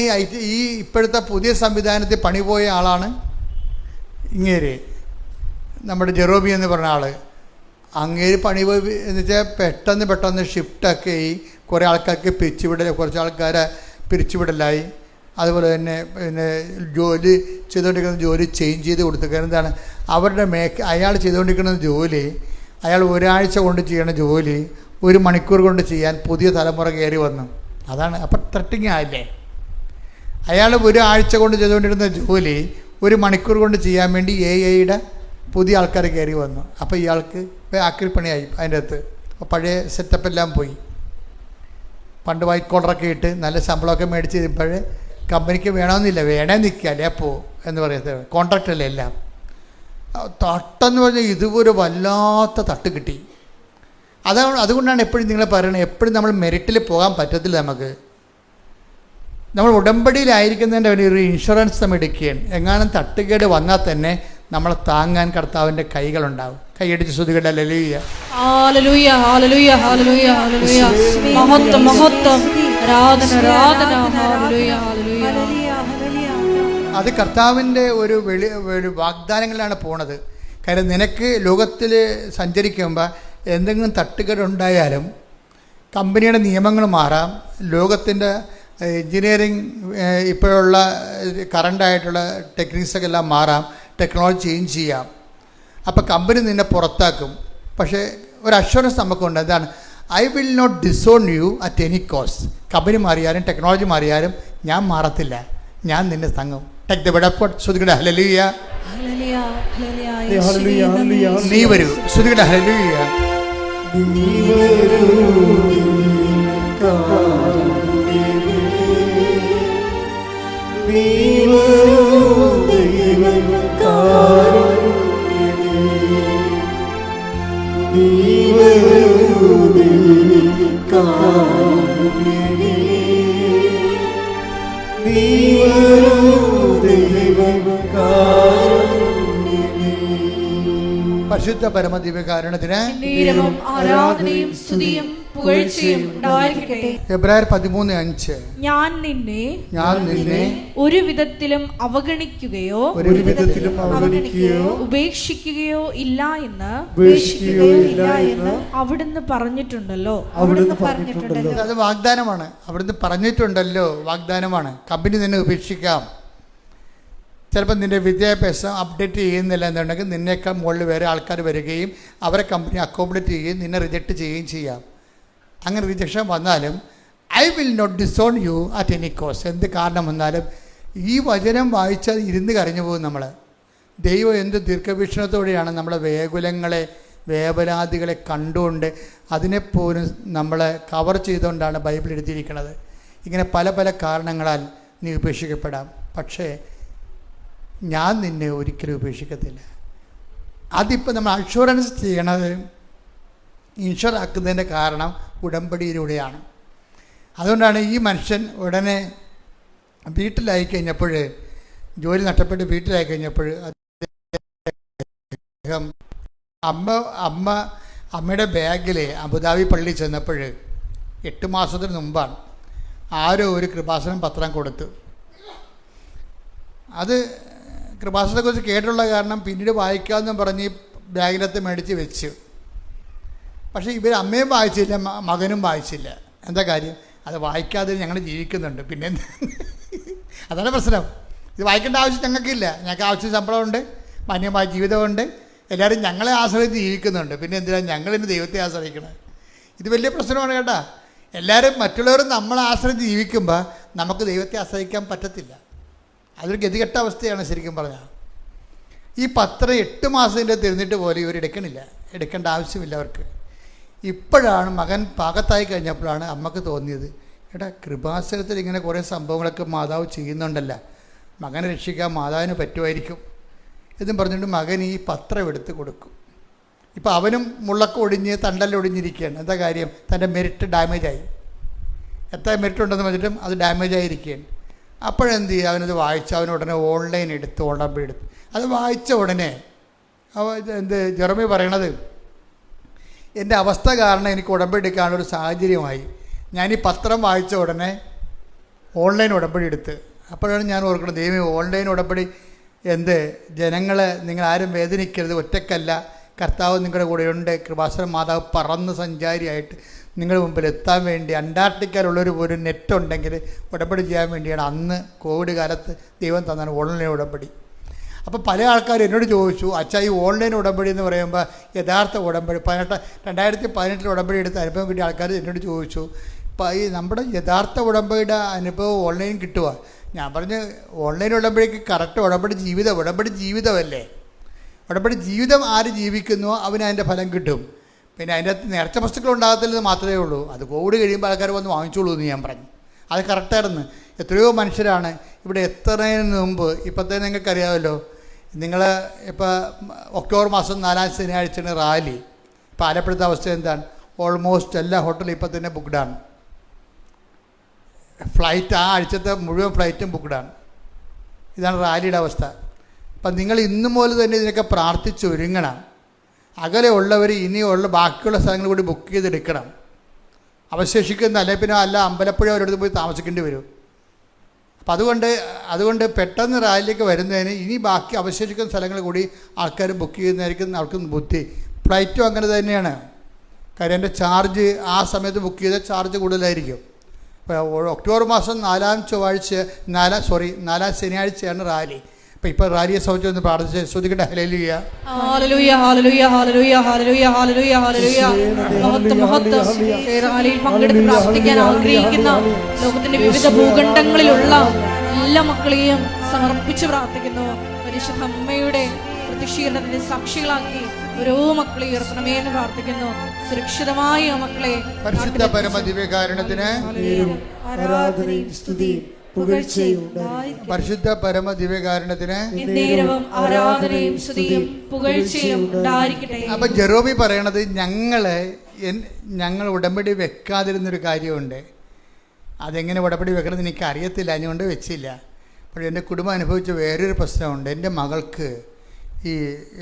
ഈ ഇപ്പോഴത്തെ പുതിയ സംവിധാനത്തിൽ പണി പോയ ആളാണ് ഇങ്ങേര്, നമ്മുടെ ജെറോമി എന്ന് പറഞ്ഞ ആൾ. അങ്ങേര് പണി പോയി എന്ന് വെച്ചാൽ പെട്ടെന്ന് ഷിഫ്റ്റൊക്കെ ഈ കുറേ ആൾക്കാർക്ക് കുറച്ച് ആൾക്കാരെ പിരിച്ചുവിടലായി. അതുപോലെ തന്നെ ജോലി ചെയ്തുകൊണ്ടിരിക്കുന്ന ജോലി ചേഞ്ച് ചെയ്ത് കൊടുത്തു. എന്താണ്? അവരുടെ അയാൾ ചെയ്തുകൊണ്ടിരിക്കുന്ന ജോലി, അയാൾ ഒരാഴ്ച കൊണ്ട് ചെയ്യണ ജോലി 1 മണിക്കൂർ കൊണ്ട് ചെയ്യാൻ പുതിയ തലമുറ കയറി വന്നു. അതാണ്. അപ്പം ത്രട്ടിങ് ആയില്ലേ? അയാൾ ഒരാഴ്ച കൊണ്ട് ചെയ്തുകൊണ്ടിരുന്ന ജോലി 1 മണിക്കൂർ കൊണ്ട് ചെയ്യാൻ വേണ്ടി AI-യുടെ പുതിയ ആൾക്കാർ കയറി വന്നു. അപ്പോൾ ഇയാൾക്ക് ആക്രിപ്പണിയായി അതിൻ്റെ അകത്ത്. അപ്പോൾ പഴയ സെറ്റപ്പെല്ലാം പോയി. പണ്ട് വൈറ്റ് കോളറൊക്കെ ഇട്ട് നല്ല ശമ്പളമൊക്കെ മേടിച്ച് കഴിയുമ്പോൾ കമ്പനിക്ക് വേണമെന്നില്ല, വേണേ നിൽക്കുക അപ്പോൾ എന്ന് പറയുന്നത് കോൺട്രാക്റ്റല്ലേ എല്ലാം. തട്ടെന്ന് പറഞ്ഞാൽ ഇതുപോലെ വല്ലാത്ത തട്ട് കിട്ടി. അതുകൊണ്ടാണ് എപ്പോഴും നിങ്ങൾ പറയുന്നത്, എപ്പോഴും നമ്മൾ മെറിറ്റിൽ പോകാൻ പറ്റത്തില്ല. നമ്മൾ ഉടമ്പടിയിലായിരിക്കുന്നതിൻ്റെ ഒരു ഇൻഷുറൻസ് നമ്മൾ എടുക്കുകയാണ്. എങ്ങാനും തട്ടുകേട് വന്നാൽ തന്നെ നമ്മളെ താങ്ങാൻ കർത്താവിൻ്റെ കൈകളുണ്ടാവും. കൈയടിച്ച് ശ്രുതികട ഹല്ലേലൂയ. ഹല്ലേലൂയ ഹല്ലേലൂയ ഹല്ലേലൂയ ഹല്ലേലൂയ. മഹത്വം മഹത്വം ആരാധന ആരാധന. ഹല്ലേലൂയ ഹല്ലേലൂയ. അത് കർത്താവിൻ്റെ ഒരു വാഗ്ദാനങ്ങളിലാണ് പോണത്. കാര്യം നിനക്ക് ലോകത്തിൽ സഞ്ചരിക്കുമ്പോൾ എന്തെങ്കിലും തട്ടുകേടുണ്ടായാലും കമ്പനിയുടെ നിയമങ്ങൾ മാറാം, ലോകത്തിൻ്റെ എൻജിനീയറിങ് ഇപ്പോഴുള്ള കറണ്ടായിട്ടുള്ള ടെക്നിക്സൊക്കെ എല്ലാം മാറാം, ടെക്നോളജി ചേഞ്ച് ചെയ്യാം. അപ്പോൾ കമ്പനി നിന്നെ പുറത്താക്കും. പക്ഷേ ഒരു അഷ്വറൻസ് നമുക്കുണ്ട്. എന്താണ്? I will not disown you at any cost. Company മാറിയാലും ടെക്നോളജി മാറിയാലും ഞാൻ മാറത്തില്ല, ഞാൻ നിന്നെ തങ്ങും. Take the word of God. ശ്രുതികട ഹല്ലേലൂയ. നീ വരൂ. ശ്രുതികട ഹല്ലേലൂയ. പരിശുദ്ധ പരമദിവ്യകാരുണ്യത്തിന് ആരാധനയും സ്തുതിയും പുകഴ്ചയും ഉണ്ടായിരിക്കട്ടെ. എബ്രായർ 13:5. ഞാൻ നിന്നെ ഒരു വിധത്തിലും അവഗണിക്കുകയോ ഉപേക്ഷിക്കുകയോ ഇല്ല എന്ന് അവിടുന്ന് പറഞ്ഞിട്ടുണ്ടല്ലോ. അത് വാഗ്ദാനമാണ്. അവിടുന്ന് പറഞ്ഞിട്ടുണ്ടല്ലോ, വാഗ്ദാനമാണ്. കമ്പനി നിന്നെ ഉപേക്ഷിക്കാം. ചിലപ്പോൾ നിൻ്റെ വിദ്യാഭ്യാസം അപ്ഡേറ്റ് ചെയ്യുന്നില്ല എന്നുണ്ടെങ്കിൽ നിന്നേക്കാൾ മുകളിൽ വേറെ ആൾക്കാർ വരികയും അവരെ കമ്പനി അക്കോമഡേറ്റ് ചെയ്യുകയും നിന്നെ റിജക്റ്റ് ചെയ്യുകയും ചെയ്യാം. അങ്ങനെ റിജക്ഷൻ വന്നാലും I will not disown you at any cost. എന്ത് കാരണം വന്നാലും ഈ വചനം വായിച്ചാൽ ഇരുന്ന് കരഞ്ഞു പോകും നമ്മൾ. ദൈവം എന്ത് ദീർഘവീക്ഷണത്തോടെയാണ് നമ്മളെ വേകുലങ്ങളെ വേവലാതികളെ കണ്ടുകൊണ്ട് അതിനെപ്പോലും നമ്മളെ കവർ ചെയ്തുകൊണ്ടാണ് ബൈബിൾ എഴുതിയിരിക്കുന്നത്. ഇങ്ങനെ പല പല കാരണങ്ങളാൽ നീ ഉപേക്ഷിക്കപ്പെടാം, പക്ഷേ ഞാൻ നിന്നെ ഒരിക്കലും ഉപേക്ഷിക്കത്തില്ല. അതിപ്പോൾ നമ്മൾ അഷുറൻസ് ചെയ്യണത്, ഇൻഷുർ ആക്കുന്നതിൻ്റെ കാരണം ഉടമ്പടിയിലൂടെയാണ്. അതുകൊണ്ടാണ് ഈ മനുഷ്യൻ ഉടനെ വീട്ടിലായി കഴിഞ്ഞപ്പോൾ, ജോലി നഷ്ടപ്പെട്ട് വീട്ടിലായി കഴിഞ്ഞപ്പോൾ അദ്ദേഹം അമ്മയുടെ ബാഗിൽ അബുദാബി പള്ളി ചെന്നപ്പോൾ 8 മാസത്തിന് മുമ്പാണ് ആരോ ഒരു കൃപാസനം പത്രം കൊടുത്തു. അത് കൃപാസനത്തെക്കുറിച്ച് കേട്ടുള്ള കാരണം പിന്നീട് വായിക്കാമെന്നും പറഞ്ഞ് ബാഗിനകത്ത് മേടിച്ച് വെച്ചു. പക്ഷേ ഇവർ അമ്മയും വായിച്ചില്ല, മകനും വായിച്ചില്ല. എന്താ കാര്യം? അത് വായിക്കാതെ ഞങ്ങൾ ജീവിക്കുന്നുണ്ട്. പിന്നെ അതാണ് പ്രശ്നം. ഇത് വായിക്കേണ്ട ആവശ്യം ഞങ്ങൾക്കില്ല. ഞങ്ങൾക്ക് ആവശ്യം ശമ്പളമുണ്ട്, മാന്യമായ ജീവിതമുണ്ട്, എല്ലാവരും ഞങ്ങളെ ആശ്രയിച്ച് ജീവിക്കുന്നുണ്ട്. പിന്നെ എന്തിനാണ് ഞങ്ങളിന്ന് ദൈവത്തെ ആശ്രയിക്കുന്നത്? ഇത് വലിയ പ്രശ്നമാണ് കേട്ടോ. എല്ലാവരും മറ്റുള്ളവരും നമ്മളെ ആശ്രയിച്ച് ജീവിക്കുമ്പോൾ നമുക്ക് ദൈവത്തെ ആശ്രയിക്കാൻ പറ്റത്തില്ല. അതൊരു ഗതികെട്ട അവസ്ഥയാണ് ശരിക്കും പറഞ്ഞാൽ. ഈ പത്രം 8 മാസത്തിൻ്റെ തിരുന്നിട്ട് പോലും ഇവർ എടുക്കേണ്ട ആവശ്യമില്ല അവർക്ക്. ഇപ്പോഴാണ് മകൻ പാകത്തായി കഴിഞ്ഞപ്പോഴാണ് അമ്മക്ക് തോന്നിയത്, എടാ കൃപാസനത്തിൽ ഇങ്ങനെ കുറേ സംഭവങ്ങളൊക്കെ മാതാവ് ചെയ്യുന്നുണ്ടല്ലോ, മകനെ രക്ഷിക്കാൻ മാതാവിന് പറ്റുമായിരിക്കും എന്നും പറഞ്ഞിട്ട് മകൻ ഈ പത്രം എടുത്ത് കൊടുക്കും. ഇപ്പോൾ അവനും മുള്ളൊക്കെ ഒടിഞ്ഞ് തണ്ടല്ലൊടിഞ്ഞിരിക്കുകയാണ്. എന്താ കാര്യം? തൻ്റെ മെറിറ്റ് ഡാമേജായി. എത്ര മെറിറ്റ് ഉണ്ടെന്ന് പറഞ്ഞിട്ടും അത് ഡാമേജായിരിക്കുകയാണ്. അപ്പോഴെന്ത് ചെയ്യുക? അവനത് വായിച്ച് അവനുടനെ ഓൺലൈൻ എടുത്ത് ഉടമ്പടി എടുത്ത് അത് വായിച്ച ഉടനെ ജെറമി പറയണത്, എൻ്റെ അവസ്ഥ കാരണം എനിക്ക് ഉടമ്പടി എടുക്കാനുള്ളൊരു സാഹചര്യമായി. ഞാനീ പത്രം വായിച്ച ഉടനെ ഓൺലൈൻ ഉടമ്പടി എടുത്ത്. അപ്പോഴാണ് ഞാൻ ഓർക്കുന്നത്, ദൈവമേ ഓൺലൈൻ ഉടമ്പടി ജനങ്ങളെ നിങ്ങളാരും വേദനിക്കരുത്, ഒറ്റക്കല്ല, കർത്താവ് നിങ്ങളുടെ കൂടെയുണ്ട്. കൃപാസനം മാതാവ് പറന്ന് സഞ്ചാരിയായിട്ട് നിങ്ങളുടെ മുമ്പിൽ എത്താൻ വേണ്ടി അന്റാർട്ടിക്കയിലുള്ളൊരു നെറ്റ് ഉണ്ടെങ്കിൽ ഉടമ്പടി ചെയ്യാൻ വേണ്ടിയാണ് അന്ന് കോവിഡ് കാലത്ത് ദൈവം തന്നാണ് ഓൺലൈൻ ഉടമ്പടി. അപ്പോൾ പല ആൾക്കാരും എന്നോട് ചോദിച്ചു, അച്ഛാ ഈ ഓൺലൈൻ ഉടമ്പടി എന്ന് പറയുമ്പോൾ യഥാർത്ഥ ഉടമ്പടി 2018 ഉടമ്പടി എടുത്ത അനുഭവം കിട്ടിയ ആൾക്കാർ എന്നോട് ചോദിച്ചു, ഈ നമ്മുടെ യഥാർത്ഥ ഉടമ്പടിയുടെ അനുഭവം ഓൺലൈൻ കിട്ടുക? ഞാൻ പറഞ്ഞ് ഓൺലൈൻ ഉടമ്പടിക്ക് കറക്റ്റ് ഉടമ്പടി ജീവിതമല്ലേ. ഉടമ്പടി ജീവിതം ആര് ജീവിക്കുന്നുവോ അവന് അതിൻ്റെ ഫലം കിട്ടും. പിന്നെ അതിൻ്റെ അകത്ത് നേർച്ച വസ്തുക്കൾ ഉണ്ടാകത്തില്ലെന്ന് മാത്രമേ ഉള്ളൂ. അത് കോവിഡ് കഴിയുമ്പോൾ ആൾക്കാർ വന്ന് വാങ്ങിച്ചോളൂ എന്ന് ഞാൻ പറഞ്ഞു. അത് കറക്റ്റായിരുന്നു. എത്രയോ മനുഷ്യരാണ് ഇവിടെ എത്തുന്നതിന് മുമ്പ്. ഇപ്പോഴത്തെ നിങ്ങൾക്കറിയാമല്ലോ, നിങ്ങൾ ഇപ്പോൾ ഒക്ടോബർ മാസം 4-ാം ശനിയാഴ്ചയാണ് റാലി. ഇപ്പോൾ ആലപ്പുഴത്തെ അവസ്ഥ എന്താണ്? ഓൾമോസ്റ്റ് എല്ലാ ഹോട്ടലും ഇപ്പോൾ തന്നെ ബുക്ക്ഡാണ്. ഫ്ലൈറ്റ് ആ ആഴ്ചത്തെ മുഴുവൻ ഫ്ലൈറ്റും ബുക്ക്ഡാണ്. ഇതാണ് റാലിയുടെ അവസ്ഥ. അപ്പം നിങ്ങൾ ഇന്നു മുതൽ തന്നെ ഇതിനൊക്കെ പ്രാർത്ഥിച്ചൊരുങ്ങണം. അകലെ ഉള്ളവർ ഇനിയുള്ള ബാക്കിയുള്ള സ്ഥലങ്ങൾ കൂടി ബുക്ക് ചെയ്തെടുക്കണം. അവശേഷിക്കുന്ന അല്ലെങ്കിൽ പിന്നെ അമ്പലപ്പുഴ അവരടുത്ത് പോയി താമസിക്കേണ്ടി വരും. അപ്പം അതുകൊണ്ട് പെട്ടെന്ന് റാലിയിലേക്ക് വരുന്നതിന് ഇനി ബാക്കി അവശേഷിക്കുന്ന സ്ഥലങ്ങൾ കൂടി ആൾക്കാർ ബുക്ക് ചെയ്യുന്നതായിരിക്കും അവർക്ക് ബുദ്ധി. ഫ്ലൈറ്റും അങ്ങനെ തന്നെയാണ്. കാര്യം എൻ്റെ ചാർജ് ആ സമയത്ത് ബുക്ക് ചെയ്ത ചാർജ് കൂടുതലായിരിക്കും. ഇപ്പോൾ ഒക്ടോബർ മാസം 4-ാം ശനിയാഴ്ചയാണ് റാലി. ഇപ്പോൾ റാലിയെ സംബന്ധിച്ച് ഒന്ന് പ്രാർത്ഥിച്ച് ശ്രദ്ധിക്കട്ടെ. ഹല്ലേലൂയ ഹല്ലേലൂയ ഹല്ലേലൂയ ഹല്ലേലൂയ ഹല്ലേലൂയ ഹല്ലേലൂയ ഹല്ലേലൂയ. റാലിയിൽ പങ്കെടുത്ത് പ്രാർത്ഥിക്കാൻ ആഗ്രഹിക്കുന്ന ലോകത്തിന്റെ വിവിധ ഭൂഖണ്ഡങ്ങളിലുള്ള എല്ലാ മക്കളെയും സമർപ്പിച്ച് പ്രാർത്ഥിക്കുന്നു. പരിശുദ്ധ അമ്മയുടെ പ്രതിഷീകരണത്തിന്റെ സാക്ഷികളാക്കി ഓരോ മക്കളെ ഉയർത്തണമേ എന്ന് പ്രാർത്ഥിക്കുന്നു. സുരക്ഷിതമായ മക്കളെ പരിശുദ്ധ പരമദിവ്യകാരുണ്യത്തിന് ആരാധനയും സ്തുതിയും പുകഴ്ചയും പരിശുദ്ധ പരമദിവ്യകാരുണ്യത്തിന് എന്നേരവും ആരാധനയും സ്തുതിയും പുകഴ്ചയും ഉണ്ടായിരിക്കട്ടെ. അപ്പം ജെറോമി പറയണത് ഞങ്ങൾ ഉടമ്പടി വെക്കാതിരുന്നൊരു കാര്യമുണ്ട്. അതെങ്ങനെ ഉടമ്പടി വെക്കണമെന്ന് എനിക്ക് അറിയത്തില്ല, അതുകൊണ്ട് വെച്ചില്ല. അപ്പോൾ എൻ്റെ കുടുംബം അനുഭവിച്ച വേറൊരു പ്രശ്നമുണ്ട്. എൻ്റെ മകൾക്ക് ഈ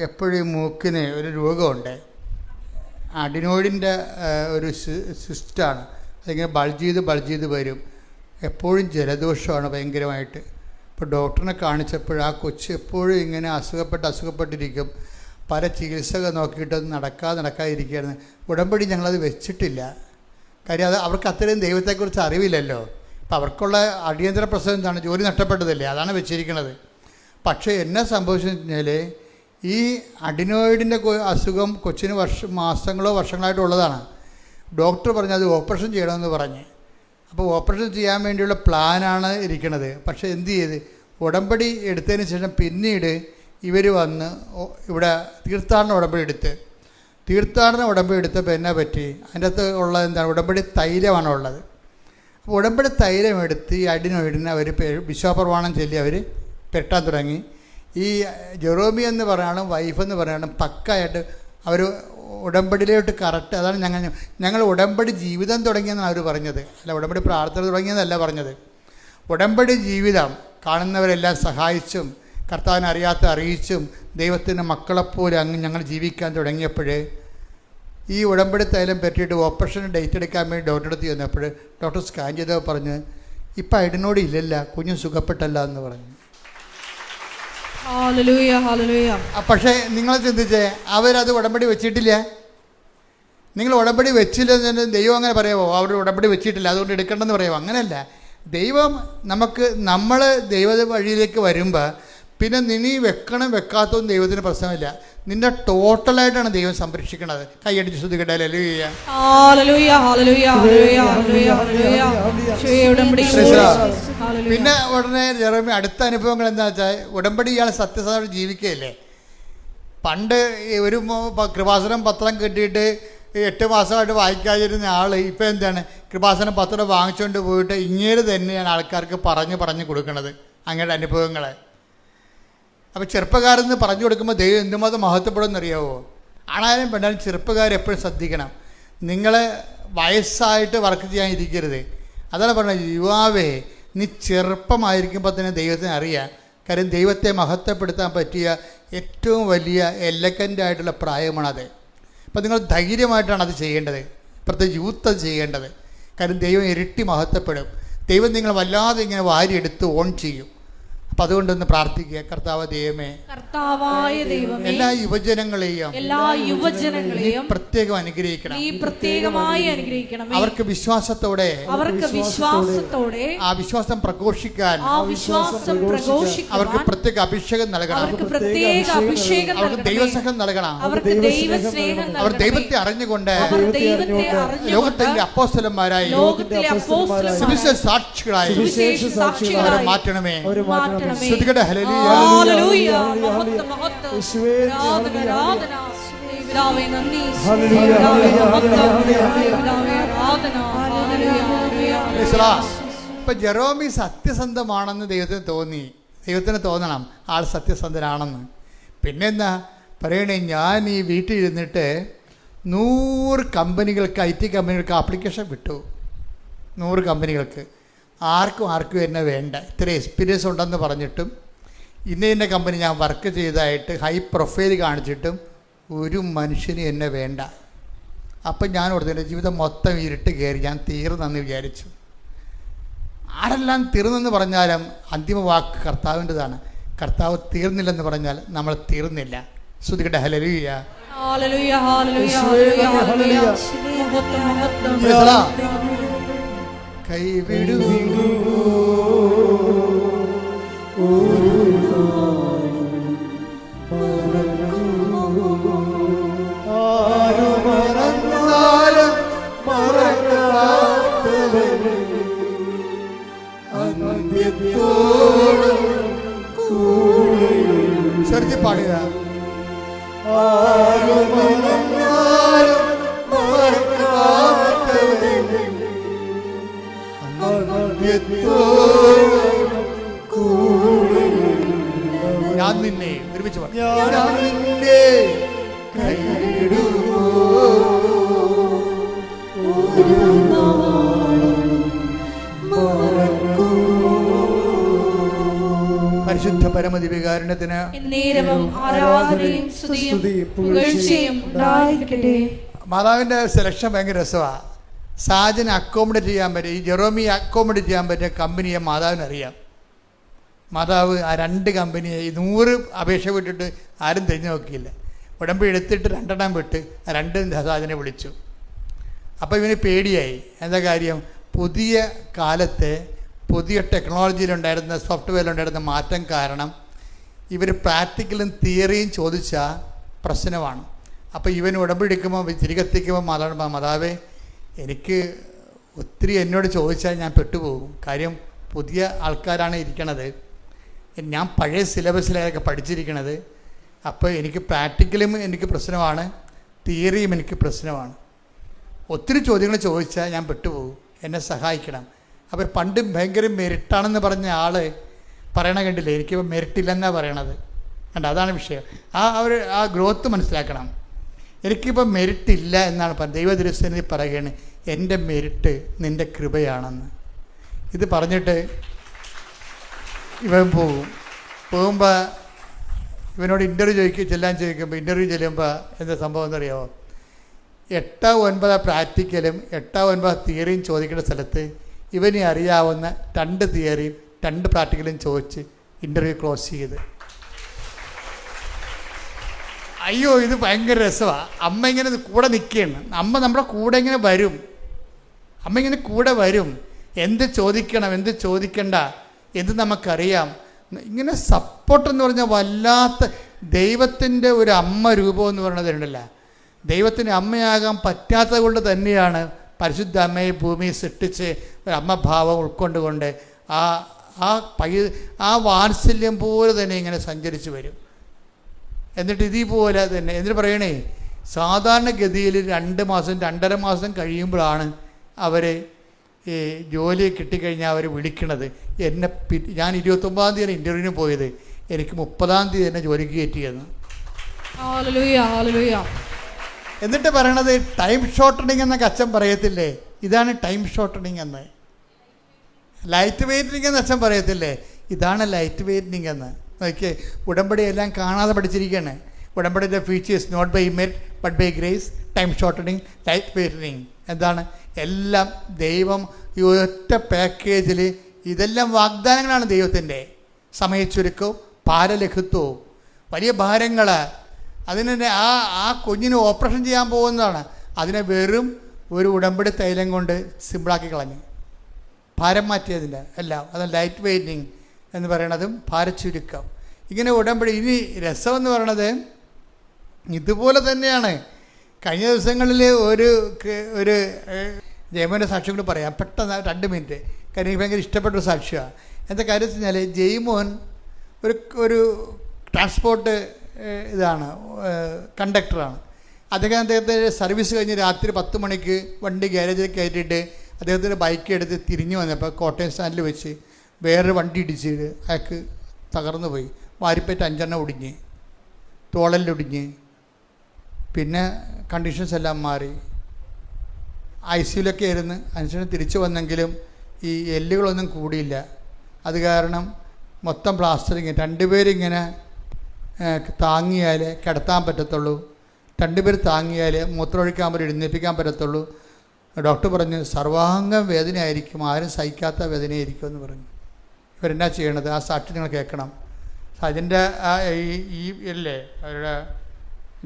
എപ്പോഴും മൂക്കിന് ഒരു രോഗമുണ്ട്. അഡിനോയിഡിൻ്റെ ഒരു സിസ്റ്റാണ്. അതിങ്ങനെ ബൾജ് ചെയ്ത് വരും. എപ്പോഴും ജലദോഷമാണ് ഭയങ്കരമായിട്ട്. ഇപ്പോൾ ഡോക്ടറിനെ കാണിച്ചപ്പോൾ ആ കൊച്ച് എപ്പോഴും ഇങ്ങനെ അസുഖപ്പെട്ടിരിക്കും. പല ചികിത്സകൾ നോക്കിയിട്ട് നടക്കാതിരിക്കുകയായിരുന്നു. ഉടമ്പടി ഞങ്ങളത് വെച്ചിട്ടില്ല. കാര്യം അത് അവർക്ക് അത്രയും ദൈവത്തെക്കുറിച്ച് അറിവില്ലല്ലോ. അപ്പം അവർക്കുള്ള അടിയന്തര പ്രശ്നം എന്താണ്? ജോലി നഷ്ടപ്പെട്ടതല്ലേ, അതാണ് വെച്ചിരിക്കുന്നത്. പക്ഷേ എന്നെ സംഭവിച്ചെന്ന് കഴിഞ്ഞാൽ ഈ അഡിനോയിഡിൻ്റെ അസുഖം കൊച്ചിന് മാസങ്ങളോ വർഷങ്ങളായിട്ടുള്ളതാണ്. ഡോക്ടർ പറഞ്ഞ് അത് ഓപ്പറേഷൻ ചെയ്യണമെന്ന് പറഞ്ഞ്. അപ്പോൾ ഓപ്പറേഷൻ ചെയ്യാൻ വേണ്ടിയുള്ള പ്ലാനാണ് ഇരിക്കുന്നത്. പക്ഷേ എന്ത് ചെയ്ത് ഉടമ്പടി എടുത്തതിന് ശേഷം പിന്നീട് ഇവർ വന്ന് ഇവിടെ തീർത്ഥാടന ഉടമ്പടി എടുത്തപ്പോൾ എന്നാ പറ്റി? അതിൻ്റെ അകത്ത് ഉള്ളത് എന്താണ്? ഉടമ്പടി തൈലമാണ് ഉള്ളത്. അപ്പോൾ ഉടമ്പടി തൈലം എടുത്ത് ഈ അഡിനോയിഡിനെ അവർ വിശ്വാസപ്രമാണം ചൊല്ലി അവർ പെട്ടാൻ തുടങ്ങി. ഈ ജെറോമി എന്ന് പറയാനും വൈഫെന്ന് പറയാനും പക്കായിട്ട് അവർ ഉടമ്പടിയിലോട്ട് കറക്റ്റ്. അതാണ് ഞങ്ങൾ ഉടമ്പടി ജീവിതം തുടങ്ങിയെന്നാണ് അവർ പറഞ്ഞത്. അല്ല, ഉടമ്പടി പ്രാർത്ഥന തുടങ്ങിയെന്നല്ല പറഞ്ഞത്. ഉടമ്പടി ജീവിതം കാണുന്നവരെല്ലാം സഹായിച്ചും കർത്താവിനെ അറിയിച്ചും ദൈവത്തിൻ്റെ മക്കളെപ്പോലെ ഞങ്ങൾ ജീവിക്കാൻ തുടങ്ങിയപ്പോൾ ഈ ഉടമ്പടി തൈലം പറ്റിയിട്ട് ഓപ്പറേഷൻ ഡേറ്റ് എടുക്കാൻ വേണ്ടി ഡോക്ടറെ അടുത്ത് ചെന്നപ്പോൾ ഡോക്ടർ സ്കാൻ ചെയ്തപ്പോൾ പറഞ്ഞ് ഇപ്പം അഡിനോയിഡ് ഇല്ലല്ല, കുഞ്ഞ് സുഖപ്പെട്ടല്ല എന്ന് പറഞ്ഞു. പക്ഷേ നിങ്ങൾ ചിന്തിച്ചേ, അവരത് ഉടമ്പടി വെച്ചിട്ടില്ല. നിങ്ങൾ ഉടമ്പടി വെച്ചില്ലെന്ന് ദൈവം അങ്ങനെ പറയാമോ? അവർ ഉടമ്പടി വെച്ചിട്ടില്ല അതുകൊണ്ട് എടുക്കണമെന്ന് പറയാമോ? അങ്ങനെയല്ല. ദൈവം നമ്മൾ ദൈവ വഴിയിലേക്ക് വരുമ്പോൾ പിന്നെ നീ വെക്കാത്തതും ദൈവത്തിന് പ്രശ്നമില്ല. നിന്റെ ടോട്ടലായിട്ടാണ് ദൈവം സംരക്ഷിക്കണത്. കൈയടിച്ച് ശ്രദ്ധിക്കട്ടെ. പിന്നെ ഉടനെ ജെറോമി അടുത്ത അനുഭവങ്ങൾ എന്താ വെച്ചാൽ, ഉടമ്പടി ഇയാൾ സത്യസന്ധമായിട്ട് ജീവിക്കുകയല്ലേ. പണ്ട് ഒരു കൃപാസനം പത്രം കെട്ടിയിട്ട് 8 മാസമായിട്ട് വായിക്കാതിരുന്ന ആൾ ഇപ്പം എന്താണ്? കൃപാസനം പത്രം വാങ്ങിച്ചുകൊണ്ട് പോയിട്ട് ഇങ്ങനെ തന്നെയാണ് ആൾക്കാർക്ക് പറഞ്ഞു കൊടുക്കുന്നത് അങ്ങയുടെ അനുഭവങ്ങളെ. അപ്പോൾ ചെറുപ്പക്കാരെന്ന് പറഞ്ഞു കൊടുക്കുമ്പോൾ ദൈവം എന്തുമാത്രം മഹത്വപ്പെടുമെന്നറിയാവോ? ആണായാലും പെണ്ണാലും ചെറുപ്പക്കാരെപ്പോഴും ശ്രദ്ധിക്കണം. നിങ്ങൾ വയസ്സായിട്ട് വർക്ക് ചെയ്യാൻ ഇരിക്കരുത്. അതാണ് പറഞ്ഞത്, യുവാവേ നീ ചെറുപ്പമായിരിക്കുമ്പോൾ തന്നെ ദൈവത്തിന് അറിയാം. കാര്യം ദൈവത്തെ മഹത്വപ്പെടുത്താൻ പറ്റിയ ഏറ്റവും വലിയ എലഗൻ്റായിട്ടുള്ള പ്രായമാണത്. അപ്പോൾ നിങ്ങൾ ധൈര്യമായിട്ടാണ് അത് ചെയ്യേണ്ടത്. പ്രത്യേകിച്ച് യൂത്ത് അത് ചെയ്യേണ്ടത്. കാര്യം ദൈവം ഇരട്ടി മഹത്വപ്പെടും. ദൈവം നിങ്ങൾ വല്ലാതെ ഇങ്ങനെ വാരിയെടുത്ത് ഓൺ ചെയ്യും. അപ്പം അതുകൊണ്ടൊന്ന് പ്രാർത്ഥിക്കുക. കർത്താവ് ദൈവമേ, കർത്താവായ ദൈവമേ, എല്ലാ യുവജനങ്ങളെയും പ്രത്യേകം അനുഗ്രഹിക്കണം. നീ പ്രത്യേകമായി അനുഗ്രഹിക്കണം. അവർക്ക് വിശ്വാസത്തോടെ ആ വിശ്വാസം പ്രഘോഷിക്കാൻ അവർക്ക് പ്രത്യേക അഭിഷേകം നൽകണം. അവർക്ക് ദൈവസ്നേഹം നൽകണം. അവർ ദൈവത്തെ അറിഞ്ഞുകൊണ്ട് ലോകത്തിന്റെ അപ്പോസ്തലന്മാരായി സുവിശേഷ സാക്ഷികളായി അവരെ മാറ്റണമേ. ശ്രുതികട ഹല്ലേലൂയ. ഇപ്പൊ ജെറോമി സത്യസന്ധമാണെന്ന് ദൈവത്തിന് തോന്നണം ആൾ സത്യസന്ധനാണെന്ന്. പിന്നെന്താ പറയണേ, ഞാൻ ഈ വീട്ടിൽ ഇരുന്നിട്ട് 100 കമ്പനികൾക്ക്, IT കമ്പനികൾക്ക് ആപ്ലിക്കേഷൻ വിട്ടു. 100 കമ്പനികൾക്ക്. ആർക്കും എന്നെ വേണ്ട. ഇത്ര എക്സ്പീരിയൻസ് ഉണ്ടെന്ന് പറഞ്ഞിട്ടും ഇന്ന കമ്പനി ഞാൻ വർക്ക് ചെയ്തതായിട്ട് ഹൈ പ്രൊഫൈൽ കാണിച്ചിട്ടും ഒരു മനുഷ്യന് എന്നെ വേണ്ട. അപ്പം ഞാൻ ഓർത്തിൻ്റെ ജീവിതം മൊത്തം ഇരുട്ട് കയറി, ഞാൻ തീർന്നെന്ന് വിചാരിച്ചു. ആരെല്ലാം തീർന്നെന്ന് പറഞ്ഞാലും അന്തിമ വാക്ക് കർത്താവിൻ്റെതാണ്. കർത്താവ് തീർന്നില്ലെന്ന് പറഞ്ഞാൽ നമ്മൾ തീർന്നില്ല. ശ്രുതികട്ടെ ഹല്ലേലൂയ. കൈവിടൂ ചെറുതി പാടുക. ഞാൻ നിന്നെ ഒരുമിച്ച് പരിശുദ്ധ പരമദിവ്യകാരുണ്യത്തിന് മാതാവിന്റെ സെലക്ഷൻ ഭയങ്കര രസമാണ്. സാജന് അക്കോമഡേറ്റ് ചെയ്യാൻ പറ്റും, ഈ ജെറോമി അക്കോമഡേറ്റ് ചെയ്യാൻ പറ്റിയ കമ്പനിയെ മാതാവിനറിയാം. മാതാവ് ആ 2 കമ്പനിയെ 100 അപേക്ഷ വിട്ടിട്ട് ആരും തിരിഞ്ഞു നോക്കിയില്ല. ഉടമ്പടി എടുത്തിട്ട് 2 എണ്ണം വിട്ട് 2 സാജനെ വിളിച്ചു. അപ്പോൾ ഇവന് പേടിയായി. എന്താ കാര്യം? പുതിയ കാലത്തെ പുതിയ ടെക്നോളജിയിലുണ്ടായിരുന്ന സോഫ്റ്റ്വെയറിലുണ്ടായിരുന്ന മാറ്റം കാരണം ഇവർ പ്രാക്ടിക്കലും തിയറിയും ചോദിച്ചാൽ പ്രശ്നമാണ്. അപ്പോൾ ഇവൻ ഉടമ്പടി എടുക്കുമ്പോൾ തിരികെത്തിക്കുമ്പോൾ മാതാവേ, എനിക്ക് ഒത്തിരി എന്നോട് ചോദിച്ചാൽ ഞാൻ പെട്ടുപോകും. കാര്യം പുതിയ ആൾക്കാരാണ് ഇരിക്കണത്, ഞാൻ പഴയ സിലബസിലൊക്കെ പഠിച്ചിരിക്കണത്. അപ്പോൾ എനിക്ക് പ്രാക്ടിക്കലും എനിക്ക് പ്രശ്നമാണ്, തിയറിയും എനിക്ക് പ്രശ്നമാണ്. ഒത്തിരി ചോദ്യങ്ങൾ ചോദിച്ചാൽ ഞാൻ പെട്ടുപോകും, എന്നെ സഹായിക്കണം. അപ്പോൾ പണ്ട് ഭയങ്കര മെരിട്ടാണെന്ന് പറഞ്ഞ ആൾ പറയണ കണ്ടില്ലേ, എനിക്കിപ്പോൾ മെരിട്ടില്ലെന്നാണ് പറയണത്. കണ്ട, അതാണ് വിഷയം. ആ ഗ്രോത്ത് മനസ്സിലാക്കണം. എനിക്കിപ്പോൾ മെരിട്ടില്ല എന്നാണ് പറഞ്ഞത്. ദൈവദൃശ്യനിൽ പറയുകയാണ്, എൻ്റെ മെരിട്ട് നിൻ്റെ കൃപയാണെന്ന്. ഇത് പറഞ്ഞിട്ട് ഇവൻ പോകുമ്പോൾ ഇവനോട് ഇൻ്റർവ്യൂ ചെല്ലുമ്പോൾ എന്താ സംഭവം എന്നറിയാമോ? 8-9 പ്രാക്ടിക്കലും 8-9 തിയറിയും ചോദിക്കേണ്ട സ്ഥലത്ത് ഇവനെ അറിയാവുന്ന 2 തിയറിയും 2 പ്രാക്ടിക്കലും ചോദിച്ച് ഇൻ്റർവ്യൂ ക്ലോസ് ചെയ്ത്. അയ്യോ, ഇത് ഭയങ്കര രസമാണ്. അമ്മ ഇങ്ങനെ കൂടെ നിൽക്കുകയാണ്. അമ്മ നമ്മുടെ കൂടെ ഇങ്ങനെ വരും. അമ്മ ഇങ്ങനെ കൂടെ വരും. എന്ത് ചോദിക്കണം, എന്ത് ചോദിക്കണ്ട, എന്ത് നമുക്കറിയാം. ഇങ്ങനെ സപ്പോർട്ടെന്ന് പറഞ്ഞാൽ വല്ലാത്ത ദൈവത്തിൻ്റെ ഒരു അമ്മ രൂപം എന്ന് പറയുന്നതുണ്ടല്ല. ദൈവത്തിന് അമ്മയാകാൻ പറ്റാത്തത് കൊണ്ട് തന്നെയാണ് പരിശുദ്ധ അമ്മയെ ഭൂമിയിൽ സൃഷ്ടിച്ച് ഒരു അമ്മഭാവം ഉൾക്കൊണ്ടുകൊണ്ട് ആ വാത്സല്യം പോലെ തന്നെ ഇങ്ങനെ സഞ്ചരിച്ച് വരും. എന്നിട്ട് ഇതേപോലെ തന്നെ എന്നിട്ട് പറയണേ, സാധാരണഗതിയിൽ 2 മാസം 2.5 മാസം കഴിയുമ്പോഴാണ് അവർ ഈ ജോലി കിട്ടിക്കഴിഞ്ഞാൽ അവർ വിളിക്കണത്. ഞാൻ 29-ാം തീയതി ഇൻ്റർവ്യൂവിന് പോയത്, എനിക്ക് 30-ാം തീയതി തന്നെ ജോലിക്ക് കയറ്റിയെന്ന്. എന്നിട്ട് പറയണത് ടൈം ഷോർട്ടണിങ് എന്നൊക്കെ അച്ഛൻ പറയത്തില്ലേ, ഇതാണ് ടൈം ഷോർട്ടണിങ് എന്ന്. ലൈറ്റ് വെയ്റ്റനിങ് എന്ന് അച്ഛൻ പറയത്തില്ലേ, ഇതാണ് ലൈറ്റ് വെയ്റ്റനിങ് എന്ന്. നോക്കിയേ, ഉടമ്പടി എല്ലാം കാണാതെ പഠിച്ചിരിക്കുകയാണ്. ഉടമ്പടിയുടെ features not by merit but by grace, time shortening, light weightening. എന്താണ്? എല്ലാം ദൈവം ഈ ഒറ്റ പാക്കേജിൽ, ഇതെല്ലാം വാഗ്ദാനങ്ങളാണ് ദൈവത്തിൻ്റെ. സമയച്ചുരുക്കവും ഭാരലഘുത്വവും വലിയ ഭാരങ്ങൾ. അതിന് ആ കുഞ്ഞിന് ഓപ്പറേഷൻ ചെയ്യാൻ പോകുന്നതാണ്. അതിനെ വെറും ഒരു ഉടമ്പടി തൈലം കൊണ്ട് സിമ്പിളാക്കി കളഞ്ഞു. ഭാരം മാറ്റിയതിൻ്റെ എല്ലാം. അത് ലൈറ്റ് വെയ്റ്റിങ് എന്ന് പറയണതും ഭാരച്ചുരുക്കം. ഇങ്ങനെ ഉടമ്പടി. ഇനി രസമെന്ന് പറയണത് ഇതുപോലെ തന്നെയാണ്. കഴിഞ്ഞ ദിവസങ്ങളിൽ ഒരു ജയമോൻ്റെ സാക്ഷ്യം കൂടി പറയാം പെട്ടെന്ന് 2 മിനിറ്റ്. കാര്യം എനിക്ക് ഭയങ്കര ഇഷ്ടപ്പെട്ടൊരു സാക്ഷ്യമാണ്. എന്താ കാര്യം വെച്ച് കഴിഞ്ഞാൽ ജയ്മോൻ ഒരു ട്രാൻസ്പോർട്ട് കണ്ടക്ടറാണ്. അദ്ദേഹത്തെ സർവീസ് കഴിഞ്ഞ് രാത്രി 10 മണിക്ക് വണ്ടി ഗ്യാരേജിൽ കയറ്റിയിട്ട് അദ്ദേഹത്തിൻ്റെ ബൈക്ക് എടുത്ത് തിരിഞ്ഞു വന്നപ്പോൾ കോട്ടയം സ്റ്റാൻഡിൽ വെച്ച് വേറൊരു വണ്ടി ഇടിച്ചിട്ട് അയാൾക്ക് തകർന്നു പോയി. വാരിപ്പേറ്റ് 5 ഒടിഞ്ഞ്, തോളലിലൊടിഞ്ഞ്, പിന്നെ കണ്ടീഷൻസ് എല്ലാം മാറി. ICUലൊക്കെ ആയിരുന്നു. അതിനുശേഷം തിരിച്ചു വന്നെങ്കിലും ഈ എല്ലുകളൊന്നും കൂടിയില്ല. അത് കാരണം മൊത്തം പ്ലാസ്റ്ററിങ്. 2 പേരിങ്ങനെ താങ്ങിയാൽ കിടത്താൻ പറ്റത്തുള്ളൂ, 2 പേര് താങ്ങിയാൽ മൂത്രമൊഴിക്കാൻ പറ്റും, എഴുന്നേൽപ്പിക്കാൻ പറ്റത്തുള്ളൂ. ഡോക്ടർ പറഞ്ഞു സർവാംഗം വേദനയായിരിക്കും, ആരും സഹിക്കാത്ത വേദനയായിരിക്കും എന്ന് പറഞ്ഞു. ഇവരെന്നാ ചെയ്യണത്? ആ സാക്ഷി നിങ്ങൾ കേൾക്കണം. അതിൻ്റെ ഈ അല്ലേ അവരുടെ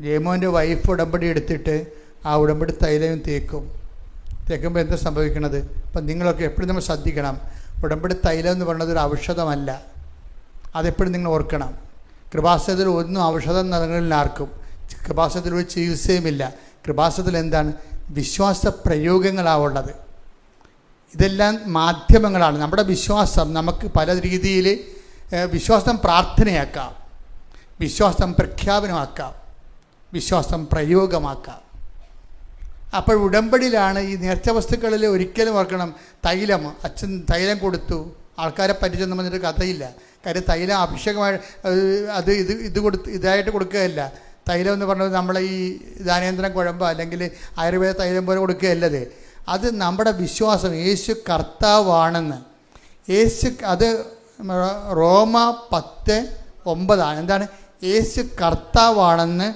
ജയമോൻ്റെ വൈഫ് ഉടമ്പടി എടുത്തിട്ട് ആ ഉടമ്പടി തൈലം തേക്കുമ്പോൾ എന്താ സംഭവിക്കണത്? അപ്പം നിങ്ങളൊക്കെ എപ്പോഴും നമ്മൾ ശ്രദ്ധിക്കണം. ഉടമ്പടി തൈലം എന്ന് പറയുന്നത് ഒരു ഔഷധമല്ല. അതെപ്പോഴും നിങ്ങൾ ഓർക്കണം. കൃപാസനത്തിൽ ഒന്നും ഔഷധം നൽകുന്നില്ല ആർക്കും. കൃപാസനത്തിൽ ഒരു ചികിത്സയുമില്ല. കൃപാസനത്തിൽ എന്താണ്? വിശ്വാസ പ്രയോഗങ്ങളാണുള്ളത്. ഇതെല്ലാം മാധ്യമങ്ങളാണ്. നമ്മുടെ വിശ്വാസം നമുക്ക് പല രീതിയിൽ വിശ്വാസം പ്രാർത്ഥനയാക്കാം, വിശ്വാസം പ്രഖ്യാപനമാക്കാം, വിശ്വാസം പ്രയോഗമാക്കാം. അപ്പോൾ ഉടമ്പടിയിലാണ് ഈ നേർച്ച വസ്തുക്കളിൽ ഒരിക്കലും ഓർക്കണം. തൈലം, അച്ഛൻ തൈലം കൊടുത്തു, ആൾക്കാരെ പരിചയം വന്നിട്ട് കഥയില്ല. കാര്യം തൈലം അഭിഷേകമായി ഇതായിട്ട് കൊടുക്കുകയല്ല. തൈലം എന്ന് പറഞ്ഞത് നമ്മളെ ഈ ധാനേന്ദ്രം കുഴമ്പോ അല്ലെങ്കിൽ ആയുർവേദ തൈലം പോലെ കൊടുക്കുകയല്ലത്. അത് നമ്മുടെ വിശ്വാസം യേശു കർത്താവാണെന്ന്. അത് റോമ 10:9 എന്താണ്? യേശു കർത്താവാണെന്ന്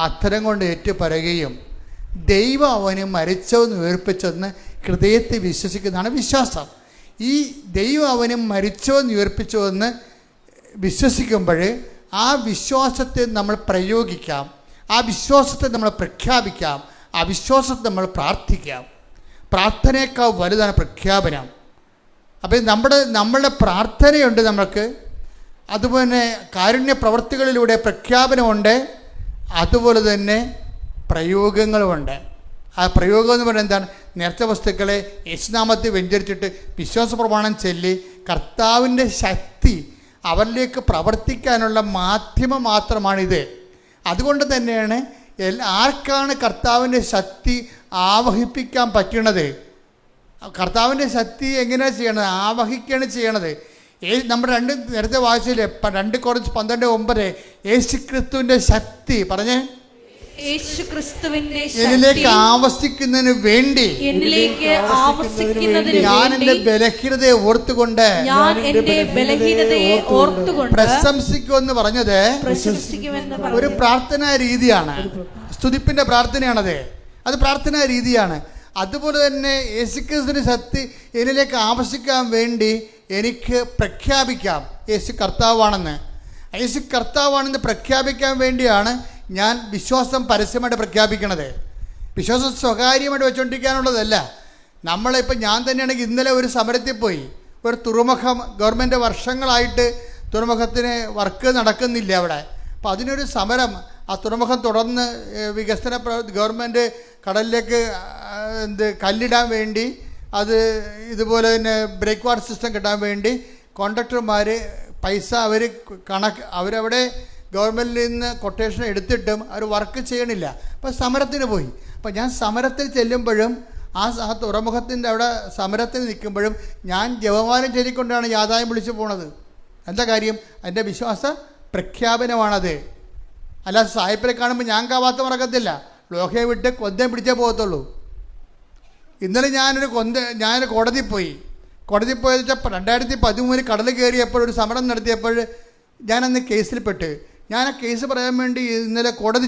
അത്തരം കൊണ്ട് ഏറ്റുപറയുകയും ദൈവം അവന് മരിച്ചവെന്ന് ഉയർപ്പിച്ചെന്ന് ഹൃദയത്തിൽ വിശ്വസിക്കുന്നതാണ് വിശ്വാസം. ഈ ദൈവം അവന് മരിച്ചവെന്ന് ഉയർപ്പിച്ചുവെന്ന് വിശ്വസിക്കുമ്പോൾ ആ വിശ്വാസത്തെ നമ്മൾ പ്രയോഗിക്കാം, ആ വിശ്വാസത്തെ നമ്മൾ പ്രഖ്യാപിക്കാം, ആ വിശ്വാസത്തെ നമ്മൾ പ്രാർത്ഥിക്കാം. പ്രാർത്ഥനയേക്കാൾ വലുതാണ് പ്രഖ്യാപനം. അപ്പോൾ നമ്മളുടെ പ്രാർത്ഥനയുണ്ട് നമുക്ക്, അതുപോലെ കാരുണ്യ പ്രവർത്തികളിലൂടെ പ്രഖ്യാപനമുണ്ട്, അതുപോലെ തന്നെ പ്രയോഗങ്ങളുമുണ്ട്. ആ പ്രയോഗം എന്ന് പറയുന്നത് എന്താണ്? നേർച്ച വസ്തുക്കളെ യേശുനാമത്തിൽ വെഞ്ചരിച്ചിട്ട് വിശ്വാസ പ്രമാണം ചൊല്ലി കർത്താവിൻ്റെ ശക്തി അവരിലേക്ക് പ്രവർത്തിക്കാനുള്ള മാധ്യമം മാത്രമാണിത്. അതുകൊണ്ട് തന്നെയാണ് ആർക്കാണ് കർത്താവിൻ്റെ ശക്തി ആവഹിപ്പിക്കാൻ പറ്റണത്? കർത്താവിൻ്റെ ശക്തി എങ്ങനെയാണ് ചെയ്യണത്? ആവഹിക്കുകയാണ് ചെയ്യണത്. നമ്മുടെ നേരത്തെ വായിച്ചില്ലേ 2 Corinthians 12:9 യേശുക്രിസ്തുവിൻ്റെ ശക്തി പറഞ്ഞേ, എന്നിലേക്ക് ആവസിക്കുന്നതിന് വേണ്ടി ഞാൻ എൻ്റെ ബലഹീനതയെ ഓർത്തുകൊണ്ട് പ്രശംസിക്കുമെന്ന് പറഞ്ഞത് ഒരു പ്രാർത്ഥനാ രീതിയാണ്. സ്തുതിപ്പിൻ്റെ പ്രാർത്ഥനയാണത്. അത് പ്രാർത്ഥനാ രീതിയാണ്. അതുപോലെ തന്നെ യേശുക്രിസ്തുവിന്റെ ശക്തി എന്നിലേക്ക് ആവസിക്കാൻ വേണ്ടി എനിക്ക് പ്രഖ്യാപിക്കാം യേശു കർത്താവാണെന്ന്. യേശു കർത്താവാണെന്ന് പ്രഖ്യാപിക്കാൻ വേണ്ടിയാണ് ഞാൻ വിശ്വാസം പരസ്യമായിട്ട് പ്രഖ്യാപിക്കണത്. വിശ്വാസം സ്വകാര്യമായിട്ട് വെച്ചുകൊണ്ടിരിക്കാനുള്ളതല്ല. നമ്മളിപ്പോൾ ഞാൻ തന്നെയാണെങ്കിൽ ഇന്നലെ ഒരു സമരത്തിൽ പോയി. ഒരു തുറമുഖം ഗവൺമെൻറ് വർഷങ്ങളായിട്ട് തുറമുഖത്തിന് വർക്ക് നടക്കുന്നില്ല അവിടെ. അപ്പോൾ അതിനൊരു സമരം, ആ തുറമുഖം തുടർന്ന് വികസന ഗവൺമെൻറ് കടലിലേക്ക് കല്ലിടാൻ വേണ്ടി, അത് ഇതുപോലെ തന്നെ ബ്രേക്ക് വാട്ടർ സിസ്റ്റം കിട്ടാൻ വേണ്ടി കോൺട്രാക്ടർമാർ പൈസ അവരവിടെ ഗവൺമെൻറ്റിൽ നിന്ന് കൊട്ടേഷൻ എടുത്തിട്ടും അവർ വർക്ക് ചെയ്യണില്ല. അപ്പോൾ സമരത്തിന് പോയി. അപ്പോൾ ഞാൻ സമരത്തിൽ ചെല്ലുമ്പോഴും ആ തുറമുഖത്തിൻ്റെ അവിടെ സമരത്തിൽ നിൽക്കുമ്പോഴും ഞാൻ ജപമാനം ചൊല്ലിക്കൊണ്ടാണ് യാതായം വിളിച്ചു പോണത്. എന്താ കാര്യം? എൻ്റെ വിശ്വാസ പ്രഖ്യാപനമാണത്. അല്ലാതെ സായിപ്പിനെ കാണുമ്പോൾ ഞാൻ കാവാത്ത മറക്കത്തില്ല. ലോഹയെ വിട്ട് കൊന്തം പിടിച്ചേ പോകത്തുള്ളൂ. ഇന്നലെ ഞാനൊരു കോടതി പോയെന്ന് വെച്ചാൽ 2013 കടൽ കയറിയപ്പോൾ ഒരു സമരം നടത്തിയപ്പോൾ ഞാനന്ന് കേസിൽപ്പെട്ട്. ഞാൻ ആ കേസ് പറയാൻ വേണ്ടി ഇന്നലെ കോടതി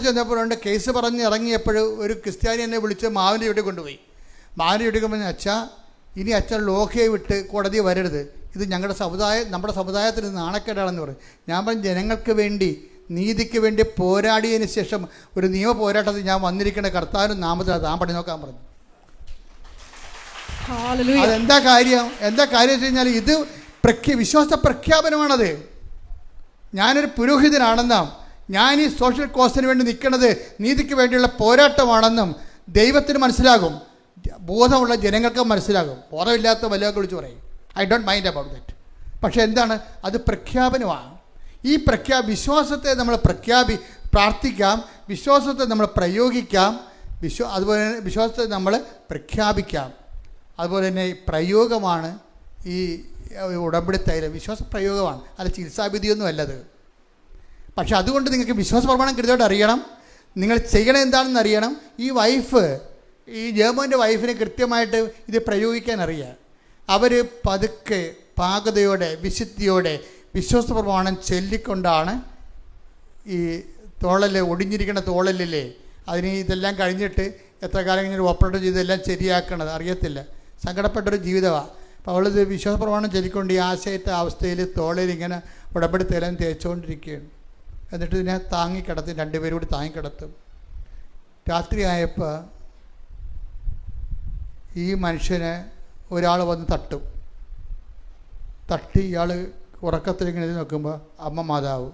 ചെന്നപ്പോഴുണ്ട് കേസ് പറഞ്ഞ് ഇറങ്ങിയപ്പോൾ ഒരു ക്രിസ്ത്യാനി എന്നെ വിളിച്ച് മാവിൻ്റെ വീട്ടിൽ കൊണ്ടുപോയി. മാവിൻ്റെ വീട്ടിൽ കൊണ്ടുപോയി, അച്ഛാ ഇനി അച്ഛൻ ലോഹയെ വിട്ട് കോടതി വരരുത്, ഇത് നമ്മുടെ സമുദായത്തിന് നാണക്കേടാണെന്ന് പറയും. ഞാൻ പറഞ്ഞു, ജനങ്ങൾക്ക് വേണ്ടി, നീതിക്ക് വേണ്ടി പോരാടിയതിന് ശേഷം ഒരു നിയമ പോരാട്ടത്തിൽ ഞാൻ വന്നിരിക്കുന്ന കർത്താവിനും നാമത്തിൽ താൻ പണി നോക്കാൻ പറഞ്ഞു. അതെന്താ കാര്യം വെച്ച് കഴിഞ്ഞാൽ ഇത് വിശ്വാസ പ്രഖ്യാപനമാണത്. ഞാനൊരു പുരോഹിതനാണെന്നും ഞാൻ ഈ സോഷ്യൽ കോസിന് വേണ്ടി നിൽക്കുന്നത് നീതിക്ക് വേണ്ടിയുള്ള പോരാട്ടമാണെന്നും ദൈവത്തിന് മനസ്സിലാകും, ബോധമുള്ള ജനങ്ങൾക്ക് മനസ്സിലാകും. ബോധമില്ലാത്ത വല്ലതൊക്കെ വിളിച്ച് പറയും, I don't mind about that. പക്ഷെ എന്താണ്, അത് പ്രഖ്യാപനമാണ്. ഈ വിശ്വാസത്തെ നമ്മൾ പ്രാർത്ഥിക്കാം, വിശ്വാസത്തെ നമ്മൾ പ്രയോഗിക്കാം, അതുപോലെ തന്നെ വിശ്വാസത്തെ നമ്മൾ പ്രഖ്യാപിക്കാം. അതുപോലെ തന്നെ പ്രയോഗമാണ് ഈ ഉടമ്പടി തൈലം. വിശ്വാസ പ്രയോഗമാണ്, അല്ല ചികിത്സാവിധിയൊന്നും അല്ലത്. പക്ഷെ അതുകൊണ്ട് നിങ്ങൾക്ക് വിശ്വാസ പ്രമാണം കൃത്യമായിട്ട് അറിയണം, നിങ്ങൾ ചെയ്യണം എന്താണെന്ന് അറിയണം. ഈ ജർമ്മൻ്റെ വൈഫിനെ കൃത്യമായിട്ട് ഇത് പ്രയോഗിക്കാൻ അറിയാം. അവർ പതുക്കെ പാകതയോടെ വിശുദ്ധിയോടെ വിശ്വാസ പ്രമാണം ചൊല്ലിക്കൊണ്ടാണ് ഈ ഒടിഞ്ഞിരിക്കുന്ന തോളലില്ലേ, അതിന് ഇതെല്ലാം കഴിഞ്ഞിട്ട് എത്ര കാലം കഴിഞ്ഞൊരു ഓപ്പറേറ്റ് ചെയ്ത് എല്ലാം ശരിയാക്കണത് അറിയത്തില്ല. സങ്കടപ്പെട്ടൊരു ജീവിതമാണ്. അപ്പോൾ അവളിത് വിശ്വാസ പ്രമാണം ചൊല്ലിക്കൊണ്ട് ഈ ആശയത്തെ അവസ്ഥയിൽ തോളിൽ ഇങ്ങനെ ഉടമ്പടി തേലം തേച്ചുകൊണ്ടിരിക്കുകയാണ്. എന്നിട്ട് ഇതിനെ താങ്ങിക്കിടത്തും, രണ്ടുപേരും കൂടി താങ്ങിക്കിടത്തും. രാത്രിയായപ്പോൾ ഈ മനുഷ്യനെ ഒരാൾ വന്ന് തട്ടി ഇയാൾ ഉറക്കത്തിലിങ്ങനെ നോക്കുമ്പോൾ അമ്മ മാതാവ്.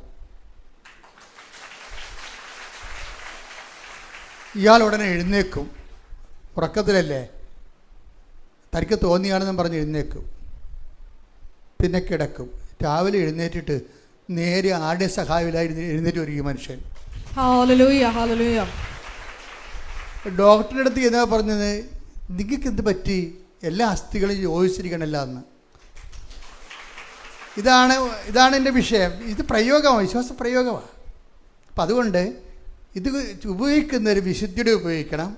ഇയാൾ ഉടനെ എഴുന്നേക്കും, ഉറക്കത്തിലല്ലേ, തനിക്ക് തോന്നിയാണെന്നും പറഞ്ഞ് എഴുന്നേക്കും, പിന്നെ കിടക്കും. രാവിലെ എഴുന്നേറ്റിട്ട് നേരെ ആരുടെ സഹായമില്ലായി എഴുന്നേറ്റ് വരും ഈ മനുഷ്യൻ. ഡോക്ടറുടെ അടുത്ത് എന്നാ പറഞ്ഞത്, നിങ്ങൾക്ക് എന്ത് പറ്റി, എല്ലാ അസ്ഥികളും യോജിച്ചിരിക്കണമല്ല എന്ന്. ഇതാണ് എൻ്റെ വിഷയം. ഇത് പ്രയോഗമാണ്, വിശ്വാസ പ്രയോഗമാണ്. അപ്പം അതുകൊണ്ട് ഇത് ഉപയോഗിക്കുന്നൊരു വിശുദ്ധിയുടെ ഉപയോഗിക്കണം.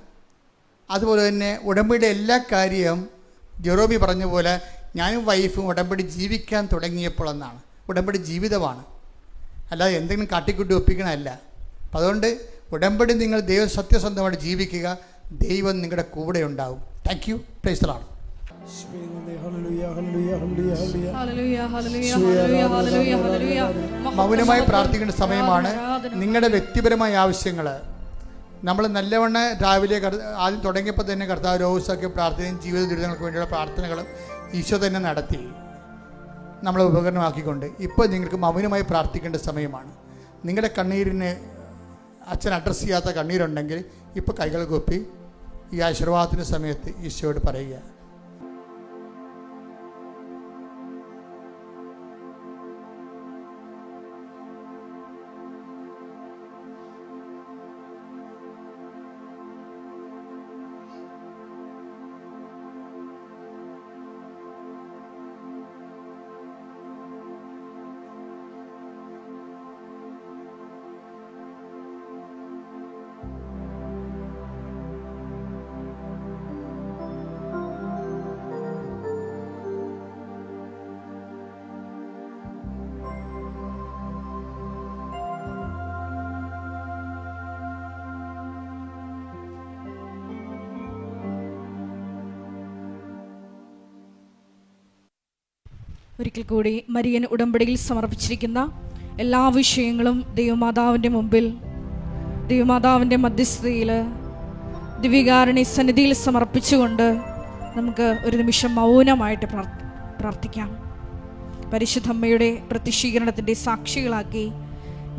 അതുപോലെ തന്നെ ഉടമ്പടിയുടെ എല്ലാ കാര്യവും ജെറോമി പറഞ്ഞ പോലെ ഞാനും വൈഫും ഉടമ്പടി ജീവിക്കാൻ തുടങ്ങിയപ്പോൾ എന്നാണ്. ഉടമ്പടി ജീവിതമാണ്, അല്ലാതെ എന്തെങ്കിലും കാട്ടിക്കൂട്ടി ഒപ്പിക്കണമല്ല. അപ്പം അതുകൊണ്ട് ഉടമ്പടി നിങ്ങൾ ദൈവം സത്യസന്ധമായിട്ട് ജീവിക്കുക, ദൈവം നിങ്ങളുടെ കൂടെ ഉണ്ടാവും. Thank you. Price the Lord. മൗനമായി പ്രാർത്ഥിക്കേണ്ട സമയമാണ്. നിങ്ങളുടെ വ്യക്തിപരമായ ആവശ്യങ്ങൾ നമ്മൾ നല്ലവണ്ണം രാവിലെ ആദ്യം തുടങ്ങിയപ്പോൾ തന്നെ കർത്താവ് രോഗസൊക്കെ പ്രാർത്ഥനയും ജീവിത ദുരിതങ്ങൾക്ക് വേണ്ടിയുള്ള പ്രാർത്ഥനകളും ഈശോ തന്നെ നടത്തി നമ്മളെ ഉപകരണമാക്കിക്കൊണ്ട് ഇപ്പോൾ നിങ്ങൾക്ക് മൗനമായി പ്രാർത്ഥിക്കേണ്ട സമയമാണ്. നിങ്ങളുടെ കണ്ണീരിന് അച്ഛൻ അഡ്രസ്സ് ചെയ്യാത്ത കണ്ണീരുണ്ടെങ്കിൽ ഇപ്പോൾ കൈകൾ കൊപ്പി ഈ ആശീർവാദത്തിൻ്റെ സമയത്ത് ഈശോയോട് പറയുക. ഒരിക്കൽ കൂടി മരിയൻ ഉടമ്പടിയിൽ സമർപ്പിച്ചിരിക്കുന്ന എല്ലാ വിഷയങ്ങളും ദൈവമാതാവിൻ്റെ മുമ്പിൽ, ദൈവമാതാവിൻ്റെ മധ്യസ്ഥതയിൽ, ദിവ്യകാരുണ്യ സന്നിധിയിൽ സമർപ്പിച്ചുകൊണ്ട് നമുക്ക് ഒരു നിമിഷം മൗനമായിട്ട് പ്രാർത്ഥിക്കാം. പരിശുദ്ധ അമ്മയുടെ പ്രത്യക്ഷീകരണത്തിൻ്റെ സാക്ഷികളാക്കി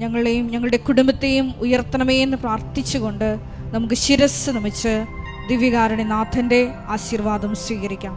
ഞങ്ങളെയും ഞങ്ങളുടെ കുടുംബത്തെയും ഉയർത്തണമേ എന്ന് പ്രാർത്ഥിച്ചുകൊണ്ട് നമുക്ക് ശിരസ്സ് നമിച്ച് ദിവ്യകാരുണ്യ നാഥൻ്റെ ആശീർവാദം സ്വീകരിക്കാം.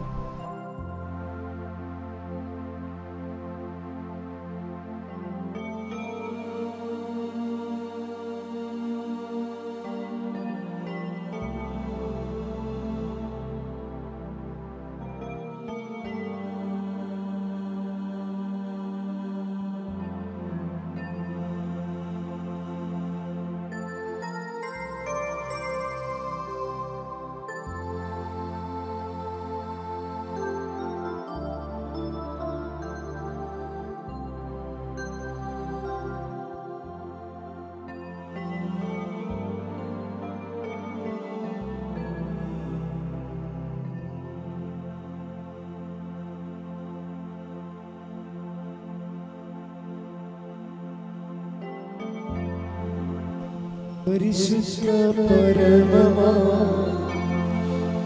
പരിശുദ്ധ പരമമാ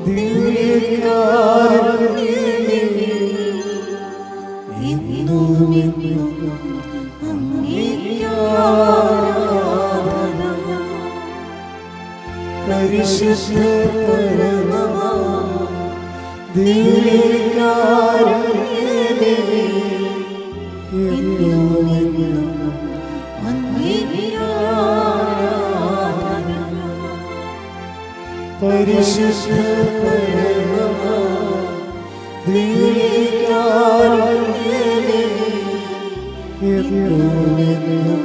ദിവ്യകാരുണ്യമേ, ഇന്നും എന്നും അങ്ങേക്ക് ആരാധന. പരിശുദ്ധ പരമമാ ദിവ്യകാരുണ്യമേ, ഇന്നും എന്നും അങ്ങേക്ക് ആരാധന. പരിശുദ്ധ പരമമാ ദിവ്യകാരുണ്യമേ, ഇന്നും എന്നും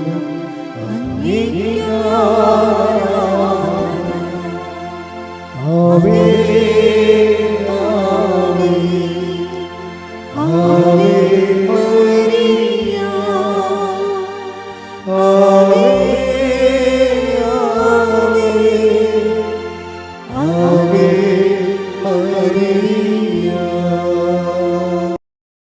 അങ്ങേക്ക് ആരാധന. ആവേ ആവേ ആവേ മരിയ, ആവേ ആവേ ആവേ